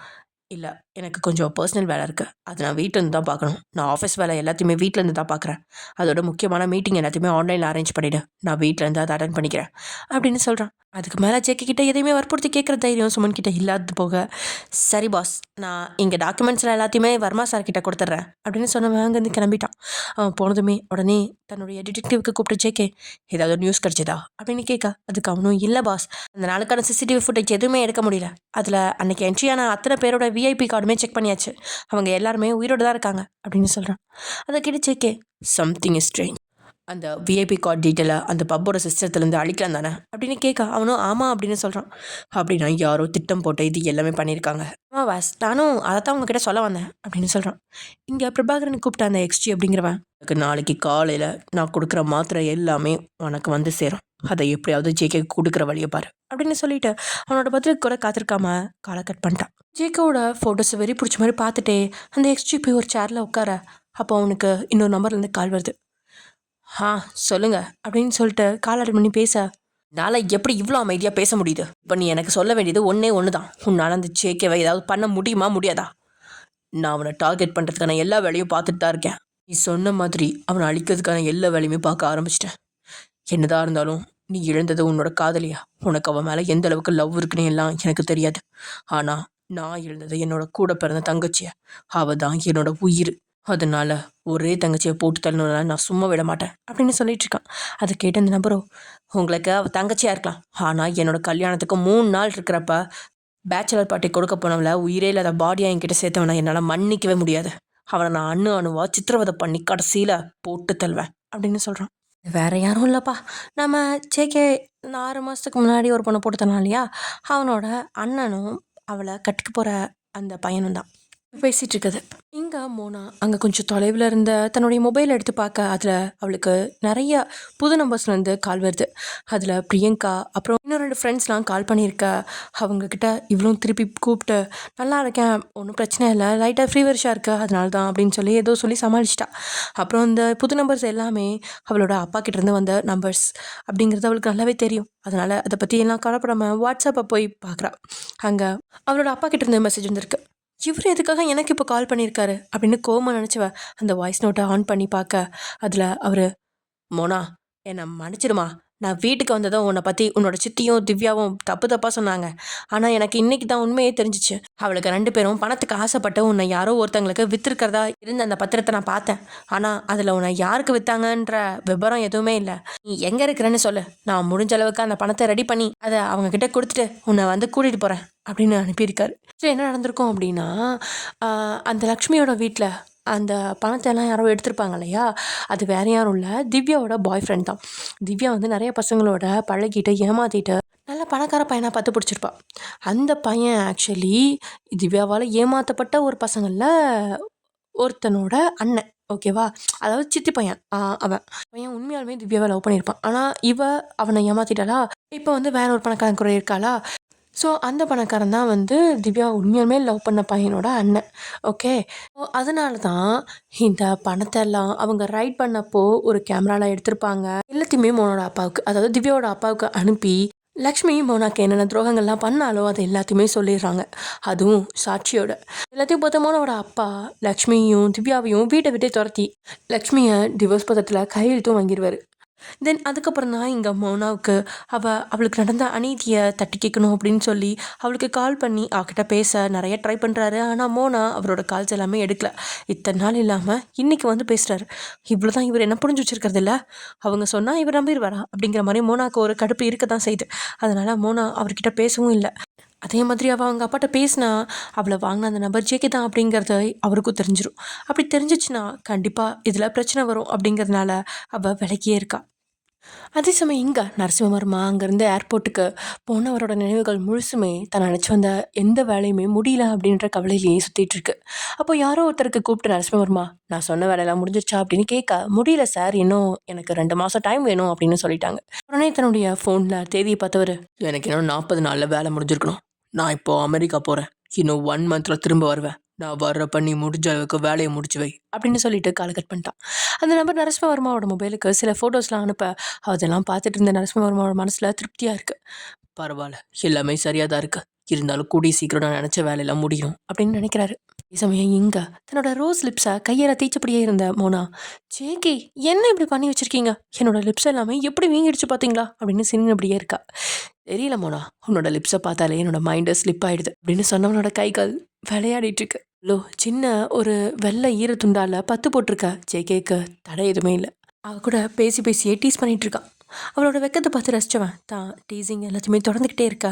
இல்லை எனக்கு கொஞ்சம் பர்சனல் வேலை இருக்குது, அது நான் வீட்டிலேருந்து தான் பார்க்கணும், நான் ஆஃபீஸ் வேலை எல்லாத்தையுமே வீட்டிலேருந்து தான் பார்க்குறேன், அதோட முக்கியமான மீட்டிங் எல்லாத்தையுமே ஆன்லைனில் அரேஞ்ச் பண்ணிவிடு, நான் வீட்டிலேருந்து அதை அட்டன் பண்ணிக்கிறேன் அப்படின்னு சொல்கிறான். அதுக்கு மேலே ஜேகே கிட்ட எதையுமே வற்புறுத்தி கேட்குற தைரியம் சுமன் கிட்ட இல்லாதது போக, சரி பாஸ் நான் இங்கே டாக்குமெண்ட்ஸில் எல்லாத்தையுமே வர்மா சார் கிட்ட கொடுத்துட்றேன் அப்படின்னு சொன்னவன் அங்கேருந்து கிளம்பிட்டான். அவன் போனதுமே உடனே தன்னுடைய டிடெக்டிவ்க்கு கூப்பிட்டு ஜேகே ஏதாவது நியூஸ் கிடச்சிதா அப்படின்னு கேட்க அதுக்கு அவனும், இல்லை பாஸ் அந்த நாளுக்கான சிசிடிவி ஃபுட்டேஜ் எதுவுமே எடுக்க முடியல, அதில் அன்றைக்கி என்ட்ரியான அத்தனை பேரோட விஐபி கார்டுமே செக் பண்ணியாச்சு, அவங்க எல்லாருமே உயிரோடு தான் இருக்காங்க அப்படின்னு சொல்கிறான். அதை கேட்டு ஜேகே, சம்திங் இஸ் ஸ்ட்ரேஞ்ச், அந்த விஐபி கார்டு டீட்டெயிலை அந்த பப்போட சிஸ்டத்துலேருந்து அழிக்கலாம் தானே அப்படின்னு கேட்க அவனும் ஆமாம் அப்படின்னு சொல்கிறான். அப்படின்னா யாரோ திட்டம் போட்டு இது எல்லாமே பண்ணியிருக்காங்க. வாஸ் நானும் அதை தான் உங்ககிட்ட சொல்ல வந்தேன் அப்படின்னு சொல்கிறான். இங்கே பிரபாகரன் கூப்பிட்ட அந்த எக்ஸ்டி அப்படிங்கிறவன், எனக்கு நாளைக்கு காலையில் நான் கொடுக்குற மாத்திரை எல்லாமே உனக்கு வந்து சேரும், அதை எப்படியாவது ஜேகே கொடுக்குற வழியை பாரு அப்படின்னு சொல்லிட்டு அவனோட பதிலுக்கு கூட காத்திருக்காம காலை கட் பண்ணிட்டான். ஜேகேவோட ஃபோட்டோஸை வெறி பிடிச்ச மாதிரி பார்த்துட்டே அந்த எக்ஸ்டி போய் ஒரு சேரில் உட்கார அப்போ அவனுக்கு இன்னொரு நம்பர்லேருந்து கால் வருது. சொல்லுங்க அப்படின்னு சொல்லிட்டு கால் அட்டன் பண்ணி பேச, என்னால் எப்படி இவ்வளோ அமைதியாக பேச முடியுது? இப்போ நீ எனக்கு சொல்ல வேண்டியது ஒன்று தான், உன்னால் அந்த ஜேகேவை ஏதாவது பண்ண முடியுமா முடியாதா? நான் அவனை டார்கெட் பண்ணுறதுக்கான எல்லா வேலையும் பார்த்துட்டு தான் இருக்கேன். நீ சொன்ன மாதிரி அவனை அழிக்கிறதுக்கான எல்லா வேலையுமே பார்க்க ஆரம்பிச்சிட்டேன். என்னதான் இருந்தாலும் நீ இழந்தது உன்னோட காதலியா, உனக்கு அவன் மேலே எந்த அளவுக்கு லவ் இருக்குன்னு எல்லாம் எனக்கு தெரியாது. ஆனால் நான் இழந்தது என்னோட கூட பிறந்த தங்கச்சியை, அவள் தான் என்னோட உயிர். அதனால ஒரே தங்கச்சியை போட்டு தள்ளணும்னா நான் சும்மா விட மாட்டேன் அப்படின்னு சொல்லிட்டு இருக்கான். அதை கேட்ட அந்த நபரோ, உங்களுக்கு அவள் தங்கச்சியாக இருக்கலாம், ஆனால் என்னோட கல்யாணத்துக்கு 3 நாள் இருக்கிறப்ப பேச்சுலர் பார்ட்டி கொடுக்க போனவளை உயிரே இல்லாத பாடியாக என்கிட்ட சேர்த்தவனை என்னால் மன்னிக்கவே முடியாது. அவனை நான் அணுவா சித்திரவதை பண்ணி கடைசியில் போட்டு தள்ளுவேன் அப்படின்னு சொல்கிறான். வேற யாரும் இல்லைப்பா, நம்ம ஜேகே 6 மாதத்துக்கு முன்னாடி ஒரு பொண்ணை போட்டு தரலாம் இல்லையா, அவனோட அண்ணனும் அவளை கட்டிக்க போகிற அந்த பையனும் தான். பேசிகிட்டு இருக்குது. இங்கே மோனா அங்கே கொஞ்சம் தொலைவில் இருந்த தன்னுடைய மொபைல் எடுத்து பார்க்க அதில் அவளுக்கு நிறைய புது நம்பர்ஸ்லேருந்து கால் வருது. அதில் பிரியங்கா அப்புறம் இன்னும் 2 ஃப்ரெண்ட்ஸ்லாம் கால் பண்ணியிருக்க. அவங்கக்கிட்ட இவளும் திருப்பி கூப்பிட்டு நல்லா இருக்கேன், ஒன்றும் பிரச்சனை இல்லை, லைட்டாக ஃபீவரிஷாக இருக்கு, அதனால தான் அப்படின்னு சொல்லி ஏதோ சொல்லி சமாளிச்சிட்டா. அப்புறம் இந்த புது நம்பர்ஸ் எல்லாமே அவளோட அப்பா கிட்டேருந்து வந்த நம்பர்ஸ் அப்படிங்கிறது அவளுக்கு நல்லாவே தெரியும். அதனால் அதை பற்றி எல்லாம் கவலைப்படாமல் வாட்ஸ்அப்பை போய் பார்க்குறா. அங்கே அவளோட அப்பா கிட்டேருந்து மெசேஜ் வந்திருக்கு. இவர் எதுக்காக எனக்கு இப்போ கால் பண்ணியிருக்காரு அப்படின்னு கோவமா நினச்சவ அந்த வாய்ஸ் நோட்டை ஆன் பண்ணி பார்க்க அதில் அவர், மோனா என்னை மன்னிச்சிடுமா, நான் வீட்டுக்கு வந்ததும் உன்னை பற்றி உன்னோட சித்தியும் திவ்யாவும் தப்பு தப்பாக சொன்னாங்க. ஆனால் எனக்கு இன்னைக்கு தான் உண்மையே தெரிஞ்சிச்சு. அவளுக்கு 2 பேரும் பணத்துக்கு ஆசைப்பட்டு உன்னை யாரோ ஒருத்தங்களுக்கு விற்றுருக்கிறதா இருந்த அந்த பத்திரத்தை நான் பார்த்தேன். ஆனால் அதில் உன்னை யாருக்கு விற்றாங்கன்ற விபரம் எதுவுமே இல்லை. நீ எங்கே இருக்கிறேன்னு சொல்லு, நான் முடிஞ்ச அளவுக்கு அந்த பணத்தை ரெடி பண்ணி அதை அவங்கக்கிட்ட கொடுத்துட்டு உன்னை வந்து கூட்டிகிட்டு போகிறேன் அப்படின்னு அனுப்பியிருக்காரு. ஸோ என்ன நடந்திருக்கும் அப்படின்னா, அந்த லக்ஷ்மியோட வீட்டில் அந்த பணத்தை எல்லாம் யாரோ எடுத்திருப்பாங்க இல்லையா, அது வேறு யாரும் இல்லை, திவ்யாவோட பாய் ஃப்ரெண்ட் தான். திவ்யா வந்து நிறைய பசங்களோட பழகிட்டு ஏமாற்றிட்டு நல்ல பணக்கார பையனாக பார்த்து பிடிச்சிருப்பா. அந்த பையன் ஆக்சுவலி திவ்யாவால் ஏமாற்றப்பட்ட ஒரு பசங்களில் ஒருத்தனோட அண்ணன். ஓகேவா, அதாவது சித்தி பையன். அவன் பையன் உண்மையாலுமே திவ்யாவை லவ் பண்ணியிருப்பான். ஆனால் அவனை ஏமாற்றிட்டாளா. இப்போ வந்து வேற ஒரு பணக்காரன் கூட இருக்காளா. ஸோ அந்த பணக்காரன் தான் வந்து திவ்யா உண்மையாலுமே லவ் பண்ண பையனோட அண்ணன். ஓகே, ஸோ அதனால தான் இந்த பணத்தை எல்லாம் அவங்க ரைட் பண்ணப்போ ஒரு கேமராவில் எடுத்திருப்பாங்க. எல்லாத்தையுமே மோனோட அப்பாவுக்கு, அதாவது திவ்யாவோட அப்பாவுக்கு அனுப்பி லக்ஷ்மி மோனாக்கு என்னென்ன துரோகங்கள்லாம் பண்ணாலோ அதை எல்லாத்தையுமே சொல்லிடுறாங்க. அதுவும் சாட்சியோட. எல்லாத்தையும் பார்த்த மோனாவோட அப்பா லக்ஷ்மியும் திவ்யாவையும் வீட்டை விட்டு துரத்தி லக்ஷ்மியை டிவோர்ஸ் பத்திரத்தில் கையெழுத்தும் வாங்கிடுவார். தென் அதுக்கப்புறம் தான் இங்கே மோனாவுக்கு அவளுக்கு நடந்த அநீதியை தட்டி கேட்கணும் அப்படின்னு சொல்லி அவளுக்கு கால் பண்ணி அவகிட்ட பேச நிறைய ட்ரை பண்ணுறாரு. ஆனால் மோனா அவரோட கால்ஸ் எல்லாமே எடுக்கல. இத்தனை நாள் இல்லாமல் இன்றைக்கி வந்து பேசுகிறாரு. இவ்வளோ தான் இவர் என்ன புரிஞ்சு வச்சுருக்கிறது இல்லை. அவங்க சொன்னால் இவர் நம்பிடுவாரா அப்படிங்கிற மாதிரி மோனாவுக்கு ஒரு கடுப்பு இருக்க தான் செய்யுது. அதனால் மோனா அவர்கிட்ட பேசவும் இல்லை. அதே மாதிரி அவங்க அப்பாட்ட பேசினா அவளை வாங்கின அந்த நபர் ஜேகே தான் அப்படிங்கிறத அவருக்கும் தெரிஞ்சிடும். அப்படி தெரிஞ்சிச்சுன்னா கண்டிப்பாக இதில் பிரச்சனை வரும் அப்படிங்கிறதுனால அவள் விலகியே இருக்கா. அதே சமயம் இங்கே நரசிம்மவர்மா அங்கேருந்து ஏர்போர்ட்டுக்கு போனவரோட நினைவுகள் முழுசுமே தான் நினச்சி வந்த எந்த வேலையுமே முடியல அப்படின்ற கவலையிலேயே சுற்றிட்டு இருக்கு. அப்போ யாரோ ஒருத்தருக்கு கூப்பிட்டு, நரசிம்மவர்மா நான் சொன்ன வேலையெல்லாம் முடிஞ்சிருச்சா அப்படின்னு கேட்க, முடியல சார், இன்னும் எனக்கு 2 மாதம் டைம் வேணும் அப்படின்னு சொல்லிட்டாங்க. உடனே தன்னுடைய ஃபோனில் தேதியை பார்த்தவர், எனக்கு இன்னும் 40 நாளில் வேலை முடிஞ்சிருக்கணும், நான் இப்போது அமெரிக்கா போகிறேன், இன்னும் 1 மந்தில் திரும்ப வருவேன், நான் வர்றப்ப நீ முடிஞ்ச அளவுக்கு வேலையை முடிச்சு வை அப்படின்னு சொல்லிட்டு காலை கட் பண்ணிட்டான். அந்த நம்பர் நரசிம்மவர்மாவோட மொபைலுக்கு சில ஃபோட்டோஸ்லாம் அனுப்ப அதெல்லாம் பார்த்துட்டு இருந்த நரசிம்மவர்மாவோட மனசில் திருப்தியாக இருக்குது. பரவாயில்ல, எல்லாமே சரியாக தான் இருக்குது, இருந்தாலும் கூடிய சீக்கிரம் நான் நினச்ச வேலையெல்லாம் முடியும் அப்படின்னு நினைக்கிறாரு. அதே சமயம் இங்கே தன்னோட ரோஸ் லிப்ஸை கையால் தேய்ச்சபடியே இருந்த மோனா, ஜேகே என்ன இப்படி பண்ணி வச்சுருக்கீங்க, என்னோட லிப்ஸ் எல்லாமே எப்படி வீங்கிடுச்சு பார்த்தீங்களா அப்படின்னு சின்னபடியே இருக்கா. தெரியல மோனா, உன்னோட லிப்ஸை பார்த்தாலே என்னோட மைண்டு ஸ்லிப் ஆகிடுது அப்படின்னு சொன்னவனோட கைகள் விளையாடிட்டு இருக்கு. சின்ன ஒரு வெள்ளை ஈரத்துண்டால பத்து போட்டிருக்கா. ஜேகேக்கு தடை எதுவுமே இல்லை. அவள் கூட பேசி பேசியே டீஸ் பண்ணிட்டு இருக்கான். அவளோட வெக்கத்தை பார்த்து ரசிச்சவன் தான் டீசிங் எல்லாத்தையுமே தொடர்ந்துக்கிட்டே இருக்கா.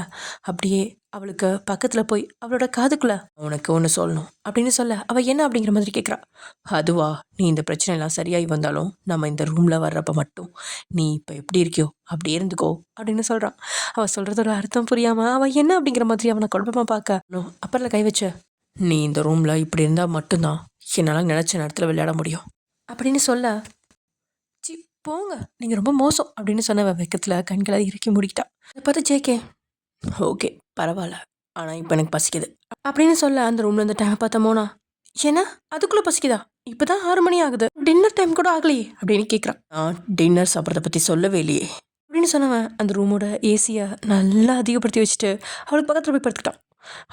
அப்படியே அவளுக்கு பக்கத்தில் போய் அவளோட காதுக்குள்ள, உனக்கு ஒன்று சொல்லணும் அப்படின்னு சொல்ல, அவள் என்ன அப்படிங்கிற மாதிரி கேட்குறா. அதுவா, நீ இந்த பிரச்சனை எல்லாம் சரியாகி வந்தாலும் நம்ம இந்த ரூமில் வர்றப்ப மட்டும் நீ இப்போ எப்படி இருக்கியோ அப்படியே இருந்துக்கோ அப்படின்னு சொல்கிறான். அவள் சொல்கிறதோட அர்த்தம் புரியாமல் அவள் என்ன அப்படிங்கிற மாதிரி அவனை குழப்பமாக பார்க்க, அப்புறம் கை வச்ச, நீ இந்த ரூமில் இப்படி இருந்தால் மட்டும்தான் என்னால் நினச்ச நேரத்தில் விளையாட முடியும் அப்படின்னு சொல்ல, சி போங்க, நீங்கள் ரொம்ப மோசம் அப்படின்னு சொன்ன வெக்கத்தில் கண்களை இறுக்கி முடிக்கிட்டா. அதை பார்த்து ஜேகே, ஓகே பரவாயில்ல, ஆனால் இப்போ எனக்கு பசிக்குது அப்படின்னு சொல்ல அந்த ரூமில் இருந்த டைமை பார்த்த மோனா, ஏன்னா அதுக்குள்ளே பசிக்குதா, இப்போ தான் 6 மணி ஆகுது, டின்னர் டைம் கூட ஆகலையே அப்படின்னு கேட்குறான். நான் டின்னர் சாப்பிட்றத பற்றி சொல்லவே இல்லையே அப்படின்னு சொன்னவன் அந்த ரூமோட ஏசியை நல்லா அதிகப்படுத்தி வச்சுட்டு அவளுக்கு பக்கத்தில் போய் படுத்துக்கிட்டான்.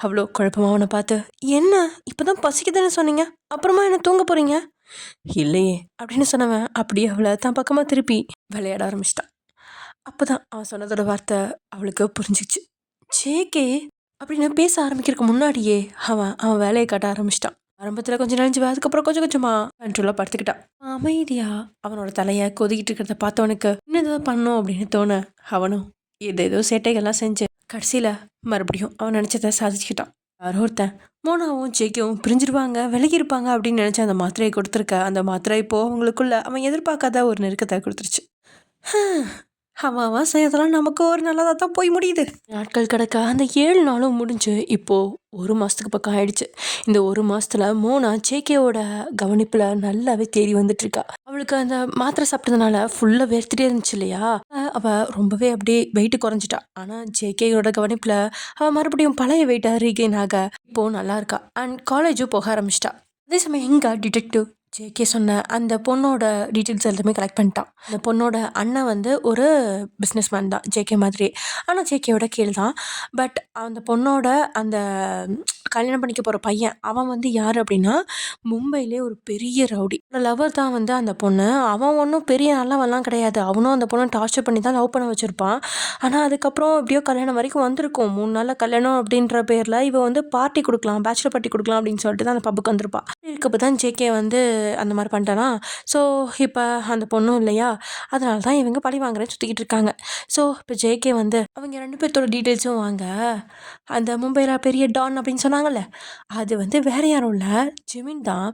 அவ்வளோ குழப்பமாக அவனை பார்த்து, என்ன இப்போ தான் பசிக்குதுன்னு சொன்னீங்க, அப்புறமா என்ன தூங்க போகிறீங்க, இல்லையே அப்படின்னு சொன்னவன் அப்படியே அவளை தான் பக்கமாக திருப்பி விளையாட ஆரம்பிச்சிட்டான். அப்போ தான் அவன் சொன்னதோட வார்த்தை அவளுக்கு புரிஞ்சிச்சு. ஜேகே அப்படின்னு பேச ஆரம்பிக்கிறதுக்கு முன்னாடியே அவன் வேலையை காட்ட ஆரம்பிச்சிட்டான். ஆரம்பத்தில் கொஞ்சம் நனைஞ்சுவா, அதுக்கப்புறம் கொஞ்சம் கொஞ்சமாக கண்ட்ரோலாக படுத்துக்கிட்டான். அமைதியாக அவனோட தலையை கொதிக்கிட்டு இருக்கிறத பார்த்தவனுக்கு இன்னும் ஏதாவது பண்ணணும் அப்படின்னு தோண அவனும் ஏதேதோ சேட்டைகள்லாம் செஞ்சு கடைசியில் மறுபடியும் அவன் நினச்சதை சாதிச்சுக்கிட்டான். யாரோ ஒருத்தன் மோனாவும் ஜேகேவும் பிரிஞ்சிருவாங்க, விலகிருப்பாங்க அப்படின்னு நினச்ச அந்த மாத்திரையை கொடுத்துருக்க. அந்த மாத்திரை இப்போது அவங்களுக்குள்ள அவன் எதிர்பார்க்காத ஒரு நெருக்கத்தை கொடுத்துருச்சு. அவன் செய்யறதெல்லாம் நமக்கு ஒரு நல்லதாக தான் போய் முடியுது. நாட்கள் கிடக்க அந்த 7 நாளும் முடிஞ்சு இப்போது 1 மாதத்துக்கு பக்கம் ஆயிடுச்சு. இந்த 1 மாதத்துல மோனா ஜேகேவோட கவனிப்பில் நல்லாவே தேறி வந்துட்டுருக்கா. அவளுக்கு அந்த மாத்திரை சாப்பிட்டதுனால ஃபுல்லாக வேர்த்துட்டே இருந்துச்சு இல்லையா, அவள் ரொம்பவே அப்படியே வெயிட் குறைஞ்சிட்டா. ஆனால் ஜேகேயோட கவனிப்பில் அவள் மறுபடியும் பழைய வெயிட்டாக ரீகெயின் ஆக இப்போது நல்லா இருக்கா. அண்ட் காலேஜும் போக ஆரம்பிச்சிட்டா. அதே சமயம் எங்க டிடெக்டிவ் ஜேகே சொன்ன அந்த பொண்ணோட டீட்டெயில்ஸ் எல்லாமே கலெக்ட் பண்ணிட்டான். அந்த பொண்ணோட அண்ணன் வந்து ஒரு பிஸ்னஸ்மேன் தான் ஜேகே மாதிரியே. ஆனால் ஜேகேயோட கீழ் தான். பட் அந்த பொண்ணோட அந்த கல்யாணம் பண்ணிக்க போகிற பையன் அவன் வந்து யார் அப்படின்னா மும்பையிலே ஒரு பெரிய ரவுடி. லவர் தான் வந்து அந்த பொண்ணு. அவன் ஒன்றும் பெரிய நல்லவன்லாம் கிடையாது. அவனும் அந்த பொண்ணை டார்ச்சர் பண்ணி தான் லவ் பண்ண வச்சுருப்பான். ஆனால் அதுக்கப்புறம் எப்படியோ கல்யாணம் வரைக்கும் வந்திருக்கும். 3 நாளில் கல்யாணம் அப்படின்ற பேரில் இவ வந்து பார்ட்டி கொடுக்கலாம், பேச்சுலர் பார்ட்டி கொடுக்கலாம் அப்படின்னு சொல்லிட்டு தான் அந்த பப்புக்கு வந்திருப்பாள். இருக்கப்போ தான் ஜேகே வந்து அந்த மாதிரி பண்ணிட்டானா. ஸோ இப்போ அந்த பொண்ணும் இல்லையா, அதனால தான் இவங்க பழி வாங்குறேன்னு சுற்றிக்கிட்டு இருக்காங்க. ஸோ இப்போ ஜேகே வந்து அவங்க 2 பேர்த்தோட டீட்டெயில்ஸும் வாங்க. அந்த மும்பையில் பெரிய டான் அப்படின்னு சொன்னாங்கல்ல, அது வந்து வேறு யாரும் இல்லை, ஜிமின் தான்.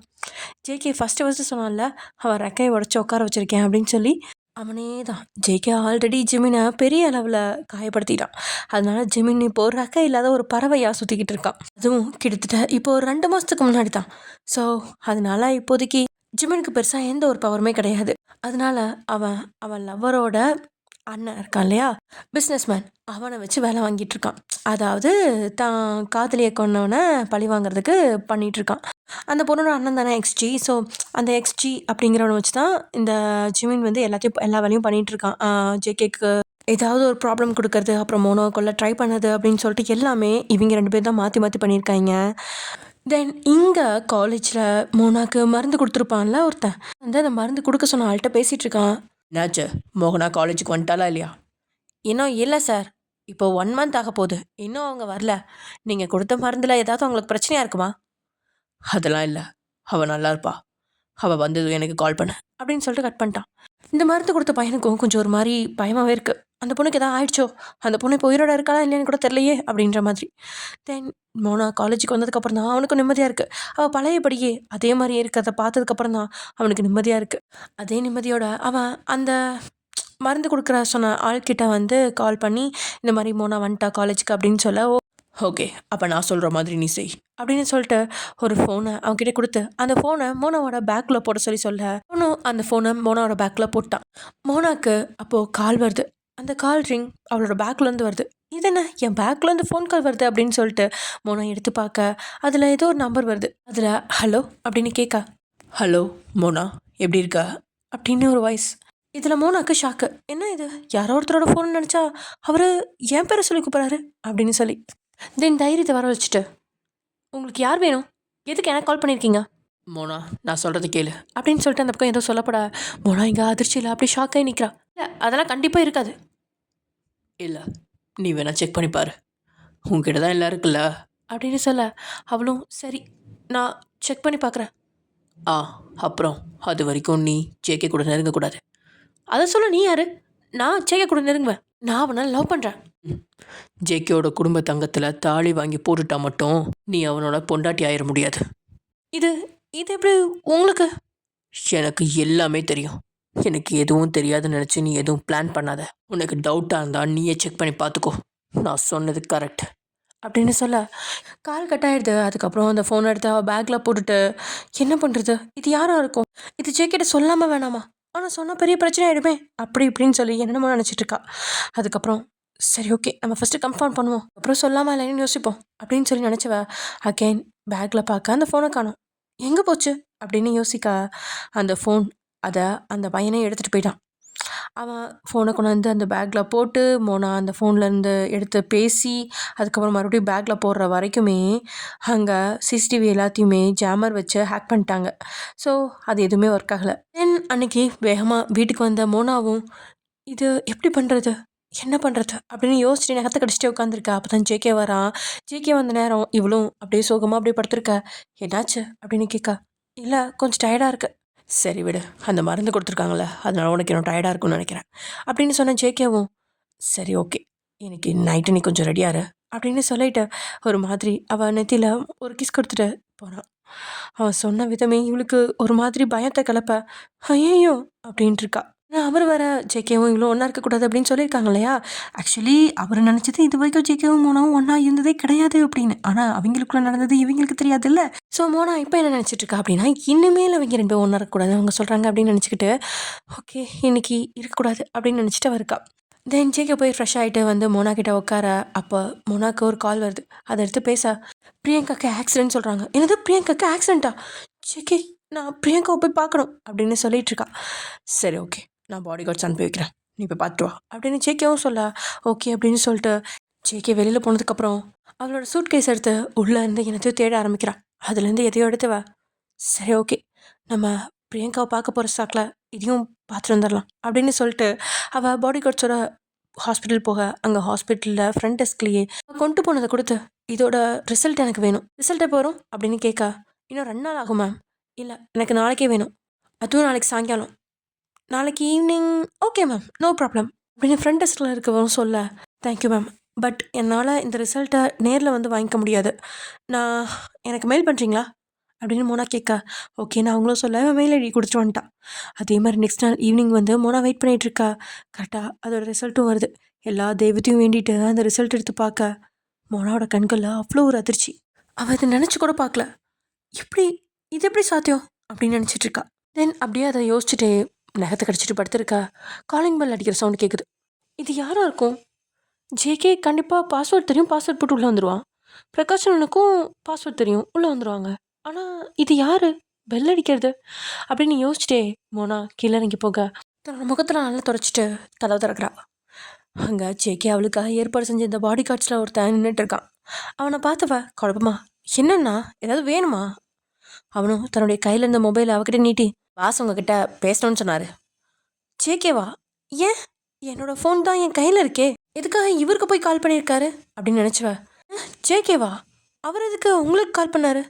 ஜேகே ஃபஸ்ட்டு சொன்னான்ல, அவன் ரெக்கையை உடச்சி உட்கார வச்சுருக்கேன் அப்படின்னு சொல்லி, அவனே தான். ஜேகே ஆல்ரெடி ஜிமினை பெரிய அளவில் காயப்படுத்திட்டான். அதனால ஜிமின் இப்போ ரெக்கை இல்லாத ஒரு பறவையாக சுற்றிக்கிட்டு இருக்கான். அதுவும் கிட்டத்தட்ட இப்போ ஒரு 2 மாதத்துக்கு முன்னாடி தான். ஸோ அதனால இப்போதைக்கு ஜிமினுக்கு பெருசாக எந்த ஒரு பவருமே கிடையாது. அதனால அவன் லவ்வரோட அண்ணன் இருக்கான் இல்லையா, பிஸ்னஸ்மேன், அவனை வச்சு வேலை வாங்கிட்டு இருக்கான். அதாவது தான் காதலியை கொண்டவனை பழி வாங்குறதுக்கு பண்ணிகிட்டு இருக்கான். அந்த பொண்ணோட அண்ணன் தானே எக்ஸ்ஜி. ஸோ அந்த எக்ஸ்ஜி அப்படிங்கிறவனை வச்சு தான் இந்த ஜிமின் வந்து எல்லா வேலையும் பண்ணிகிட்டு இருக்கான். ஜேகேக்கு ஏதாவது ஒரு ப்ராப்ளம் கொடுக்கறது, அப்புறம் மோனோ கொள்ள ட்ரை பண்ணது அப்படின்னு சொல்லிட்டு எல்லாமே இவங்க 2 பேர் தான் மாற்றி மாற்றி பண்ணியிருக்காங்க. தென் இங்கே காலேஜில் மோனாக்கு மருந்து கொடுத்துருப்பான்ல ஒருத்தன், வந்து அந்த மருந்து கொடுக்க சொன்ன ஆள்கிட்ட பேசிகிட்டு இருக்கான். என்னாச்சு, மோகனா காலேஜுக்கு வந்துட்டாலா இல்லையா? இன்னும் இல்லை சார், இப்போ 1 மந்த் ஆக போகுது, இன்னும் அவங்க வரல. நீங்கள் கொடுத்த மருந்தில் ஏதாவது அவங்களுக்கு பிரச்சனையாக இருக்குமா? அதெல்லாம் இல்லை, அவள் நல்லா இருப்பா, அவள் வந்ததும் எனக்கு கால் பண்ண அப்படின்னு சொல்லிட்டு கட் பண்ணிட்டான். இந்த மருந்து கொடுத்த பையனுக்கும் கொஞ்சம் ஒரு மாதிரி பயமாகவே இருக்குது. அந்த பொண்ணுக்கு எதாவது ஆயிடுச்சோ, அந்த பொண்ணு இப்போ உயிரோட இருக்காளா இல்லையான்னு கூட தெரியலையே அப்படின்ற மாதிரி. தென் மோனா காலேஜுக்கு வந்ததுக்கப்புறம் தான் அவனுக்கும் நிம்மதியாக இருக்குது. அவள் பழையபடியே அதே மாதிரியே இருக்கிறத பார்த்ததுக்கப்புறம் தான் அவனுக்கு நிம்மதியாக இருக்குது. அதே நிம்மதியோட அவன் அந்த மருந்து கொடுக்குற சொன்ன ஆள்கிட்ட வந்து கால் பண்ணி இந்த மாதிரி மோனா வந்துட்டா காலேஜுக்கு அப்படின்னு சொல்ல, ஓகே அப்போ நான் சொல்கிற மாதிரி நீ செய் அப்படின்னு சொல்லிட்டு ஒரு ஃபோனை அவன்கிட்ட கொடுத்து அந்த ஃபோனை மோனாவோட பேக்கில் போட சொல்ல அவனும் அந்த ஃபோனை மோனாவோட பேக்கில் போட்டான். மோனாக்கு அப்போது கால் வருது. அந்த கால் ரிங் அவளோட பேக்லேருந்து வருது. இது என்ன, என் பேக்லேருந்து ஃபோன் கால் வருது அப்படின்னு சொல்லிட்டு மோனா எடுத்து பார்க்க அதில் ஏதோ ஒரு நம்பர் வருது. அதில் ஹலோ அப்படின்னு கேட்க, ஹலோ மோனா எப்படி இருக்கா அப்படின்னு ஒரு வாய்ஸ். இதில் மோனாக்கு ஷாக்கு. என்ன இது, யாரோ ஒருத்தரோட ஃபோன் நினச்சா அவர் என் பேரை சொல்லி கூப்பிட்றாரு அப்படின்னு சொல்லி தென் தைரியத்தை வர வச்சுட்டு, உங்களுக்கு யார் வேணும், எதுக்கு எனக்கு கால் பண்ணியிருக்கீங்க? மோனா நான் சொல்கிறது கேளு அப்படின்னு சொல்லிட்டு அந்த பக்கம் ஏதோ சொல்லப்பட மோனா இங்கே அதிர்ச்சியில் அப்படி ஷாக்காகி நிற்கிறா. இல்லை அதெல்லாம் கண்டிப்பாக இருக்காது. இல்லை நீ வேணா செக் பண்ணி பாரு, உங்ககிட்ட தான் எல்லாம் இருக்குல்ல அப்படின்னு சொல்ல அவளும் சரி நான் செக் பண்ணி பார்க்குறேன். அப்புறம் அது வரைக்கும் நீ ஜேகே கூட நெருங்கக்கூடாது. அதை சொல்ல நீ யாரு, நான் ஜேகே கூட நெருங்குவேன், நான் அவனை லவ் பண்ணுறேன். ஜேகேயோட குடும்ப தங்கத்தில் தாலி வாங்கி போட்டுட்டா மட்டும் நீ அவனோட பொண்டாட்டி ஆயிட முடியாது. இது இது எப்படி உங்களுக்கு? எனக்கு எல்லாமே தெரியும். எனக்கு எதுவும் தெரியாதுன்னு நினச்சி நீ எதுவும் பிளான் பண்ணாத. உனக்கு டவுட்டாக இருந்தால் நீயே செக் பண்ணி பார்த்துக்கோ, நான் சொன்னது கரெக்ட் அப்படின்னு சொல்ல கால் கட் ஆகிடுது. அதுக்கப்புறம் அந்த ஃபோனை எடுத்து அவள் பேக்கில் போட்டுட்டு என்ன பண்ணுறது, இது யாராக இருக்கும், இது ஜேகிட்ட சொல்லாமல் வேணாமா, ஆனால் சொன்னால் பெரிய பிரச்சனை ஆகிடுமே அப்படி இப்படின்னு சொல்லி என்னென்னமோ நினச்சிட்ருக்கா. அதுக்கப்புறம் சரி ஓகே நம்ம ஃபஸ்ட்டு கன்ஃபார்ம் பண்ணுவோம், அப்புறம் சொல்லாமல் இல்லைன்னு யோசிப்போம் அப்படின்னு சொல்லி நினச்சவ அகெயின் பேக்கில் பார்க்க அந்த ஃபோனை காணோம். எங்கே போச்சு அப்படின்னு யோசிக்க அந்த ஃபோன் அதை அந்த பையனே எடுத்துகிட்டு போயிட்டான். அவன் ஃபோனை கொண்டு வந்து அந்த பேக்கில் போட்டு மோனா அந்த ஃபோன்லேருந்து எடுத்து பேசி அதுக்கப்புறம் மறுபடியும் பேக்கில் போடுற வரைக்குமே அங்கே சிசிடிவி எல்லாத்தையுமே ஜாமர் வச்சு ஹேக் பண்ணிட்டாங்க. ஸோ அது எதுவுமே ஒர்க் ஆகலை. தென் அன்றைக்கி வேகமாக வீட்டுக்கு வந்த மோனாவும் இது எப்படி பண்ணுறது என்ன பண்ணுறது அப்படின்னு யோசிச்சுட்டு நகத்தை கடிச்சிட்டே உட்காந்துருக்கா. அப்போ தான் ஜேகே வரான். ஜேகே வந்த நேரம் இவளும் அப்படியே சோகமாக அப்படியே படுத்துருக்க. என்னாச்சு அப்படின்னு கேட்கா. இல்லை கொஞ்சம் டயர்டாக இருக்குது. சரி விடு, அந்த மருந்து கொடுத்துருக்காங்களே அதனால உனக்கு இன்னும் டயர்டாக இருக்கும்னு நினைக்கிறேன் அப்படின்னு சொன்ன ஜேகேவும் சரி ஓகே இன்னைக்கு நைட்டு நீ கொஞ்சம் ரெடியாரு அப்படின்னு சொல்லிட்டு ஒரு மாதிரி அவள் நெத்தியில் ஒரு கிஸ் கொடுத்துட்டு போனான். அவன் சொன்ன விதமே இவளுக்கு ஒரு மாதிரி பயத்தை கிளப்ப ஐயோ அப்படின்ட்டு இருக்கா. ஏன்னா அவர் வேற ஜேகேவும் இவ்வளோ ஒன்றா இருக்கக்கூடாது அப்படின்னு சொல்லியிருக்காங்க இல்லையா? ஆக்சுவலி அவர் நினச்சது இது வரைக்கும் ஜேகேவும் மோனாவும் ஒன்றா இருந்ததே கிடையாது அப்படின்னு. ஆனால் அவங்களுக்குள்ள நடந்தது இவங்களுக்கு தெரியாதுல்ல. ஸோ மோனா இப்போ என்ன நினச்சிட்டு இருக்கா அப்படின்னா, இனிமேல் அவங்க 2 பேரும் ஒன்றா இருக்கக்கூடாது அவங்க சொல்கிறாங்க அப்படின்னு நினச்சிக்கிட்டு, ஓகே இன்னைக்கு இருக்கக்கூடாது அப்படின்னு நினச்சிட்டு அவ இருக்கா. தென் ஜேகே போய் ஃப்ரெஷ் ஆகிட்டு வந்து மோனா கிட்ட உட்கார, அப்போ மோனாக்கு ஒரு கால் வருது. அதை எடுத்து பேச, பிரியங்காக்கு ஆக்சிடென்ட் சொல்கிறாங்க. என்னது பிரியங்காக்கு ஆக்சிடென்ட்டா? ஜேகே நான் பிரியங்காவை போய் பார்க்கணும் அப்படின்னு சொல்லிட்டு இருக்கா. சரி ஓகே நான் பாடி கார்ட்ஸ் அனுப்பி வைக்கிறேன், நீ போய் பார்த்துட்டு வா அப்படின்னு ஜேகேவும் சொல்ல, ஓகே அப்படின்னு சொல்லிட்டு ஜேகே வெளியில் போனதுக்கப்புறம் அவளோட சூட் கேஸ் எடுத்து உள்ளே இருந்து என்னத்தையும் தேட ஆரம்பிக்கிறா. அதுலேருந்து எதையோ எடுத்துவ. சரி ஓகே நம்ம பிரியங்காவை பார்க்க போகிற ஸ்டாக்கில் இதையும் பார்த்துட்டு வந்துடலாம் அப்படின்னு சொல்லிட்டு அவள் பாடி கார்ட்ஸோட ஹாஸ்பிட்டல் போக, அங்கே ஹாஸ்பிட்டலில் ஃப்ரண்ட் டெஸ்க்லேயே கொண்டு போனதை கொடுத்து, இதோட ரிசல்ட் எனக்கு வேணும், ரிசல்ட் எப்போ வரும் அப்படின்னு கேட்க, இன்னும் 2 நாள் ஆகும் மேம். இல்லை எனக்கு நாளைக்கே வேணும், அதுவும் நாளைக்கு சாயங்காலம், நாளைக்கு evening. Okay ma'am no problem அப்படின்னு ஃப்ரண்ட் டெஸ்கில் இருக்கவங்க சொல்ல, தேங்க்யூ மேம் பட் என்னால் இந்த ரிசல்ட்டை நேரில் வந்து வாங்கிக்க முடியாது, நான் எனக்கு மெயில் பண்ணுறீங்களா அப்படின்னு மோனா கேட்க, ஓகே நான் அவங்களும் சொல்ல மெயில் ஐடி கொடுத்துட்டு வந்துட்டான். அதே மாதிரி நெக்ஸ்ட் நாள் ஈவினிங் வந்து மோனா வெயிட் பண்ணிகிட்ருக்கா. கரெக்டாக அதோட ரிசல்ட்டும் வருது. எல்லா தெய்வத்தையும் வேண்டிட்டு அந்த ரிசல்ட் எடுத்து பார்க்க, மோனாவோட கண்களில் அவ்வளோ ஒரு அதிர்ச்சி. அவள் இதை நினச்சி கூட பார்க்கல. எப்படி இது எப்படி சாத்தியம் அப்படின்னு நினச்சிட்ருக்கா. தென் அப்படியே அதை யோசிச்சுட்டே நகத்தை கடிச்சிட்டு படுத்திருக்கா. காலிங் பெல் அடிக்கிற சவுண்ட் கேட்குது. இது யாராக இருக்கும்? ஜேகே கண்டிப்பாக பாஸ்வேர்ட் தெரியும், பாஸ்வேர்ட் போட்டு உள்ளே வந்துடுவான். பிரகாஷனுக்கும் பாஸ்வேர்ட் தெரியும், உள்ளே வந்துடுவாங்க. ஆனால் இது யார் பெல் அடிக்கிறது அப்படின்னு யோசிச்சுட்டே மோனா கீழே இறங்கி போக, தன்னோட முகத்தில் நல்லா துடைச்சிட்டு கதவை திறக்கிறா. அங்கே ஜேகே அவளுக்காக ஏற்பாடு செஞ்ச இந்த பாடி கார்ட்ஸில் ஒருத்தன் நின்றுட்டு இருக்கான். அவனை பார்த்தவ குழப்பமா, என்னன்னா ஏதாவது வேணுமா? அவனும் தன்னுடைய கையில் இருந்த மொபைலை அவகிட்ட நீட்டி, பாஸ் உங்ககிட்ட பேசணும்னு சொன்னார். ஜேகேவா? ஏன் என்னோட ஃபோன் தான் என் கையில் இருக்கே, எதுக்காக இவருக்கு போய் கால் பண்ணியிருக்காரு அப்படின்னு நினச்சிவ. ஜேகேவா? அவர் எதுக்கு உங்களுக்கு கால் பண்ணாரு?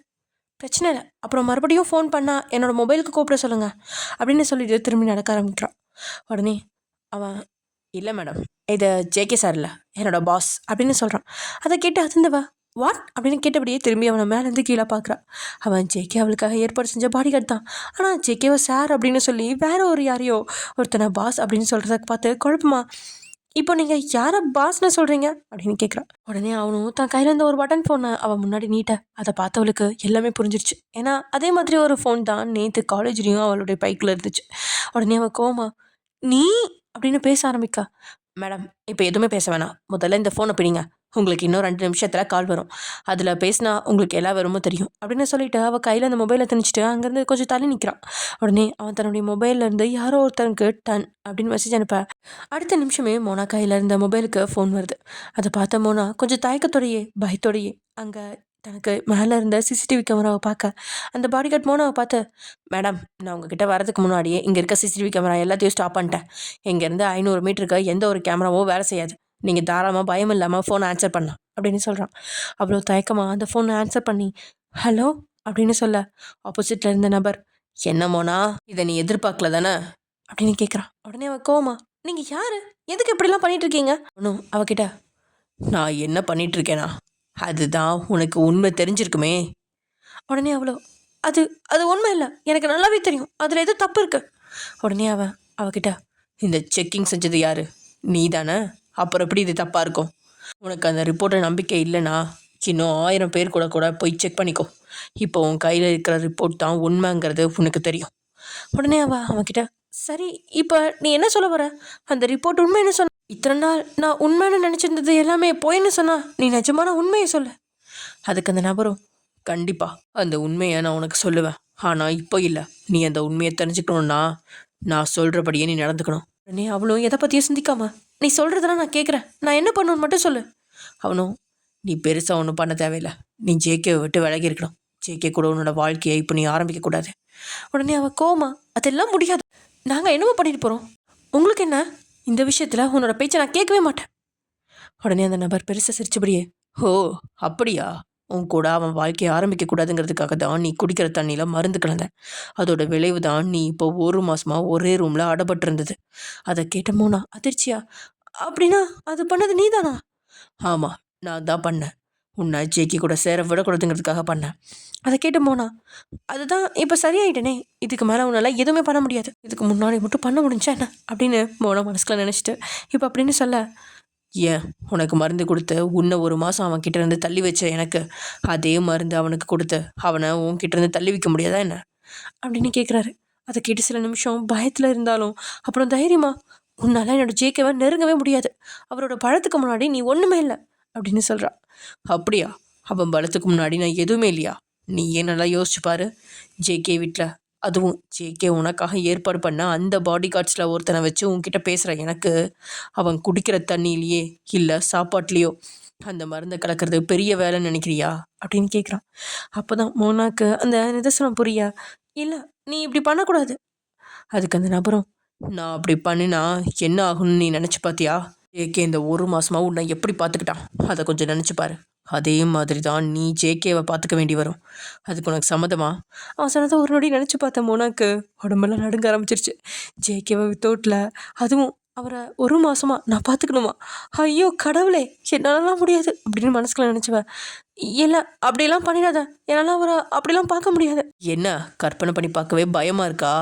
பிரச்சனை இல்லை, அப்புறம் மறுபடியும் ஃபோன் பண்ணால் என்னோடய மொபைலுக்கு கூப்பிட சொல்லுங்கள் அப்படின்னு சொல்லிட்டு திரும்பி நடக்க ஆரம்பிக்கிறான். உடனே அவன், இல்லை மேடம் இது ஜேகே சார் இல்லை என்னோடய பாஸ் அப்படின்னு சொல்கிறான். அதை கேட்டு அதிர்ந்தவா, வாட் அப்படின்னு கேட்டபடியே திரும்பி அவனை மேலேருந்து கீழே பார்க்குறான். அவன் ஜேகே அவளுக்காக ஏற்பாடு செஞ்ச பாடிகார்டு தான். ஆனால் ஜேகேவை சார் அப்படின்னு சொல்லி வேற ஒரு யாரையோ ஒருத்தனை பாஸ் அப்படின்னு சொல்கிறத பார்த்து குழப்பமா, இப்போ நீங்கள் யாரை பாஸ்ன்னு சொல்கிறீங்க அப்படின்னு கேட்குறான். உடனே அவனும் தான் கையில் இருந்த ஒரு பட்டன் ஃபோனை அவன் முன்னாடி நீட்ட, அதை பார்த்தவளுக்கு எல்லாமே புரிஞ்சிருச்சு. ஏன்னா அதே மாதிரி ஒரு ஃபோன் தான் நேற்று காலேஜ்லேயும் அவளுடைய பைக்கில் இருந்துச்சு. உடனே அவள் கோமா, நீ அப்படின்னு பேச ஆரம்பிக்கா. மேடம் இப்போ எதுவுமே பேச வேணாம், முதல்ல இந்த ஃபோனை பிடிங்க, உங்களுக்கு இன்னும் 2 நிமிஷத்தில் கால் வரும், அதில் பேசினா உங்களுக்கு எல்லா வருமோ தெரியும் அப்படின்னு சொல்லிட்டு அவள் கையில் அந்த மொபைலை திணிச்சிட்டு அங்கேருந்து கொஞ்சம் தள்ளி நிற்கிறான். உடனே அவன் தன்னுடைய மொபைல்லேருந்து யாரோ ஒருத்தனுக்கு டன் அப்படின்னு மெசேஜ் அனுப்ப, அடுத்த நிமிஷமே மோனா கையில் இருந்த மொபைலுக்கு ஃபோன் வருது. அதை பார்த்த மோனா கொஞ்சம் தயக்கத்தோடையே பயத்தோடையே அங்கே தனக்கு மேலே இருந்த சிசிடிவி கேமராவை பார்க்க, அந்த பாடிகார்ட் மோனாவை பார்த்து, மேடம் நான் உங்ககிட்ட வரதுக்கு முன்னாடியே இங்கே இருக்க சிசிடிவி கேமரா எல்லாத்தையும் ஸ்டாப் பண்ணிட்டேன், இங்கேருந்து 500 மீட்டருக்கு எந்த ஒரு கேமராவும் வேலை செய்யாது, நீங்கள் தாராளமாக பயம் இல்லாமல் ஃபோனை ஆன்சர் பண்ணலாம் அப்படின்னு சொல்கிறான். அவ்வளோ தயக்கமாக அந்த ஃபோனை ஆன்சர் பண்ணி, ஹலோ அப்படின்னு சொல்ல, ஆப்போசிட்டில் இருந்த நபர், என்ன மோனா இதை நீ எதிர்பார்க்கல தானே அப்படின்னு கேட்குறான். உடனே அவள் கோமா, நீங்கள் யார், எதுக்கு இப்படிலாம் பண்ணிகிட்ருக்கீங்க ஒன்றும் அவகிட்ட, நான் என்ன பண்ணிகிட்ருக்கேனா அதுதான் உனக்கு உண்மை தெரிஞ்சிருக்குமே. உடனே அவ்வளோ, அது அது உண்மை இல்லை, எனக்கு நல்லாவே தெரியும், அதில் எதுவும் தப்பு இருக்கு. உடனே அவகிட்ட, இந்த செக்கிங் செஞ்சது யாரு, நீ தானே, அப்புறம் எப்படி இது தப்பாக இருக்கும், உனக்கு அந்த ரிப்போர்ட்டை நம்பிக்கை இல்லைனா இன்னும் 1000 பேர் கூட கூட போய் செக் பண்ணிக்கோ, இப்போ உன் கையில் இருக்கிற ரிப்போர்ட் தான் உண்மைங்கிறது உனக்கு தெரியும். உடனே அவன்கிட்ட, சரி இப்போ நீ என்ன சொல்ல வர, அந்த ரிப்போர்ட் உண்மைன்னு சொன்ன, இத்தனை நாள் நான் உண்மைன்னு நினச்சிருந்தது எல்லாமே போயின்னு சொன்னா நீ நிஜமான உண்மையை சொல்லு. அதுக்கு அந்த நபரும், கண்டிப்பாக அந்த உண்மையை நான் உனக்கு சொல்லுவேன், ஆனால் இப்போ இல்லை, நீ அந்த உண்மையை தெரிஞ்சுக்கணுன்னா நான் சொல்கிறபடியே நீ நடந்துக்கணும். உடனே அவளும் எதை பற்றியும் சிந்திக்காம, நீ சொல்கிறதெல்லாம் நான் கேட்குறேன், நான் என்ன பண்ணணும்னு மட்டும் சொல்லு. அவனும், நீ பெருசாக ஒன்றும் பண்ண தேவையில்லை, நீ ஜேகேவை விட்டு விலகி இருக்கணும், ஜேகே கூட உன்னோட வாழ்க்கையை இப்போ நீ ஆரம்பிக்கக்கூடாது. உடனே அவள் கோமா, அதெல்லாம் முடியாது, நாங்கள் என்னவோ பண்ணிட்டு போகிறோம், உங்களுக்கு என்ன, இந்த விஷயத்தில் உன்னோட பேச்சை நான் கேட்கவே மாட்டேன். உடனே அந்த நபர் பெருசாக சிரிச்சபடியே, ஓ அப்படியா, உன் கூட அவன் வாழ்க்கையை ஆரம்பிக்கக்கூடாதுங்கிறதுக்காக தான் நீ குடிக்கிற தண்ணியில் மருந்து கலந்த, அதோட விளைவு தான் நீ இப்போ 1 மாதமாக ஒரே ரூமில் அடப்பட்டிருந்தது. அதை கேட்ட மோனா அதிர்ச்சியா, அப்படின்னா அது பண்ணது நீ தானா? ஆமாம் நான் தான் பண்ணேன், உன்னை ஜேகே கூட சேர விடக்கூடாதுங்கிறதுக்காக பண்ணேன். அதை கேட்டு மோனா, அதுதான் இப்போ சரியாயிட்டனே, இதுக்கு மேலே உன்னால் எதுவுமே பண்ண முடியாது, இதுக்கு முன்னாடி மட்டும் பண்ண முடிஞ்சா என்ன அப்படின்னு மோனா மனசுக்குள்ள நினச்சிட்டு இப்போ அப்படின்னு சொல்ல, ஏன் உனக்கு மருந்து கொடுத்து உன்னை 1 மாதம் அவன் கிட்ட இருந்து தள்ளி வச்ச எனக்கு அதே மருந்து அவனுக்கு கொடுத்து அவனை உன்கிட்ட இருந்து தள்ளி வைக்க முடியாதா என்ன அப்படின்னு கேட்குறாரு. அதை கேட்டு சில நிமிஷம் பயத்தில் இருந்தாலும் அப்புறம் தைரியமா, உன்னால் என்னோட ஜேகேவை நெருங்கவே முடியாது, அவரோட பழத்துக்கு முன்னாடி நீ ஒன்றுமே இல்லை அப்படின்னு சொல்கிறா. அப்படியா? அவன் பலத்துக்கு முன்னாடி நான் எதுவுமே இல்லையா? நீ ஏன் நல்லா யோசிச்சு பாரு. ஜேகே வீட்டில், அதுவும் ஜேகே உனக்காக ஏற்பாடு பண்ண அந்த பாடி கார்ட்ஸில் ஒருத்தனை வச்சு உன்கிட்ட பேசுகிற எனக்கு அவன் குடிக்கிற தண்ணியிலையே இல்லை சாப்பாட்லேயோ அந்த மருந்தை கலக்கிறது பெரிய வேலைன்னு நினைக்கிறியா அப்படின்னு கேட்குறான். அப்போ தான் மோனாக்கு அந்த நிதர்சனம் புரிய, இல்லை நீ இப்படி பண்ணக்கூடாது. அதுக்கு அந்த நபரும், நான் அப்படி பண்ணினா என்ன ஆகும்னு நீ நினச்சி பார்த்தியா? ஜேகே இந்த 1 மாதமாக உன்னை எப்படி பார்த்துக்கிட்டான் அதை கொஞ்சம் நினச்சி பாரு. அதே மாதிரி தான் நீ ஜேகேவை பார்த்துக்க வேண்டி வரும். அதுக்கு உனக்கு சம்மதமா? அவன் சொன்னதை ஒரு நொடி நினச்சி பார்த்த மோனாக்கு உடம்பெல்லாம் நடுங்க ஆரம்பிச்சிருச்சு. ஜேகேவை வித்தோட்டில், அதுவும் அவரை 1 மாதமா நான் பார்த்துக்கணுமா? ஐயோ கடவுளே, என்னாலலாம் முடியாது அப்படின்னு மனசுக்குள்ள நினச்சவ, இல்லை அப்படியெல்லாம் பண்ணிடாத, என்னால் அவரை அப்படிலாம் பார்க்க முடியாது. என்ன கற்பனை பண்ணி பார்க்கவே பயமாக இருக்கா?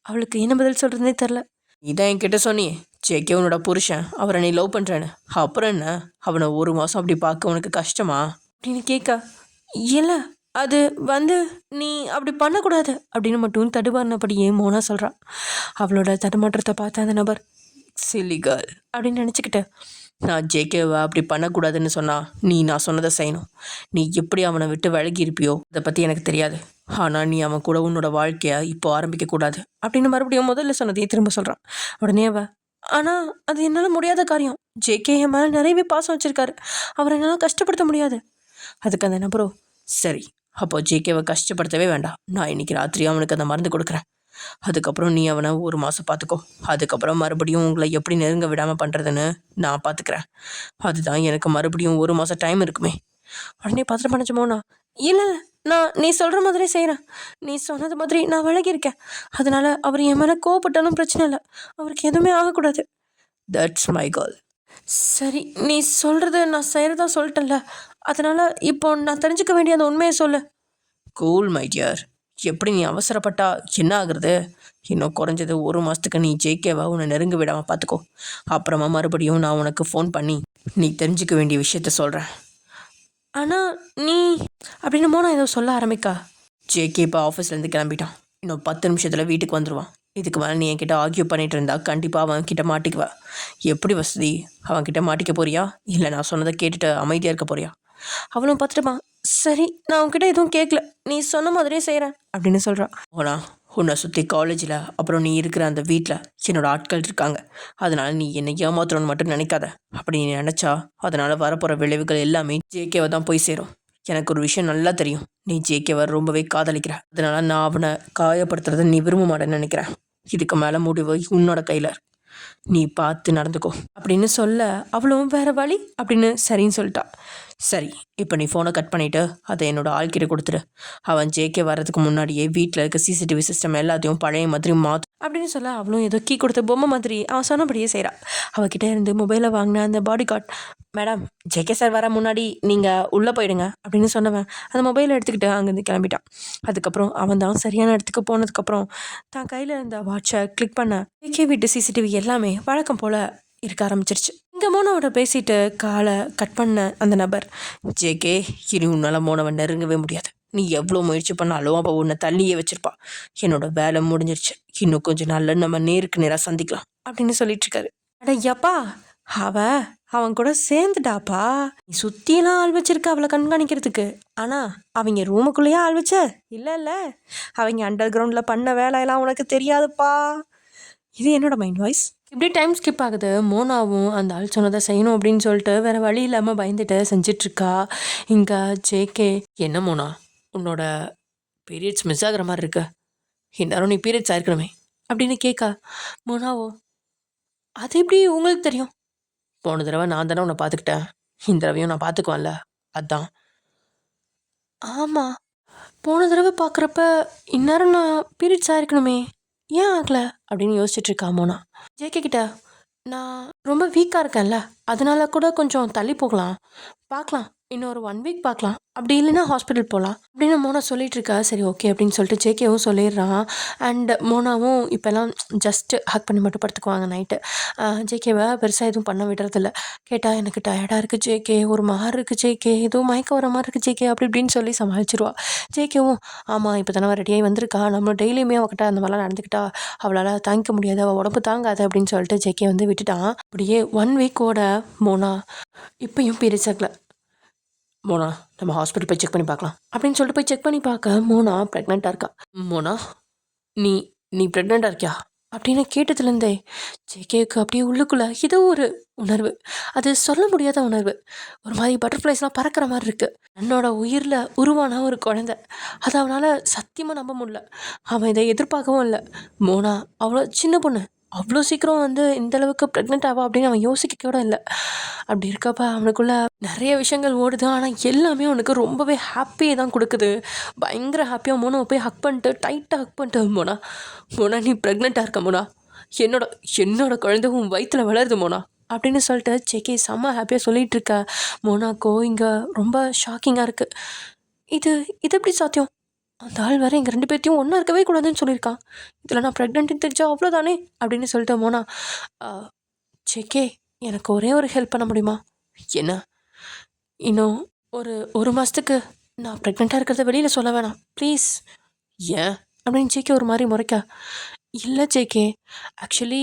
அவளுக்கு என்ன பதில் சொல்கிறதுனே தெரில. இதான் என்கிட்ட சொன்னியே, ஜேகே உன்னோட புருஷன், அவரை நீ லவ் பண்ணுறேன்னு, அப்புறம் என்ன அவனை 1 மாதம் அப்படி பார்க்க உனக்கு கஷ்டமா அப்படின்னு கேட்க, இல்லை அது நீ அப்படி பண்ணக்கூடாது அப்படின்னு மட்டும் தடுமாறினபடியே மோனா சொல்கிறான். அவளோட தடுமாற்றத்தை பார்த்த அந்த நபர், சில்லி கேர்ள் அப்படின்னு நினச்சிக்கிட்டு, நான் ஜேகேவை அப்படி பண்ணக்கூடாதுன்னு சொன்னால் நான் சொன்னதை செய்யணும். நீ எப்படி அவனை விட்டு விலகி இருப்பியோ அதை பற்றி எனக்கு தெரியாது. ஆனால் நீ அவன் கூட உன்னோட வாழ்க்கையை இப்போ ஆரம்பிக்கக்கூடாது அப்படின்னு மறுபடியும் முதல்ல சொன்னதையே திரும்ப சொல்கிறான். உடனே ஆனால் அது என்னால் முடியாத காரியம். ஜேகே என் மேலே நிறையவே பாசம் வச்சுருக்காரு, அவரை என்னால் கஷ்டப்படுத்த முடியாது. அதுக்கு அந்த நபரோ, சரி அப்போ ஜேகேவை கஷ்டப்படுத்தவே வேண்டாம், நான் இன்னைக்கு ராத்திரி அவனுக்கு அந்த மருந்து கொடுக்குறேன். அதுக்கப்புறம் நீ அவனை 1 மாதம் பார்த்துக்கோ. அதுக்கப்புறம் மறுபடியும் உங்களை எப்படி நெருங்க விடாமல் பண்ணுறதுன்னு நான் பார்த்துக்கிறேன். அதுதான் எனக்கு மறுபடியும் 1 மாதம் டைம் இருக்குமே. உடனே பத்திரம் பண்ண மோனா, இல்லை நான் நீ சொல்கிற மாதிரி செய்கிறேன், நீ சொன்னது மாதிரி நான் விலகியிருக்கேன், அதனால் அவர் என் மேலே கோவப்பட்டாலும் பிரச்சனை இல்லை, அவருக்கு எதுவுமே ஆகக்கூடாது. That's my girl. சரி நீ சொல்கிறத நான் செய்கிறதா சொல்லிட்டேன்ல, அதனால் இப்போ நான் தெரிஞ்சுக்க வேண்டிய அந்த உண்மையை சொல்லு. கூல் மை டியர், எப்படி நீ அவசரப்பட்டா என்ன ஆகுறது? இன்னும் குறைஞ்சது 1 மாதத்துக்கு நீ ஜேகேவை உன்னை நெருங்க விடாமல் பார்த்துக்கோ. அப்புறமா மறுபடியும் நான் உனக்கு ஃபோன் பண்ணி நீ தெரிஞ்சுக்க வேண்டிய விஷயத்த சொல்கிறேன். ஆனால் நீ அப்படின்னு மோனா ஏதோ சொல்ல ஆரம்பிக்கா. ஜேகே இப்போ ஆஃபீஸ்லேருந்து கிளம்பிட்டான், இன்னும் 10 நிமிஷத்தில் வீட்டுக்கு வந்துடுவான். இதுக்கு மேலே நீ என்கிட்ட ஆர்கியூ பண்ணிகிட்டு இருந்தா கண்டிப்பாக அவன்கிட்ட மாட்டிக்குவா. எப்படி வசதி, அவன்கிட்ட மாட்டிக்க போறியா இல்லை நான் சொன்னதை கேட்டுட்டு அமைதியாக இருக்க போறியா? அவளும் பார்த்துட்டுமா, சரி நான் உன்கிட்ட எதுவும் கேட்கல, நீ சொன்ன மாதிரியே செய்கிறேன் அப்படின்னு சொல்கிறான். ஓனா உன்னை சுற்றி காலேஜில் அப்புறம் நீ இருக்கிற அந்த வீட்டில் என்னோட ஆட்கள் இருக்காங்க, அதனால் நீ என்னை ஏமாத்துறோன்னு மட்டும் நினைக்காத. அப்படி நீ நினச்சா அதனால் வரப்போகிற விளைவுகள் எல்லாமே ஜேகேவை தான் போய் சேரும். எனக்கு ஒரு விஷயம் நல்லா தெரியும், நீ ஜேகேவை ரொம்பவே காதலிக்கிற, அதனால் நான் அவனை காயப்படுத்துறதை நீ விரும்ப மாட்டேன்னு நினைக்கிறேன். இதுக்கு மேலே முடிவு உன்னோட கையில், நீ பார்த்து நடந்துக்கோ அப்படின்னு சொல்ல, அவளும் வேற வழி அப்படின்னு சரின்னு சொல்லிட்டா. சரி இப்போ நீ ஃபோனை கட் பண்ணிவிட்டு அதை என்னோட ஆள்கிட்ட கொடுத்துரு. அவன் ஜேகே வர்றதுக்கு முன்னாடியே வீட்டில் இருக்க சிசிடிவி சிஸ்டம் எல்லாத்தையும் பழைய மாதிரி மாற்று அப்படின்னு சொல்ல, அவளும் ஏதோ கீ கொடுத்த பொம்மை மாதிரி அவன் சொன்னபடியே செய்கிறா. அவகிட்ட இருந்து மொபைலை வாங்கின அந்த பாடி கார்ட், மேடம் ஜேகே சார் வர முன்னாடி நீங்கள் உள்ளே போயிடுங்க அப்படின்னு சொன்னவன் அந்த மொபைலை எடுத்துக்கிட்டு அங்கேருந்து கிளம்பிட்டான். அதுக்கப்புறம் அவன் தான் சரியான இடத்துக்கு போனதுக்கப்புறம் தான் கையில் இருந்த வாட்சை கிளிக் பண்ண ஜேகே வீட்டு சிசிடிவி எல்லாமே வழக்கம் போல் இருக்க ஆரம்பிச்சிருச்சு. இங்கே மோனாவோட பேசிட்டு காலை கட் பண்ண அந்த நபர், ஜேகே இனி உன்னால் மோனவை நெருங்கவே முடியாது, நீ எவ்வளோ முயற்சி பண்ணாலும் அவள் உன்னை தள்ளியே வச்சிருப்பா. என்னோட வேலை முடிஞ்சிருச்சு, இன்னும் கொஞ்சம் நாள்ல நம்ம நேருக்கு நேராக சந்திக்கலாம் அப்படின்னு சொல்லிட்டு இருக்காரு. அடையாப்பா, அவன் கூட சேர்ந்துட்டாப்பா, நீ சுற்றியெல்லாம் ஆள் வச்சிருக்க அவளை கண்காணிக்கிறதுக்கு. ஆனால் அவங்க ரூமுக்குள்ளேயே ஆள் வச்ச இல்லை, அவங்க அண்டர் கிரவுண்டில் பண்ண வேலையெல்லாம் உனக்கு தெரியாதுப்பா. இது என்னோட மைண்ட் வாய்ஸ். இப்படி டைம் ஸ்கிப் ஆகுது. மோனாவும் அந்த ஆள் சொன்னதை செய்யணும் அப்படின்னு சொல்லிட்டு வேறு வழி இல்லாமல் பயந்துட்டு செஞ்சிட்ருக்கா. இங்கே ஜேகே, என்ன மோனா உன்னோட பீரியட்ஸ் மிஸ் ஆகிற மாதிரி இருக்கு, இந்நேரம் நீ பீரியட்ஸ் ஆயிருக்கணுமே அப்படின்னு கேட்கா. மோனாவோ, அது எப்படி உங்களுக்கு தெரியும்? போன தடவை நான் தானே உன்னை பார்த்துக்கிட்டேன், இந்த தடவையும் நான் பார்த்துக்குவேன்ல, அதான். ஆமாம், போன தடவை பார்க்குறப்ப இந்நேரம் நான் பீரியட்ஸ் ஆயிருக்கணுமே, ஏன் ஆகலை அப்படின்னு யோசிச்சுட்டு இருக்கா மோனா. ஜேகே கிட்ட, நான் ரொம்ப வீக்காக இருக்கேன்ல, அதனால கூட கொஞ்சம் தள்ளி போகலாம், பார்க்கலாம் இன்னொரு 1 வீக் பார்க்கலாம். அப்படி இல்லைன்னா ஹாஸ்பிட்டல் போலாம். அப்படின்னு மோனா சொல்லிட்டு இருக்கா. சரி ஓகே அப்படின்னு சொல்லிட்டு ஜேகேவும் சொல்லிடுறான். அண்ட் மோனாவும் இப்போலாம் ஜஸ்ட் ஹக் பண்ணி மட்டும் படுத்துக்குவாங்க நைட்டு. ஜேகேவை பெருசாக எதுவும் பண்ண விடுறதில்ல. கேட்டா எனக்கு டயர்டாக இருக்குது ஜேகே, ஒரு மாரி இருக்குது ஜேகே, ஏதோ மயக்கம் வர மாதிரி இருக்குது ஜேகே அப்படி இப்படின்னு சொல்லி சமாளிச்சிருவா. ஜேகேவும் ஆமாம் இப்போ தானே ரெடியாகி வந்திருக்கா, நம்ம டெய்லியுமே அவகிட்ட அந்த மாதிரிலாம் நடந்துக்கிட்டா அவளால் தாங்கிக்க முடியாது, அவள் உடம்பு தாங்காது அப்படின்னு சொல்லிட்டு ஜேகே வந்து விட்டுட்டான். அப்படியே 1 வீக்கோட மோனா இப்பயும் பீரியட்ஸ் ஆகல. மோனா நம்ம ஹாஸ்பிட்டல் போய் செக் பண்ணி பார்க்கலாம் அப்படின்னு சொல்லிட்டு போய் செக் பண்ணி பார்க்க மோனா ப்ரெக்னெண்ட்டாக இருக்கா. மோனா நீ நீ ப்ரெக்னெண்ட்டாக இருக்கியா அப்படின்னு கேட்டதுலேருந்தே ஜேகேவுக்கு அப்படியே உள்ளுக்குள்ளே ஏதோ ஒரு உணர்வு, அது சொல்ல முடியாத உணர்வு, ஒரு மாதிரி பட்டர்ஃப்ளைஸ்லாம் பறக்கிற மாதிரி இருக்குது. தன்னோட உயிரில் உருவான ஒரு குழந்தை, அதை அவனால் சத்தியமாக நம்ப முடியல. அவன் இதை எதிர்பார்க்கவும் இல்லை. மோனா அவ்வளோ சின்ன பொண்ணு, அவ்வளோ சீக்கிரம் வந்து இந்தளவுக்கு ப்ரெக்னென்ட் ஆவா அப்படின்னு அவன் யோசிக்க கூட இல்லை. அப்படி இருக்கப்ப அவனுக்குள்ள நிறைய விஷயங்கள் ஓடுது. ஆனால் எல்லாமே அவனுக்கு ரொம்பவே ஹாப்பியை தான் கொடுக்குது. பயங்கர ஹாப்பியாக மோனாவை போய் ஹக் பண்ணிட்டு டைட்டாக ஹக் பண்ணிட்டு மோனா மோனா நீ ப்ரெக்னெண்ட்டாக இருக்க மோனா, என்னோட என்னோட குழந்தை உன் வயிற்றில் வளருது மோனா அப்படின்னு சொல்லிட்டு செக்கே செம்ம ஹாப்பியாக சொல்லிகிட்டு இருக்க. மோனாக்கோ இங்கே ரொம்ப ஷாக்கிங்காக இருக்குது. இது இது எப்படி சாத்தியம்? அந்த ஆள் வேறு எங்கள் 2 பேர்த்தையும் ஒன்றா இருக்கவே கூடாதுன்னு சொல்லியிருக்கான். இதில் நான் ப்ரெக்னென்ட்னு தெரிஞ்சா அவ்வளோதானே அப்படின்னு சொல்லிட்டு மோனா, செக்கே எனக்கு ஒரே ஒரு ஹெல்ப் பண்ண முடியுமா? என்ன? இன்னும் ஒரு மாதத்துக்கு நான் ப்ரெக்னெண்ட்டாக இருக்கிறத வெளியில் சொல்ல வேணாம் ப்ளீஸ். ஏன் அப்படின்னு ஜேகே ஒரு மாதிரி முறைக்க. இல்லை ஜேகே, ஆக்சுவலி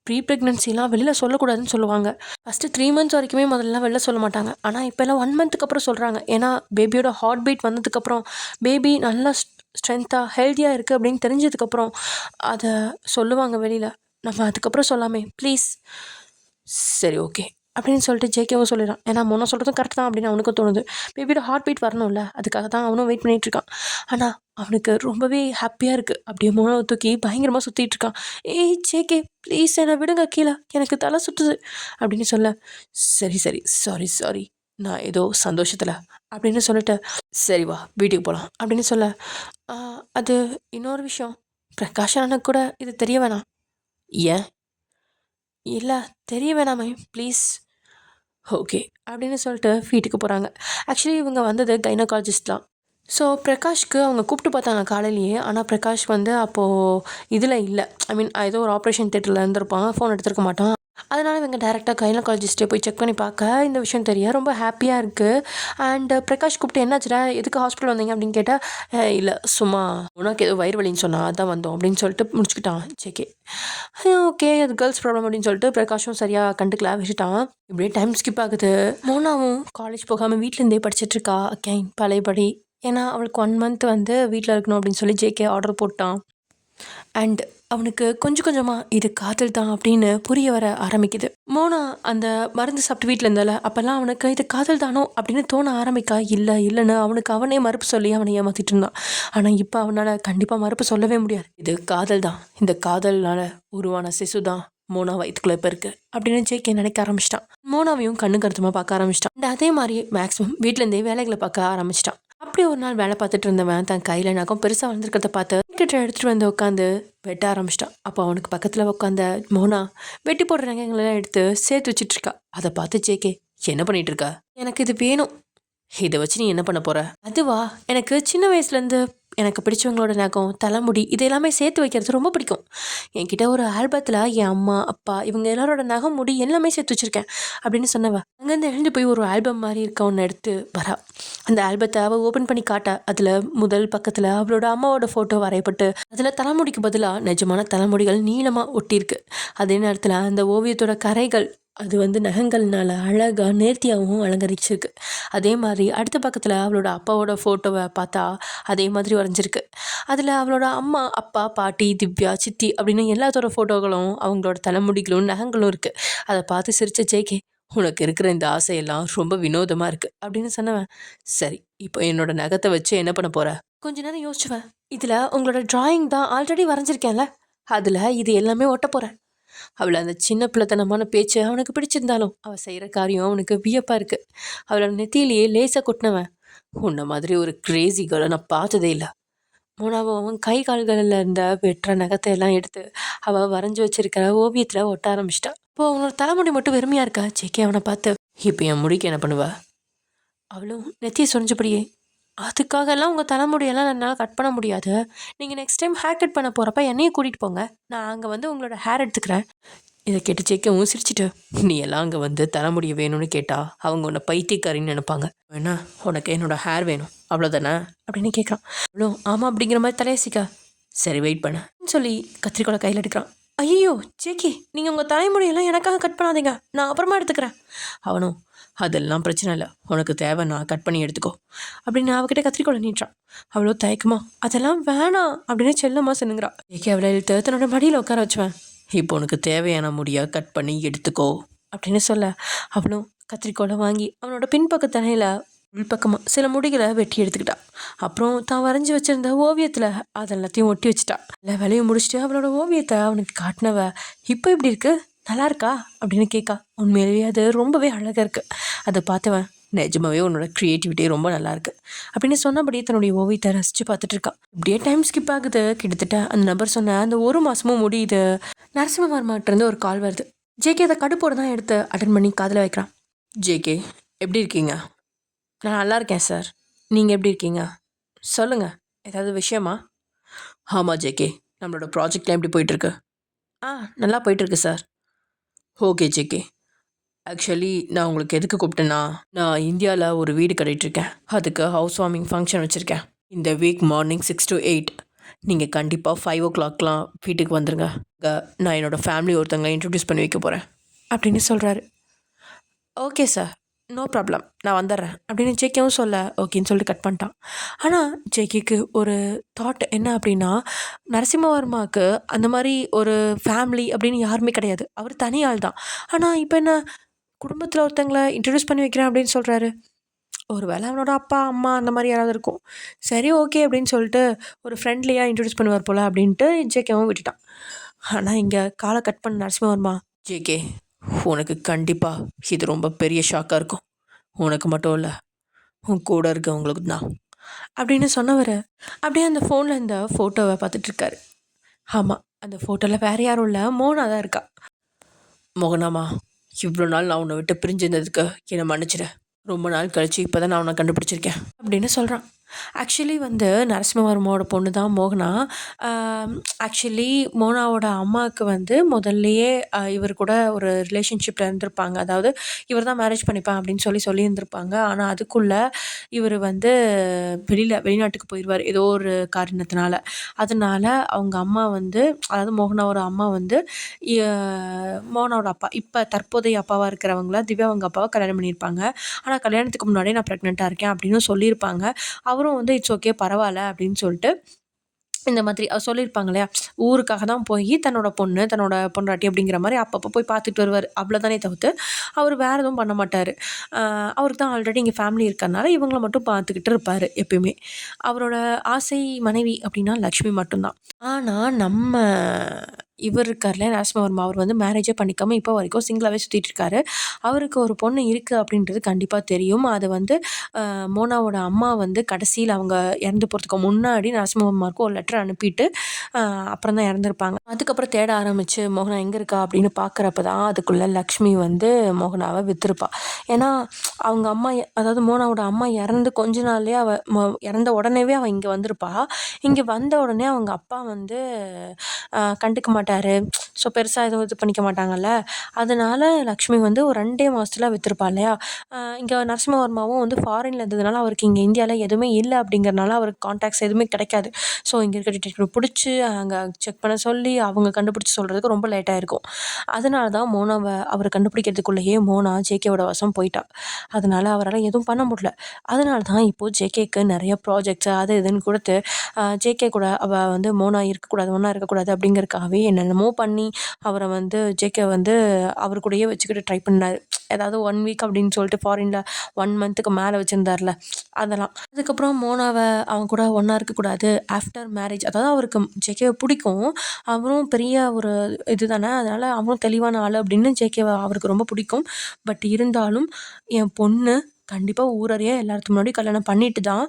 ப்ரெக்னென்சிலாம் வெளியில் சொல்லக்கூடாதுன்னு சொல்லுவாங்க. ஃபஸ்ட்டு 3 மந்த்ஸ் வரைக்குமே முதல்லலாம் வெளில சொல்ல மாட்டாங்க. ஆனால் இப்போல்லாம் 1 மந்த்துக்கு அப்புறம் சொல்கிறாங்க. ஏன்னா பேபியோட ஹார்ட் பீட் வந்ததுக்கப்புறம் பேபி நல்லா ஸ்ட்ரென்த்தாக ஹெல்த்தியாக இருக்குது அப்படின்னு தெரிஞ்சதுக்கப்புறம் அதை சொல்லுவாங்க வெளியில். நம்ம அதுக்கப்புறம் சொல்லாமே ப்ளீஸ். சரி ஓகே அப்படின்னு சொல்லிட்டு ஜேகேவும் சொல்லிடுறான். ஏன்னா மோனா சொல்கிறதும் கரெக்ட் தான் அப்படின்னு அவனுக்கும் தோணுது. பேபியோட ஹார்ட் பீட் வரணும்ல, அதுக்காக தான் அவனும் வெயிட் பண்ணிகிட்ருக்கான். ஆனால் அவனுக்கு ரொம்பவே ஹாப்பியாக இருக்குது. அப்படியே மோனாவை தூக்கி பயங்கரமாக சுற்றிட்டு இருக்கான். ஏய் ஜேகே ப்ளீஸ் என்னை விடுங்க கீழே, எனக்கு தலை சுற்றுது அப்படின்னு சொல்ல. சரி சரி சாரி சாரி, நான் ஏதோ சந்தோஷத்தில் அப்படின்னு சொல்லிட்டு சரி வா வீட்டுக்கு போகலாம் அப்படின்னு சொல்ல. அது இன்னொரு விஷயம், பிரகாஷ் அண்ணனுக்கு கூட இது தெரிய வேணாம். ஏன்? இல்லை தெரிய வேணாமே ப்ளீஸ். ஓகே அப்படின்னு சொல்லிட்டு வீட்டுக்கு போகிறாங்க. ஆக்சுவலி இவங்க வந்தது கைனகாலஜிஸ்ட் தான். ஸோ பிரகாஷ்க்கு அவங்க கூப்பிட்டு பார்த்தாங்க காலையிலேயே. ஆனால் பிரகாஷ் வந்து அப்போது இதில் இல்லை, ஐ மீன் ஏதோ ஒரு ஆப்ரேஷன் தேட்டரில் இருந்திருப்பாங்க, ஃபோன் எடுத்துருக்க மாட்டான். அதனால் இவங்க டேரெக்டாக கைனகாலஜிஸ்ட்டே போய் செக் பண்ணி பார்க்க இந்த விஷயம் தெரிய ரொம்ப ஹாப்பியாக இருக்குது. அண்டு பிரகாஷ் கூப்பிட்டு என்னாச்சுடா எதுக்கு ஹாஸ்பிட்டல் வந்தீங்க அப்படின்னு கேட்டால், இல்லை சும்மா உனக்கு ஏதோ வயிறு வலின்னு சொன்னா அதான் வந்தோம் அப்படின்னு சொல்லிட்டு முடிச்சுக்கிட்டான் ஜேகே. ஓகே அது கேர்ள்ஸ் ப்ராப்ளம் அப்படின்னு சொல்லிட்டு பிரகாஷும் சரியாக கண்டுக்கல விட்டுட்டான். இப்படியே டைம் ஸ்கிப் ஆகுது. மோனாவும் காலேஜ் போகாமல் வீட்டிலேருந்தே படிச்சிட்ருக்கா அகைன் பழையபடி. ஏன்னா அவளுக்கு 1 மந்த் வந்து வீட்டில் இருக்கணும் அப்படின்னு சொல்லி ஜேகே ஆர்டர் போட்டான். அண்ட் அவனுக்கு கொஞ்சம் கொஞ்சமாக இது காதல் தான் அப்படின்னு புரிய வர ஆரம்பிக்குது. மோனா அந்த மருந்து சாப்பிட்டு வீட்டில் இருந்தால அப்போல்லாம் அவனுக்கு இது காதல் தானோ அப்படின்னு தோண ஆரம்பிக்கா. இல்லை இல்லைன்னு அவனுக்கு அவனே மறுப்பு சொல்லி அவனை ஏமாற்றிட்டு இருந்தான். ஆனால் இப்போ அவனால் கண்டிப்பாக மறுப்பு சொல்லவே முடியாது. இது காதல் தான், இந்த காதல்னால உருவான சிசு தான் மோனா வயிற்றுக்குள்ள இப்போ இருக்குது அப்படின்னு ஜேகே நினைக்க ஆரம்பிச்சிட்டான். மோனாவையும் கண்ணு கருத்துமாக பார்க்க ஆரம்பிச்சிட்டான். அண்ட் அதே மாதிரி மேக்ஸிமம் வீட்டிலேருந்தே வேலைகளை பார்க்க ஆரம்பிச்சிட்டான். அப்படி ஒரு நாள் வேலை பார்த்துட்டு இருந்தவன் தன் கையில் நகம் பெருசாக வந்திருக்கிறத பார்த்து எடுத்துகிட்டு வந்து உட்காந்து வெட்ட ஆரம்பிச்சிட்டான். அப்போ அவனுக்கு பக்கத்தில் உட்காந்த மோனா வெட்டி போடுற நகைங்களெல்லாம் எடுத்து சேர்த்து வச்சிட்ருக்கா. அதை பார்த்து ஜேகே என்ன பண்ணிட்டு இருக்கா? எனக்கு இது வேணும். இதை வச்சு நீ என்ன பண்ண போற? அதுவா, எனக்கு சின்ன வயசுலேருந்து எனக்கு பிடிச்சவங்களோட நகம் தலைமுடி இது எல்லாமே சேர்த்து வைக்கிறது ரொம்ப பிடிக்கும். என்கிட்ட ஒரு ஆல்பத்தில் என் அம்மா அப்பா இவங்க எல்லாரோட நகம் முடி எல்லாமே சேர்த்து வச்சுருக்கேன் அப்படின்னு சொன்னவ அங்கேருந்து எழுந்து போய் ஒரு ஆல்பம் மாதிரி இருக்க ஒன்று எடுத்து வரா. அந்த ஆல்பத்தை அவள் ஓப்பன் பண்ணி காட்ட அதில் முதல் பக்கத்தில் அவளோட அம்மாவோட ஃபோட்டோ வரையப்பட்டு அதில் தலைமுடிக்கு பதிலாக நிஜமான தலைமுடிகள் நீளமாக ஒட்டியிருக்கு. அதே நேரத்தில் அந்த ஓவியத்தோட கரைகள் அது வந்து நகங்கள்னால அழகாக நேர்த்தியாகவும் அலங்கரிச்சிருக்கு. அதே மாதிரி அடுத்த பக்கத்தில் அவளோட அப்பாவோட ஃபோட்டோவை பார்த்தா அதே மாதிரி வரைஞ்சிருக்கு. அதில் அவளோட அம்மா அப்பா பாட்டி திவ்யா சித்தி அப்படின்னு எல்லாத்தோட ஃபோட்டோகளும் அவங்களோட தலைமுடிகளும் நகங்களும் இருக்குது. அதை பார்த்து சிரித்த ஜேகே உனக்கு இருக்கிற இந்த ஆசையெல்லாம் ரொம்ப வினோதமாக இருக்குது அப்படின்னு சொன்னவன். சரி இப்போ என்னோட நகத்தை வச்சு என்ன பண்ண போகிற? கொஞ்ச நேரம் யோசிச்சுவேன். இதில் உங்களோட டிராயிங் தான் ஆல்ரெடி வரைஞ்சிருக்கேன்ல, அதில் இது எல்லாமே ஒட்ட போகிறேன். அவளை அந்த சின்ன பிள்ளைத்தனமான பேச்சு அவனுக்கு பிடிச்சிருந்தாலும் அவள் செய்கிற காரியம் அவனுக்கு வியப்பாக இருக்குது. அவளோட நெத்தியிலேயே லேசாக கொட்டினவன் உன்ன மாதிரி ஒரு கிரேசி கேர்ளை நான் பார்த்ததே இல்லை. மோனாவும் அவன் கை கால்களில் இருந்த வெட்டுற நகத்தை எல்லாம் எடுத்து அவள் வரைஞ்சி வச்சிருக்கிற ஓவியத்தில் ஒட்ட ஆரம்பிச்சிட்டா. இப்போ அவனோட தலைமுடி மட்டும் வெறுமையாக இருக்கா. ஜேகே அவனை பார்த்து இப்போ என் முடிக்கு என்ன பண்ணுவ? அவளும் நெத்தியை சொரிஞ்சபடியே, அதுக்காகலாம் உங்கள் தலைமுடியெல்லாம் என்னால் கட் பண்ண முடியாது. நீங்கள் நெக்ஸ்ட் டைம் ஹேர் கட் பண்ண போகிறப்ப என்னையே கூட்டிகிட்டு போங்க. நான் அங்கே வந்து உங்களோட ஹேர் எடுத்துக்கிறேன். இதை கேட்டு ஜேக்கவும் சிரிச்சிட்டு, நீ எல்லாம் அங்கே வந்து தலைமுடிய வேணும்னு கேட்டா அவங்க உன்னை பைத்தியக்காரின்னு நினைப்பாங்க. வேணா உனக்கு என்னோட ஹேர் வேணும் அவ்வளோதானே அப்படின்னு கேட்குறான். அவ்வளோ ஆமாம் அப்படிங்கிற மாதிரி தலையசிக்கா, சரி வெயிட் பண்ண சொல்லி கத்திரிக்கோளை கையில் எடுக்கிறான். ஐயோ ஜேகே, நீங்கள் உங்கள் தலைமுடியெல்லாம் எனக்காக கட் பண்ணாதீங்க, நான் அப்புறமா எடுத்துக்கிறேன். அவனும் அதெல்லாம் பிரச்சனை இல்லை, உனக்கு தேவை நான் கட் பண்ணி எடுத்துக்கோ அப்படின்னு அவகிட்ட கத்திரிக்கோளை நீட்டுறான். அவ்வளோ தயக்கமா அதெல்லாம் வேணாம் அப்படின்னு செல்லம்மா சொன்னுங்கிறா. ஜேகே அவளை இழுத்து தன்னோட மடியில் உட்கார வச்சுவேன். இப்போ உனக்கு தேவையான முடியாக கட் பண்ணி எடுத்துக்கோ அப்படின்னு சொல்ல அவளும் கத்திரிக்கோளை வாங்கி அவனோட பின்பக்க தலையில் உள்பக்கமாக சில முடிகளை வெட்டி எடுத்துக்கிட்டா. அப்புறம் தான் வரைஞ்சி வச்சிருந்த ஓவியத்தில் அதெல்லாத்தையும் ஒட்டி வச்சுட்டா. இல்லை வேலையை முடிச்சுட்டு அவளோட ஓவியத்தை அவனுக்கு காட்டினவ, இப்போ எப்படி இருக்கு, நல்லா இருக்கா அப்படின்னு கேட்கா. உண்மையிலேயே அது ரொம்பவே அழகாக இருக்குது. அதை பார்த்தவன், நிஜமாவே உன்னோட க்ரியேட்டிவிட்டி ரொம்ப நல்லாயிருக்கு அப்படின்னு சொன்னபடியே தன்னுடைய ஓவியத்தை ரசித்து பார்த்துட்டு இருக்கான். இப்படியே டைம் ஸ்கிப் ஆகுது. கிட்டத்தட்ட அந்த நபர் சொன்ன அந்த 1 மாதமும் முடியுது. நரசிம்மவர்மாட்டிருந்து ஒரு கால் வருது. ஜேகே அதை கடுப்போடு தான் எடுத்து அட்டன் பண்ணி காதில் வைக்கிறான். ஜேகே எப்படி இருக்கீங்க? நான் நல்லா இருக்கேன் சார், நீங்கள் எப்படி இருக்கீங்க? சொல்லுங்கள், ஏதாவது விஷயமா? ஆமாம் ஜேகே, நம்மளோட ப்ராஜெக்ட்லாம் எப்படி போயிட்டுருக்கு? நல்லா போயிட்டுருக்கு சார். ஓகே ஜேகே, ஆக்சுவலி நான் உங்களுக்கு எதுக்கு கூப்பிட்டேன்னா, நான் இந்தியாவில் ஒரு வீடு கட்டிகிட்ருக்கேன். அதுக்கு ஹவுஸ் வார்மிங் ஃபங்க்ஷன் வச்சுருக்கேன். இந்த வீக் மார்னிங் 6 to 8 நீங்கள் கண்டிப்பாக 5 o'clock வீட்டுக்கு வந்துடுங்க. நான் என்னோடய ஃபேமிலி ஒருத்தவங்களை இன்ட்ரடியூஸ் பண்ணி வைக்க போகிறேன் அப்படின்னு சொல்கிறாரு. ஓகே சார், நோ ப்ராப்ளம், நான் வந்துடுறேன் அப்படின்னு ஜேகேவும் சொல்ல ஓகேன்னு சொல்லிட்டு கட் பண்ணிட்டான். ஆனால் ஜேகேக்கு ஒரு தாட் என்ன அப்படின்னா, நரசிம்மவர்மாவுக்கு அந்த மாதிரி ஒரு ஃபேமிலி அப்படின்னு யாருமே கிடையாது, அவர் தனி ஆள் தான். ஆனால் இப்போ என்ன குடும்பத்தில் ஒருத்தங்களை இன்ட்ரடியூஸ் பண்ணி வைக்கிறேன் அப்படின்னு சொல்கிறாரு. ஒரு வேளை அவனோட அப்பா அம்மா அந்த மாதிரி யாராவது இருக்கும். சரி ஓகே அப்படின்னு சொல்லிட்டு ஒரு ஃப்ரெண்ட்லியாக இன்ட்ரடியூஸ் பண்ணுவார் போல் அப்படின்ட்டு ஜேகேவும் விட்டுட்டான். ஆனால் இங்கே காலை கட் பண்ண நரசிம்மவர்மா, ஜேகே உனக்கு கண்டிப்பாக இது ரொம்ப பெரிய ஷாக்காக இருக்கும், உனக்கு மட்டும் இல்லை உன் கூட இருக்கவங்களுக்கு தான் அப்படின்னு சொன்னவர் அப்படியே அந்த ஃபோனில் இந்த ஃபோட்டோவை பார்த்துட்ருக்காரு. ஆமாம், அந்த ஃபோட்டோவில் வேறு யாரும் இல்லை, மோனா தான் இருக்கா. மோகனாமா, இவ்வளோ நாள் நான் உன்னை விட்டு பிரிஞ்சிருந்ததுக்கு என்னை மன்னிச்சிடு. ரொம்ப நாள் கழிச்சு இப்போ தான் நான் உன்னை கண்டுபிடிச்சிருக்கேன் அப்படின்னு சொல்கிறான். ஆக்சுவலி வந்து நரசிம்மவர்மாவோட பொண்ணு தான் மோகனா. ஆக்சுவலி மோனாவோட அம்மாவுக்கு வந்து முதல்லையே இவர் கூட ஒரு ரிலேஷன்ஷிப்பில் இருந்திருப்பாங்க. அதாவது இவர் தான் மேரேஜ் பண்ணிப்பேன் அப்படின்னு சொல்லியிருந்திருப்பாங்க. ஆனால் அதுக்குள்ளே இவர் வந்து வெளிநாட்டுக்கு போயிடுவார் ஏதோ ஒரு காரணத்தினால. அதனால அவங்க அம்மா வந்து, அதாவது மோகனாவோட அம்மா வந்து மோகனாவோட அப்பா, இப்போ தற்போதைய அப்பாவாக இருக்கிறவங்கள திவ்யா அவங்க அப்பாவை கல்யாணம் பண்ணியிருப்பாங்க. ஆனால் கல்யாணத்துக்கு முன்னாடியே நான் ப்ரெக்னெண்ட்டாக இருக்கேன் அப்படின்னு சொல்லியிருப்பாங்க. அவரும் வந்து இட்ஸ் ஓகே பரவாயில்ல அப்படின்னு சொல்லிட்டு இந்த மாதிரி சொல்லியிருப்பாங்க இல்லையா, ஊருக்காக தான் போய் தன்னோட பொண்டாட்டி அப்படிங்கிற மாதிரி அப்பப்போ போய் பார்த்துட்டு வருவார். அவ்வளோதானே தவிர்த்து அவர் வேறு எதுவும் பண்ண மாட்டார். அவருக்கு தான் ஆல்ரெடி இங்கே ஃபேமிலி இருக்கிறனால இவங்கள மட்டும் பார்த்துக்கிட்டு இருப்பார் எப்பயுமே. அவரோட ஆசை மனைவி அப்படின்னா லக்ஷ்மி மட்டும்தான். ஆனால் நம்ம இவர் இருக்கார்ல நரசிம்மவர்மா, அவர் வந்து மேரேஜே பண்ணிக்காமல் இப்போ வரைக்கும் சிங்கிளாகவே சுற்றிட்டு இருக்காரு. அவருக்கு ஒரு பொண்ணு இருக்குது அப்படின்றது கண்டிப்பாக தெரியும். அது வந்து மோனாவோட அம்மா வந்து கடைசியில் அவங்க இறந்து போகிறதுக்கு முன்னாடி நரசிம்மவர்மாவுக்கு ஒரு லெட்டர் அனுப்பிட்டு அப்புறம் தான் இறந்துருப்பாங்க. அதுக்கப்புறம் தேட ஆரம்பித்து மோகனா எங்கே இருக்கா அப்படின்னு பார்க்குறப்ப தான் அதுக்குள்ளே லக்ஷ்மி வந்து மோகனாவை விற்றுருப்பா. ஏன்னா அவங்க அம்மா, அதாவது மோனாவோட அம்மா இறந்து கொஞ்ச நாள்லேயே இறந்த உடனேவே அவள் இங்கே வந்திருப்பா. இங்கே வந்த உடனே அவங்க அப்பா வந்து கண்டுக்க மாட்டார். ஸோ பெருசாக எதுவும் இது பண்ணிக்க மாட்டாங்கல்ல. அதனால லக்ஷ்மி வந்து ஒரு 2 மாதத்துல விற்றுருப்பா இல்லையா. இங்கே நரசிம்மவர்மாவும் வந்து ஃபாரினில் இருந்ததுனால அவருக்கு இங்கே இந்தியாவில் எதுவுமே இல்லை அப்படிங்கிறனால அவருக்கு கான்டாக்ட்ஸ் எதுவுமே கிடைக்காது. ஸோ இங்கே இருக்க டிடெக்டிவ் பிடிச்சி அங்கே செக் பண்ண சொல்லி அவங்க கண்டுபிடிச்சி சொல்கிறதுக்கு ரொம்ப லேட்டாக இருக்கும். அதனால தான் மோனாவை அவர் கண்டுபிடிக்கிறதுக்குள்ளேயே மோனா ஜேகேவோட வசம் போயிட்டா. அதனால் அவரால் எதுவும் பண்ண முடியல. அதனால தான் இப்போது ஜேகேக்கு நிறைய ப்ராஜெக்ட்ஸ் அது இதுன்னு கொடுத்து ஜேகே கூட அவள் வந்து மோனா இருக்கக்கூடாது, ஒன்றா இருக்கக்கூடாது அப்படிங்கிறதுக்காகவே என்னென்னமோ பண்ணி அவரை வந்து ஜேகே வந்து அவர் கூடயே வச்சுக்கிட்டு ட்ரை பண்ணார். ஏதாவது 1 வீக் அப்படின்னு சொல்லிட்டு ஃபாரினில் 1 மந்த்துக்கு மேலே வச்சுருந்தார்ல அதெல்லாம். அதுக்கப்புறம் மோனாவை அவங்க கூட ஒன்றா இருக்கக்கூடாது ஆஃப்டர் மேரேஜ், அதாவது அவருக்கு ஜேகேவை பிடிக்கும், அவரும் பெரிய ஒரு இது தானே, அதனால் அவரும் தெளிவான ஆள் அப்படின்னு ஜேகேவை அவருக்கு ரொம்ப பிடிக்கும். பட் இருந்தாலும் என் பொண்ணு கண்டிப்பாக ஊரறிய எல்லாத்துக்கு முன்னாடி கல்யாணம் பண்ணிட்டு தான்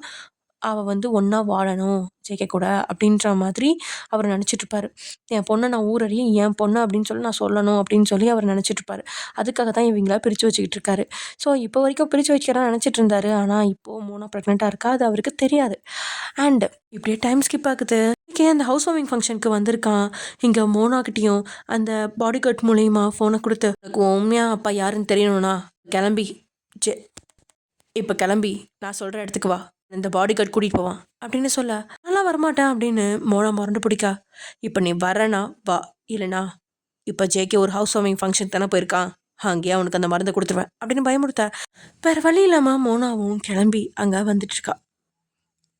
அவள் வந்து ஒன்றா வாழணும் ஜேகே கூட அப்படின்ற மாதிரி அவர் நினச்சிட்ருப்பாரு. என் பொண்ணை நான் ஊரறிய என் பொண்ணு அப்படின்னு சொல்லி நான் சொல்லணும் அப்படின்னு சொல்லி அவர் நினச்சிட்ருப்பாரு. அதுக்காக தான் இவங்களா பிரித்து வச்சுக்கிட்டு இருக்காரு. ஸோ இப்போ வரைக்கும் பிரித்து வைக்கிறதா நினச்சிட்டு இருந்தாரு. ஆனால் இப்போது மோனா ப்ரெக்னெண்ட்டாக இருக்கா, அது அவருக்கு தெரியாது. அண்ட் இப்படியே டைம் ஸ்கிப் ஆகுது. அந்த ஹவுஸ் வார்மிங் ஃபங்க்ஷனுக்கு வந்திருக்கான். இங்கே மோனாக்கிட்டேயும் அந்த பாடி கார்ட் மூலியமாக ஃபோனை கொடுத்து எனக்கு உண்மையாக அப்பா யாருன்னு தெரியணும்னா கிளம்பி இப்போ கிளம்பி நான் சொல்கிற இடத்துக்கு வா, இந்த பாடி கார்டு கூட்டிகிட்டு போவான் அப்படின்னு சொல்ல நல்லா வரமாட்டேன் அப்படின்னு மோனா மறந்து பிடிக்கா. இப்போ நீ வரேனா வா, இல்லைனா இப்போ ஜேகே ஒரு ஹவுஸ் வார்மிங் ஃபங்க்ஷன் தானே போயிருக்கான், அங்கேயே அவனுக்கு அந்த மருந்தை கொடுத்துருவேன் அப்படின்னு பயமுடுத்த வேறு வழி இல்லாமல் மோனாவும் கிளம்பி அங்கே வந்துட்டுருக்கா.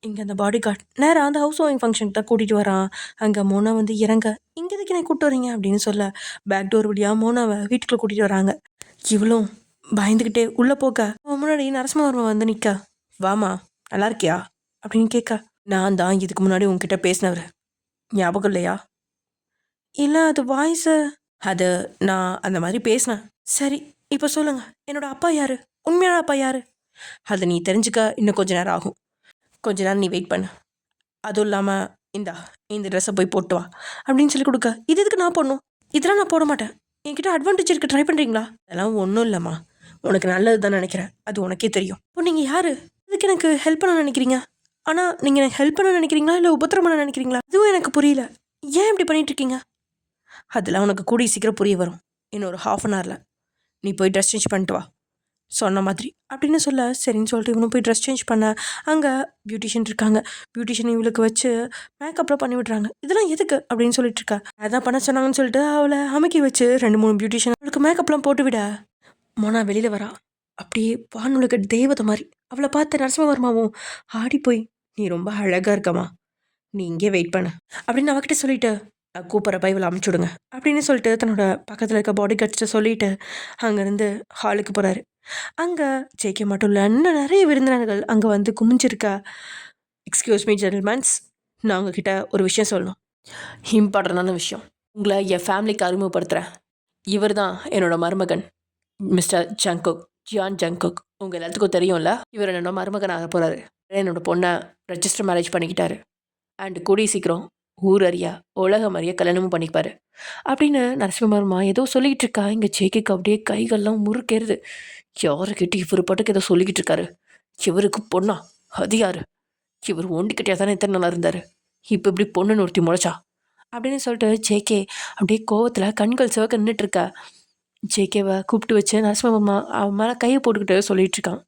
இங்கே அந்த பாடி கார்டு நேராக அந்த ஹவுஸ் வார்மிங் ஃபங்க்ஷனுக்கு தான் கூட்டிகிட்டு வரான். அங்கே மோனா வந்து இறங்க இங்கே எதுக்கு என்னை கூப்பிட்டு வரீங்க அப்படின்னு சொல்ல பேக் டோர் வழியாக மோனாவை வீட்டுக்குள்ளே கூட்டிகிட்டு வராங்க. இவளும் பயந்துக்கிட்டே உள்ளே போக முன்னாடி நரசிம்மவர்மா வந்து நிற்க, வாமா நல்லா இருக்கியா அப்படின்னு கேட்க, நான் தான் இதுக்கு முன்னாடி உங்ககிட்ட பேசினவர் ஞாபகம் இல்லையா? இல்லை அது வாய்ஸு, அது நான் அந்த மாதிரி பேசினேன். சரி இப்போ சொல்லுங்க, என்னோட அப்பா யாரு, உண்மையான அப்பா யாரு? அதை நீ தெரிஞ்சுக்க இன்னும் கொஞ்ச நேரம் ஆகும். கொஞ்ச நேரம் நீ வெயிட் பண்ணு. அதுவும் இல்லாமல் இந்த ட்ரெஸ்ஸை போய் போட்டு வா அப்படின்னு சொல்லி கொடுக்க, இது எதுக்கு நான் போடணும்? இதெல்லாம் நான் போட மாட்டேன். என்கிட்ட அட்வான்டேஜ் இருக்குது, ட்ரை பண்ணுறீங்களா? அதெல்லாம் ஒன்றும் இல்லைம்மா, உனக்கு நல்லது தான் நினைக்கிறேன், அது உனக்கே தெரியும். இப்போ நீங்கள் யார், இதுக்கு எனக்கு ஹெல்ப் பண்ண நினைக்கிறீங்க? ஆனால் நீங்கள் எனக்கு ஹெல்ப் பண்ண நினைக்கிறீங்களா இல்லை உபத்திரம் பண்ண நினைக்கிறீங்களா? அதுவும் எனக்கு புரியல. ஏன் இப்படி பண்ணிகிட்ருக்கீங்க? அதெல்லாம் உனக்கு கூடிய சீக்கிரம் புரிய வரும். இன்னும் ஒரு 1/2 அன் ஹவரில் நீ போய் ட்ரெஸ் சேஞ்ச் பண்ணிட்டு வா சொன்ன மாதிரி அப்படின்னு சொல்ல சரின்னு சொல்லிட்டு இவனும் போய் ட்ரெஸ் சேஞ்ச் பண்ண அங்கே பியூட்டிஷியன் இருக்காங்க. பியூட்டிஷியன் இவளுக்கு வச்சு மேக்கப்லாம் பண்ணி விட்றாங்க. இதெல்லாம் எதுக்கு அப்படின்னு சொல்லிட்டு இருக்கா. அதான் பண்ண சொன்னாங்கன்னு சொல்லிட்டு அவளை அமைக்கி வச்சு 2-3 பியூட்டிஷியன் அவளுக்கு மேக்கப்லாம் போட்டு விட மோனா வெளியில் வரா. அப்படியே வானுலக தெய்வத்தை மாதிரி அவளை பார்த்த நரசிம்மவர்மாவும் ஆடி போய், நீ ரொம்ப அழகாக இருக்கம்மா, நீ இங்கே வெயிட் பண்ண அப்படின்னு அவகிட்ட சொல்லிட்டு கூப்பிட்றப்ப இவளை அமுச்சுடுங்க அப்படின்னு சொல்லிட்டு தன்னோட பக்கத்தில் இருக்க பாடி கார்ட்ஸ்ட்டை சொல்லிட்டு அங்கேருந்து ஹாலுக்கு போகிறாரு. அங்கே ஜேகே மட்டும் இல்லை, இன்னும் நிறைய விருந்தினர்கள் அங்கே வந்து குமிஞ்சிருக்கா. எக்ஸ்கியூஸ் மீ ஜென்டில்மேன்ஸ், நான் உங்ககிட்ட ஒரு விஷயம் சொல்லணும், இம்பார்ட்டண்டான விஷயம். உங்களை என் ஃபேமிலிக்கு அறிமுகப்படுத்துகிறேன். இவர் தான் என்னோட மருமகன் மிஸ்டர் ஜங்குக், ஜியான் ஜங்குக். உங்கள் எல்லாத்துக்கும் தெரியும்ல, இவர் என்னோட மருமகன் ஆக போகிறாரு. என்னோட பொண்ணை ரெஜிஸ்டர் மேரேஜ் பண்ணிக்கிட்டாரு. அண்டு கூடிய சீக்கிரம் ஊர் அறியா உலகம் அறிய கல்யாணமும் பண்ணிப்பாரு அப்படின்னு நரசிம்மவர்மா ஏதோ சொல்லிக்கிட்டு இருக்கா. இங்கே ஜேகேக்கு அப்படியே கைகள்லாம் முறுக்கேறுது. யாருக்கிட்ட இவர் பாட்டுக்கு ஏதோ சொல்லிக்கிட்டு இருக்காரு. இவருக்கு பொண்ணா? அது யாரு? இவர் ஒண்டிக்கிட்டே தானே இத்தனை நாளாக இருந்தார், இப்போ இப்படி பொண்ணுன்னு ஒருத்தி முளைச்சா அப்படின்னு சொல்லிட்டு ஜேகே அப்படியே கோவத்தில் கண்கள் சிவக்க நின்றுட்டுருக்கா. ஜேகேவை கூப்பிட்டு வச்சு நரசிம்மவர்மா அவன் மேலே கையை போட்டுக்கிட்டு சொல்லிகிட்டு இருக்கான்.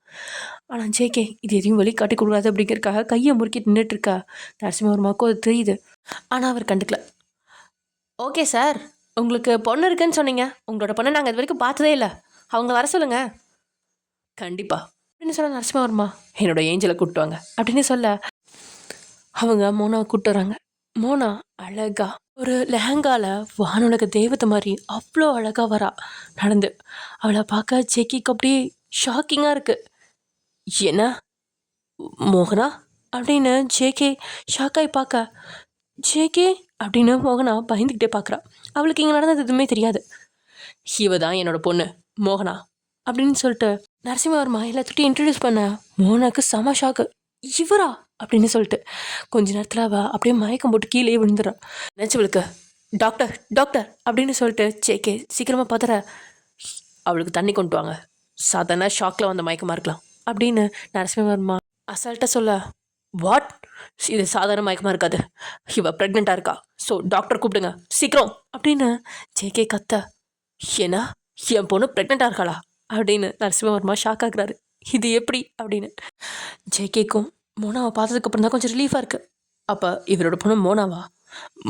ஆனால் ஜேகே இது எதையும் வெளி காட்டி கொடுக்காது அப்படிங்கிறக்காக கையை முறுக்கிட்டு நின்றுட்டுருக்கா. நரசிம்மவர்மாவுக்கும் அது தெரியுது, ஆனால் அவர் கண்டுக்கல. ஓகே சார், உங்களுக்கு பொண்ணு இருக்குன்னு சொன்னீங்க, உங்களோட பொண்ணை நாங்கள் இது வரைக்கும் பார்த்ததே இல்லை, அவங்க வர சொல்லுங்க. கண்டிப்பா அப்படின்னு சொல்ல நரசிம்மவர்மா என்னோட ஏஞ்சலை கூப்பிட்டு வாங்க அப்படின்னு சொல்ல அவங்க மோனாவை கூப்பிட்டு வராங்க. மோனா அழகா ஒரு லெஹங்கால வானுலக தெய்வத்தை மாதிரி அவ்வளோ அழகாக வரா நடந்து. அவளை பார்க்க ஜேக்கிக்கு அப்படியே ஷாக்கிங்காக இருக்குது. என்ன மோகனா அப்படின்னு ஜேகே ஷாக்காய் பார்க்க, ஜேகே அப்படின்னு மோகனா பயந்துக்கிட்டே பார்க்குறா. அவளுக்கு இங்கே நடந்தது எதுவுமே தெரியாது. இவ தான் என்னோட பொண்ணு மோகனா அப்படின்னு சொல்லிட்டு நரசிம்மவர்மா எல்லாத்துட்டையும் இன்ட்ரடியூஸ் பண்ண மோனாக்கு செம ஷாக்கு. இவரா அப்படின்னு சொல்லிட்டு கொஞ்ச நேரத்தில் அவள் அப்படியே மயக்கம் போட்டு கீழே விழுந்துடுறான். நினச்சவளுக்கு டாக்டர் டாக்டர் அப்படின்னு சொல்லிட்டு ஜேகே சீக்கிரமாக பதற, அவளுக்கு தண்ணி கொண்டு வாங்க, சாதாரண ஷாக்கில் வந்த மயக்கமாக இருக்கலாம் அப்படின்னு நரசிம்மவர்மா அசால்ட்டாக சொல்ல, வாட், இது சாதாரண மயக்கமாக இருக்காது, இவ ப்ரெக்னெண்ட்டாக இருக்கா, ஸோ டாக்டர் கூப்பிடுங்க சீக்கிரம் அப்படின்னு ஜேகே கத்த. ஏன்னா என் பொண்ணு ப்ரெக்னெண்ட்டாக இருக்காளா அப்படின்னு நரசிம்மவர்மா ஷாக் ஆகுறாரு. இது எப்படி அப்படின்னு ஜேகேக்கும் மோனாவை பார்த்ததுக்கப்புறம் தான் கொஞ்சம் ரிலீஃபாக இருக்குது. அப்போ இவரோட பொண்ணு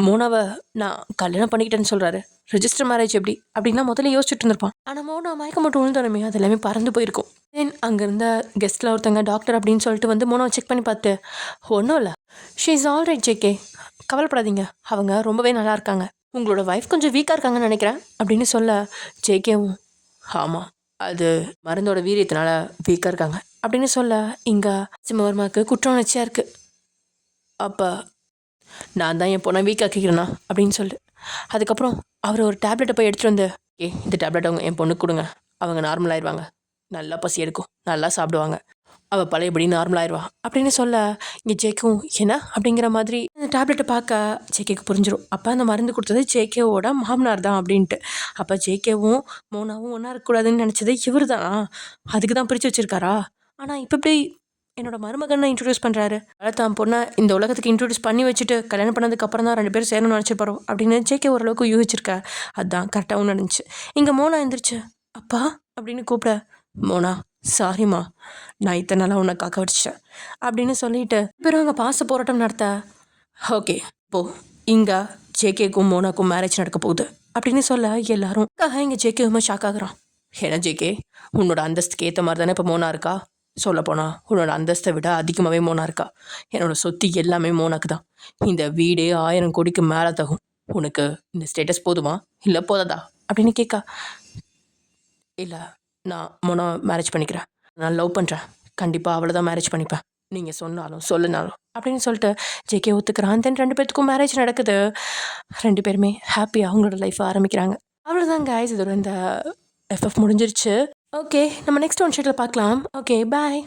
மோனாவை நான் கல்யாணம் பண்ணிக்கிட்டேன்னு சொல்கிறாரு, ரெஜிஸ்டர் மேரேஜ் எப்படி அப்படின்னா முதல்ல யோசிச்சுட்டு இருந்திருப்பான். ஆனால் மோனா மயக்கம் மட்டும் விழுந்தோடமே அது எல்லாமே பறந்து போயிருக்கும். தென் அங்கே இருந்த கெஸ்ட்டில் ஒருத்தங்க டாக்டர் அப்படின்னு சொல்லிட்டு வந்து மோனாவை செக் பண்ணி பார்த்து, ஒன்றும் இல்லை, she is all right JK, கவலைப்படாதீங்க, அவங்க ரொம்பவே நல்லா இருக்காங்க, உங்களோட ஒய்ஃப் கொஞ்சம் வீக்காக இருக்காங்கன்னு நினைக்கிறேன் அப்படின்னு சொல்ல ஜேகேவும் ஆமாம், அது மருந்தோட வீரியத்தினால வீக்காக இருக்காங்க அப்படின்னு சொல்ல இங்கே சிம்மவர்மாவுக்கு குற்ற உணர்ச்சியாக இருக்குது. அப்போ நான் தான் என் பொண்ணை வீக்காக்கிக்கிறேனா அப்படின்னு சொல்லு. அதுக்கப்புறம் அவர் ஒரு டேப்லெட்டை போய் எடுத்துகிட்டு வந்து, இந்த டேப்லெட் அவங்க என் பொண்ணுக்கு கொடுங்க, அவங்க நார்மல் ஆயிடுவாங்க, நல்லா பசி எடுக்கும், நல்லா சாப்பிடுவாங்க, அவள் பழையபடி நார்மல் ஆயிடுவா அப்படின்னு சொல்ல இங்கே ஜேக்கும் என்ன அப்படிங்கிற மாதிரி அந்த டேப்லெட்டை பார்க்க ஜேகேக்கு புரிஞ்சிடும். அப்போ அந்த மருந்து கொடுத்தது ஜேகேவோட மாமனார் தான் அப்படின்ட்டு. அப்போ ஜேகேவும் மோனாவும் ஒன்றா இருக்கக்கூடாதுன்னு நினச்சது இவர் தானா? அதுக்கு தான் பிரித்து வச்சிருக்காரா? ஆனால் இப்போ இப்படி என்னோட மருமகனை இன்ட்ரடியூஸ் பண்ணுறாரு. தான் பொண்ணை இந்த உலகத்துக்கு இன்ட்ரடியூஸ் பண்ணி வச்சுட்டு கல்யாணம் பண்ணதுக்கப்புறம் தான் 2 பேரும் சேரணும்னு நினச்சிப்போம் அப்படின்னு ஜேகே ஓரளவுக்கு யூகிச்சிருக்க. அதுதான் கரெக்டாகவும் நடந்துச்சு. இங்கே மோனா எழுந்திரிச்சு அப்பா அப்படின்னு கூப்பிட, மோனா சாரிம்மா, நான் இத்தனை நாளாக உன்னை காக்க வச்சிட்டேன் அப்படின்னு சொல்லிட்டு பிறகு அங்கே பாச போராட்டம் நடத்த, ஓகே போ, இங்கே ஜேகேக்கும் மோனாக்கும் மேரேஜ் நடக்க போகுது அப்படின்னு சொல்ல எல்லாரும் இங்கே ஜேகேவுமே ஷாக் ஆகுறான். ஏன்னா ஜேகே, உன்னோட அந்தஸ்துக்கு ஏற்ற மாதிரி தானே இப்போ மோனா இருக்கா? சொல்லப்போனா உன்னோட அந்தஸ்தை விட அதிகமாகவே மோனா இருக்கா. என்னோட சொத்து எல்லாமே மோனாக்கு தான். இந்த வீடே 1000 கோடிக்கு மேலே தகும். உனக்கு இந்த ஸ்டேட்டஸ் போதுமா இல்லை போதாதா அப்படின்னு கேட்கா. இல்லை, நான் மோனா மேரேஜ் பண்ணிக்கிறேன். நான் லவ் பண்ணுறேன். கண்டிப்பாக அவளை தான் மேரேஜ் பண்ணிப்பேன். நீங்கள் சொன்னாலும் சொல்லுனாலும் அப்படின்னு சொல்லிட்டு ஜேகே ஒத்துக்கிறான். தென் 2 பேர்த்துக்கும் மேரேஜ் நடக்குது. 2 பேருமே ஹாப்பியாக அவங்களோட லைஃப்பை ஆரம்பிக்கிறாங்க. அவ்வளோதான் கைஸ், இதோட இந்த எஃப்எஃப் முடிஞ்சிருச்சு. ஓகே, நம்ம நெக்ஸ்ட் ஒன் ஷீட்டில் பார்க்கலாம். ஓகே, பாய்.